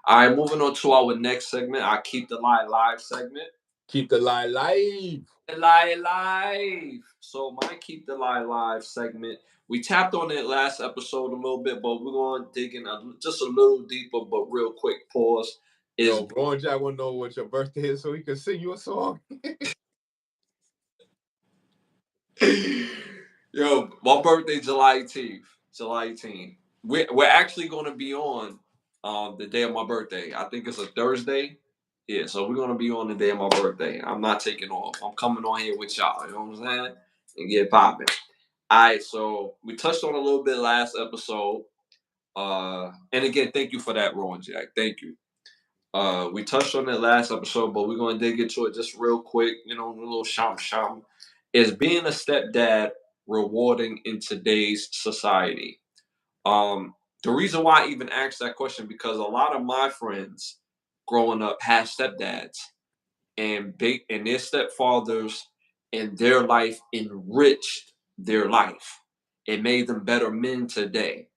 A: All right, moving on to our next segment. I keep the lie live segment.
B: Keep the lie live.
A: The lie live. So my keep the lie live segment. We tapped on it last episode a little bit, but we're gonna dig in just a little deeper. But real quick, pause.
B: Yo, Ron Jack wanna know what your birthday is so he can sing you a song.
A: Yo, my birthday July 18th. July 18th. We're actually gonna be on the day of my birthday. I think it's a Thursday. Yeah, so we're gonna be on the day of my birthday. I'm not taking off. I'm coming on here with y'all. You know what I'm saying? And get popping. All right, so we touched on a little bit last episode. And again, thank you for that, Ron Jack. Thank you. We touched on it last episode, but we're gonna dig into it just real quick. You know, a little shout. Is being a stepdad rewarding in today's society? Um, the reason why I even asked that question because a lot of my friends growing up had stepdads and their stepfathers and their life enriched their life. It made them better men today.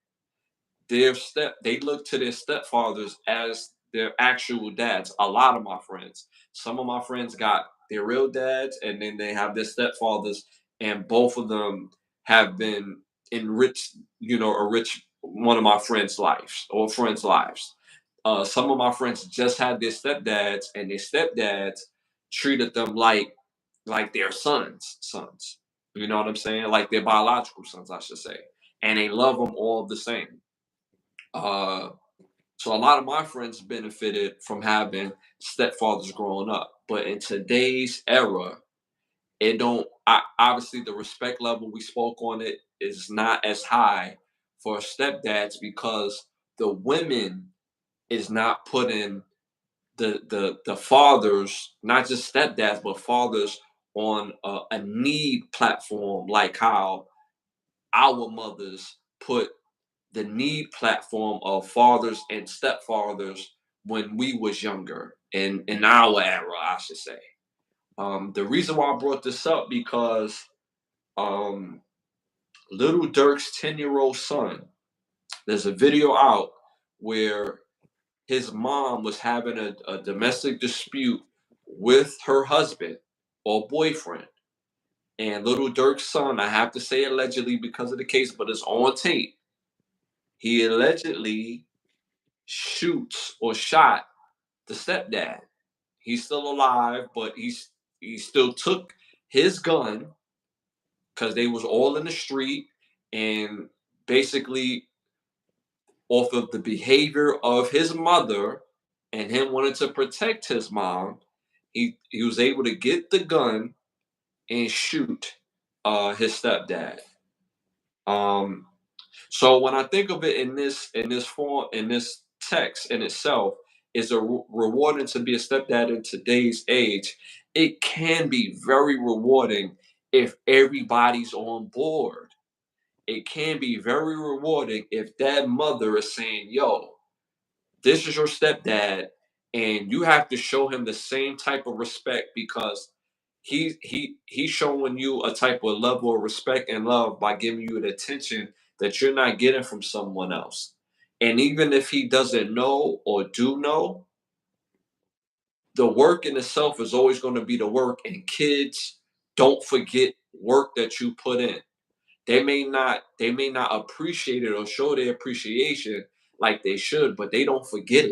A: They look to their stepfathers as their actual dads. A lot of my friends. Some of my friends got their real dads and then they have their stepfathers, and both of them have been enriched, enrich one of my friends' lives or friends' lives. Some of my friends just had their stepdads, and their stepdads treated them like their sons. You know what I'm saying? Like their biological sons, I should say. And they love them all the same. Uh, so a lot of my friends benefited from having stepfathers growing up. But in today's era, obviously the respect level we spoke on it is not as high for stepdads because the women is not putting the fathers, not just stepdads, but fathers on a need platform like how our mothers put the need platform of fathers and stepfathers when we was younger in our era, I should say. The reason why I brought this up because um, Little Dirk's 10-year-old son, there's a video out where his mom was having a domestic dispute with her husband or boyfriend. And Little Dirk's son, I have to say allegedly because of the case, but it's on tape. He allegedly shoots or shot the stepdad. He's still alive, but he still took his gun because they was all in the street and basically off of the behavior of his mother and him wanting to protect his mom, he was able to get the gun and shoot his stepdad. Um, so when I think of it in this form in this text in itself is rewarding to be a stepdad in today's age. It can be very rewarding if everybody's on board. It can be very rewarding if that mother is saying, "Yo, this is your stepdad, and you have to show him the same type of respect because he's showing you a type of level of respect and love by giving you the attention that you're not getting from someone else. And even if he doesn't know or do know, the work in itself is always going to be the work, and kids don't forget work that you put in. They may not appreciate it or show their appreciation like they should, but they don't forget it.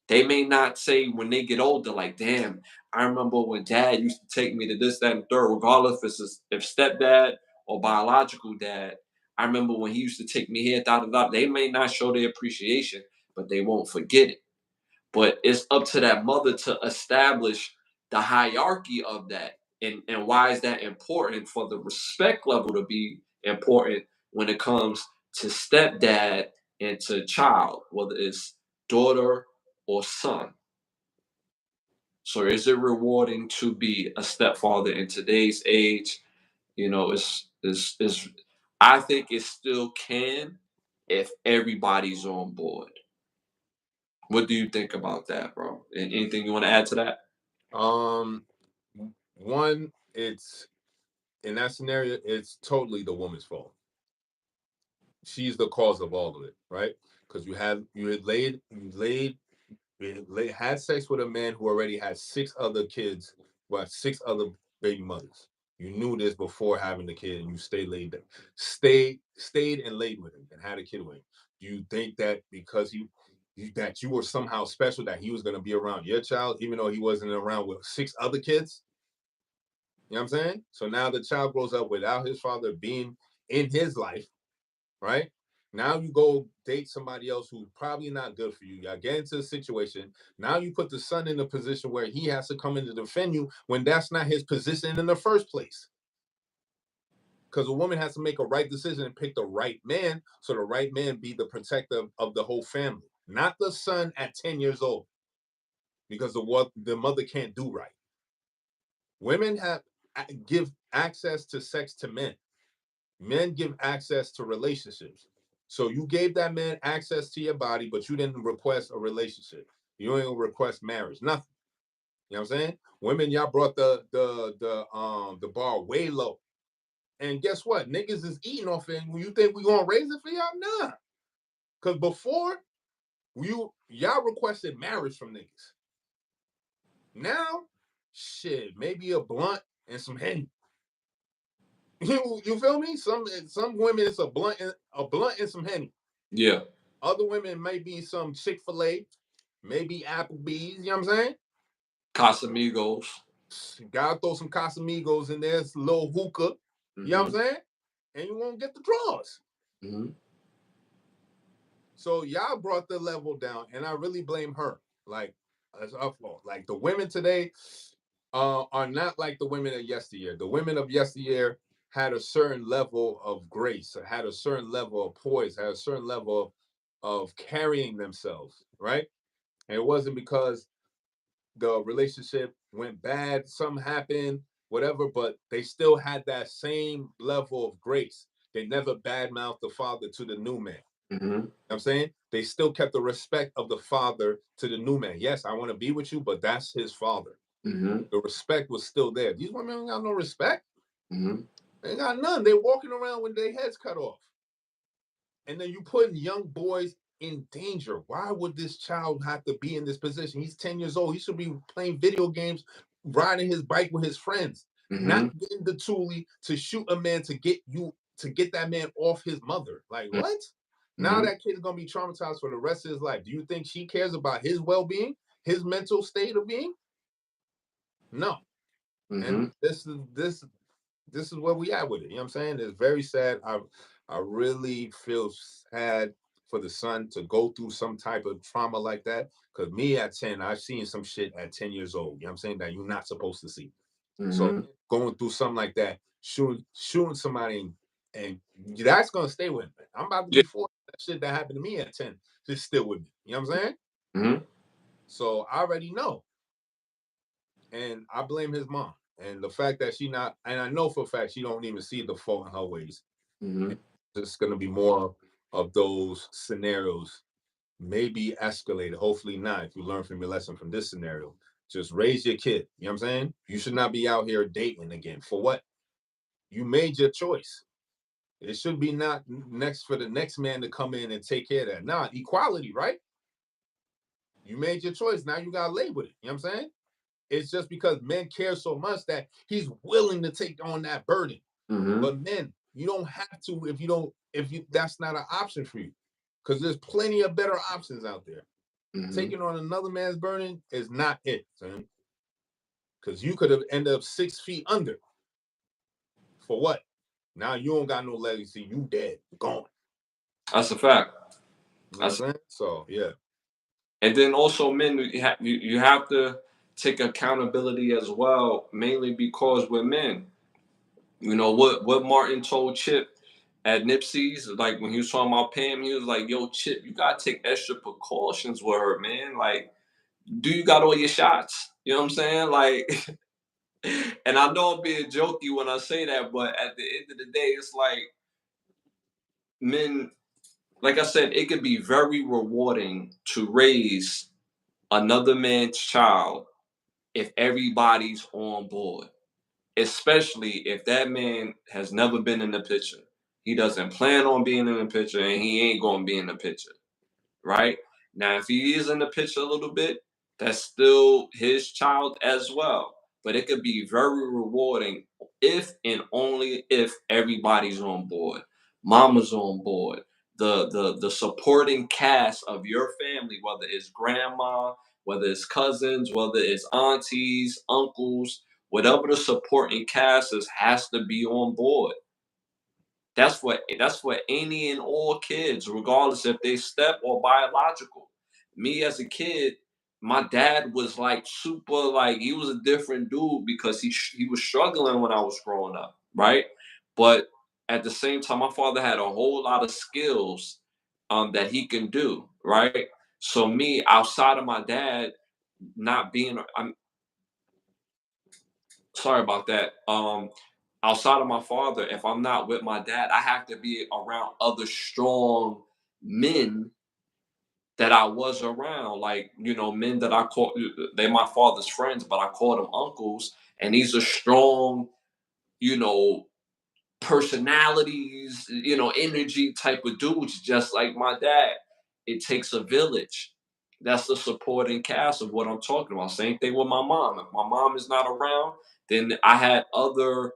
A: They may not say when they get older, like, damn, I remember when dad used to take me to this, that, and third, regardless if stepdad or biological dad. I remember when he used to take me here, da da da. They may not show their appreciation, but they won't forget it. But it's up to that mother to establish the hierarchy of that. And why is that important for the respect level to be important when it comes to stepdad and to child, whether it's daughter or son? So is it rewarding to be a stepfather in today's age? It's I think it still can if everybody's on board. What do you think about that, bro? Anything you want to add to that?
B: Um, One, it's in that scenario, it's totally the woman's fault. She's the cause of all of it, right? Because had sex with a man who already had six other kids, well, six other baby mothers. You knew this before having the kid, and you stayed and laid with him and had a kid with him. Do you think that because that you were somehow special that he was going to be around your child, even though he wasn't around with six other kids? You know what I'm saying? So now the child grows up without his father being in his life, right? Now you go date somebody else who's probably not good for you. Y'all get into a situation. Now you put the son in a position where he has to come in to defend you when that's not his position in the first place. Because a woman has to make a right decision and pick the right man, so the right man be the protector of the whole family, not the son at 10 years old, because the mother can't do right. Women give access to sex to men. Men give access to relationships. So you gave that man access to your body, but you didn't request a relationship. You didn't request marriage, nothing. You know what I'm saying? Women, y'all brought the bar way low. And guess what? Niggas is eating off it. And you think we gonna raise it for y'all? Nah. Cause before y'all requested marriage from niggas. Now, shit, maybe a blunt and some henny. You feel me? Some women it's a blunt and some henny.
A: Yeah.
B: Other women may be some Chick-fil-A, maybe Applebee's, you know what I'm saying?
A: Casamigos.
B: Gotta throw some Casamigos in there, it's a little hookah, you know what I'm saying? And you won't get the draws.
A: Mm-hmm.
B: So y'all brought the level down, and I really blame her. Like, it's her fault. Like the women today are not like the women of yesteryear. The women of yesteryear had a certain level of grace, had a certain level of poise, had a certain level of carrying themselves, right? And it wasn't because the relationship went bad, something happened, whatever, but they still had that same level of grace. They never badmouthed the father to the new man.
A: Mm-hmm.
B: You know what I'm saying? They still kept the respect of the father to the new man. Yes, I want to be with you, but that's his father.
A: Mm-hmm.
B: The respect was still there. These women ain't got no respect.
A: Mm-hmm.
B: They ain't got none. They're walking around with their heads cut off. And then you putting young boys in danger. Why would this child have to be in this position? He's 10 years old. He should be playing video games, riding his bike with his friends, not
A: Mm-hmm.
B: getting the toolie to shoot a man to get that man off his mother. Like what? Now
A: Mm-hmm.
B: that kid is gonna be traumatized for the rest of his life. Do you think she cares about his well-being, his mental state of being? No.
A: Mm-hmm.
B: And this is where we at with it. You know what I'm saying? It's very sad. I really feel sad for the son to go through some type of trauma like that. Cause me at 10, I've seen some shit at 10 years old. You know what I'm saying? That you're not supposed to see. So
A: Mm-hmm.
B: going through something like that, shooting somebody and that's gonna stay with me. I'm about to
A: Yeah.
B: be 40. That shit that happened to me at 10 just still with me. You know what I'm saying?
A: Mm-hmm.
B: So I already know. And I blame his mom. And the fact that and I know for a fact she don't even see the fault in her ways.
A: Mm-hmm.
B: There's going to be more of those scenarios, maybe escalated. Hopefully not. If you learn from your lesson from this scenario, just raise your kid. You know what I'm saying? You should not be out here dating again. For what? You made your choice. It should be not next for the next man to come in and take care of that. Nah, equality, right? You made your choice. Now you got to lay with it. You know what I'm saying? It's just because men care so much that he's willing to take on that burden.
A: Mm-hmm.
B: But men, you don't have to if you that's not an option for you. Because there's plenty of better options out there.
A: Mm-hmm.
B: Taking on another man's burden is not it, son. Because you could have ended up 6 feet under. For what? Now you don't got no legacy. You dead. Gone.
A: That's a fact.
B: You know what
A: That's
B: I'm saying? So yeah.
A: And then also, men, you have to take accountability as well, mainly because we're men. You know what Martin told Chip at Nipsey's, like when he was talking about Pam, he was like, "Yo, Chip, you gotta take extra precautions with her, man. Like, do you got all your shots? You know what I'm saying? Like, and I know I'm being jokey when I say that, but at the end of the day, it's like men. Like I said, it could be very rewarding to raise another man's child if everybody's on board, especially if that man has never been in the picture. He doesn't plan on being in the picture and he ain't going to be in the picture, right? Now, if he is in the picture a little bit, that's still his child as well. But it could be very rewarding if and only if everybody's on board. Mama's on board. The supporting cast of your family, whether it's grandma, whether it's cousins, whether it's aunties, uncles, whatever the supporting cast is, has to be on board. That's for any and all kids, regardless if they step or biological. Me as a kid, my dad was like super, like he was a different dude because he was struggling when I was growing up, right? But at the same time, my father had a whole lot of skills that he can do, right? So me, outside of my dad not being, I'm sorry about that. Outside of my father, if I'm not with my dad, I have to be around other strong men that I was around, like men that I call they my father's friends, but I call them uncles, and these are strong, you know, personalities, energy type of dudes, just like my dad. It takes a village. That's the supporting cast of what I'm talking about. Same thing with my mom. If my mom is not around, then I had other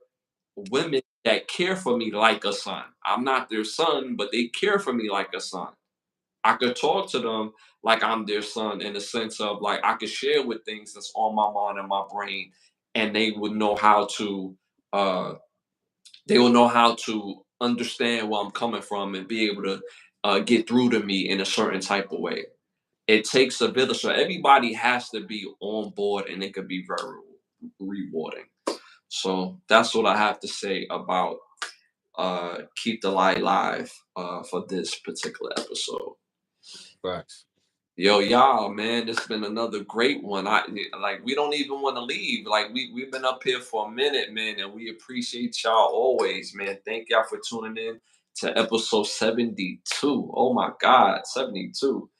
A: women that care for me like a son. I'm not their son, but they care for me like a son. I could talk to them like I'm their son in the sense of like I could share with things that's on my mind and my brain, and uh they will know how to understand where I'm coming from and be able to get through to me in a certain type of way. It takes a village, so everybody has to be on board, and it could be very rewarding. So that's what I have to say about keep the light live for this particular episode.
B: Facts.
A: Yo, y'all, man, this has been another great one. Like we don't even want to leave. Like we've been up here for a minute, man, and we appreciate y'all always, man. Thank y'all for tuning in to episode 72. Oh my God, 72.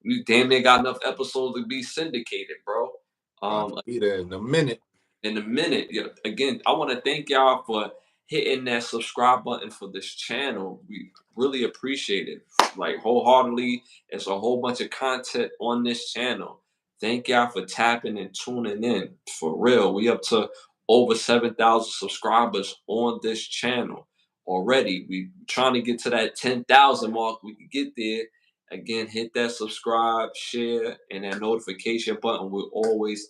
A: We damn near got enough episodes to be syndicated, bro.
B: About to be there in a minute.
A: In a minute. Yeah, again, I want to thank y'all for hitting that subscribe button for this channel. We really appreciate it. Like wholeheartedly, it's a whole bunch of content on this channel. Thank y'all for tapping and tuning in. For real, we up to over 7,000 subscribers on this channel already. We trying to get to that 10,000 mark. We can get there. Again, hit that subscribe, share, and that notification button. We're always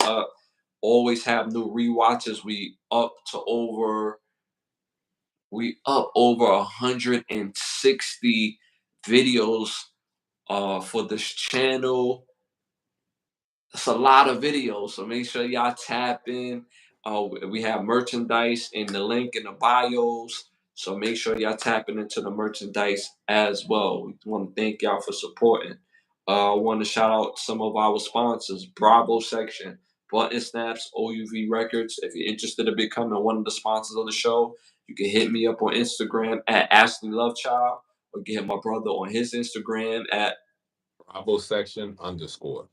A: have new rewatches. We up over 160 videos for this channel. It's a lot of videos, so make sure y'all tap in. We have merchandise in the link in the bios, so make sure y'all tapping into the merchandise as well. We want to thank y'all for supporting. I want to shout out some of our sponsors: Bravo Section, Button Snaps, OUV Records. If you're interested in becoming one of the sponsors of the show, you can hit me up on Instagram at Ashley Lovechild, or get my brother on his Instagram at
B: Bravo section _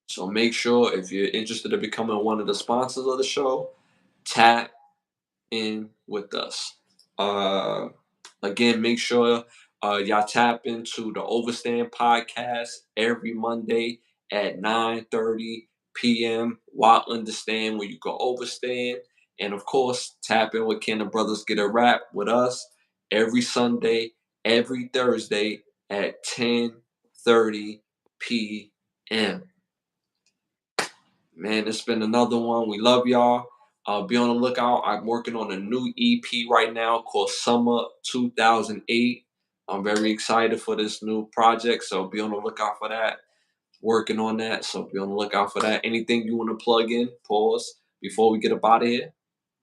A: So make sure if you're interested in becoming one of the sponsors of the show, tap in with us. Uh, Again, make sure y'all tap into the Overstand podcast every Monday at 9:30 p.m. While understand where you can overstand. And of course, tap in with Ken and Brothers Get a Rap with us every Sunday, every Thursday at 10:30 p.m. Man, it's been another one. We love y'all. Be on the lookout. I'm working on a new EP right now called Summer 2008. I'm very excited for this new project, so be on the lookout for that. Working on that, so be on the lookout for that. Anything you want to plug in, pause, before we get up out of here?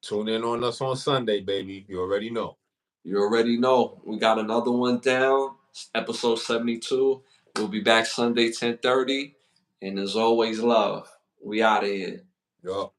B: Tune in on us on Sunday, baby. You already know.
A: You already know. We got another one down. It's episode 72. We'll be back Sunday, 10:30. And as always, love. We out of here.
B: Yup.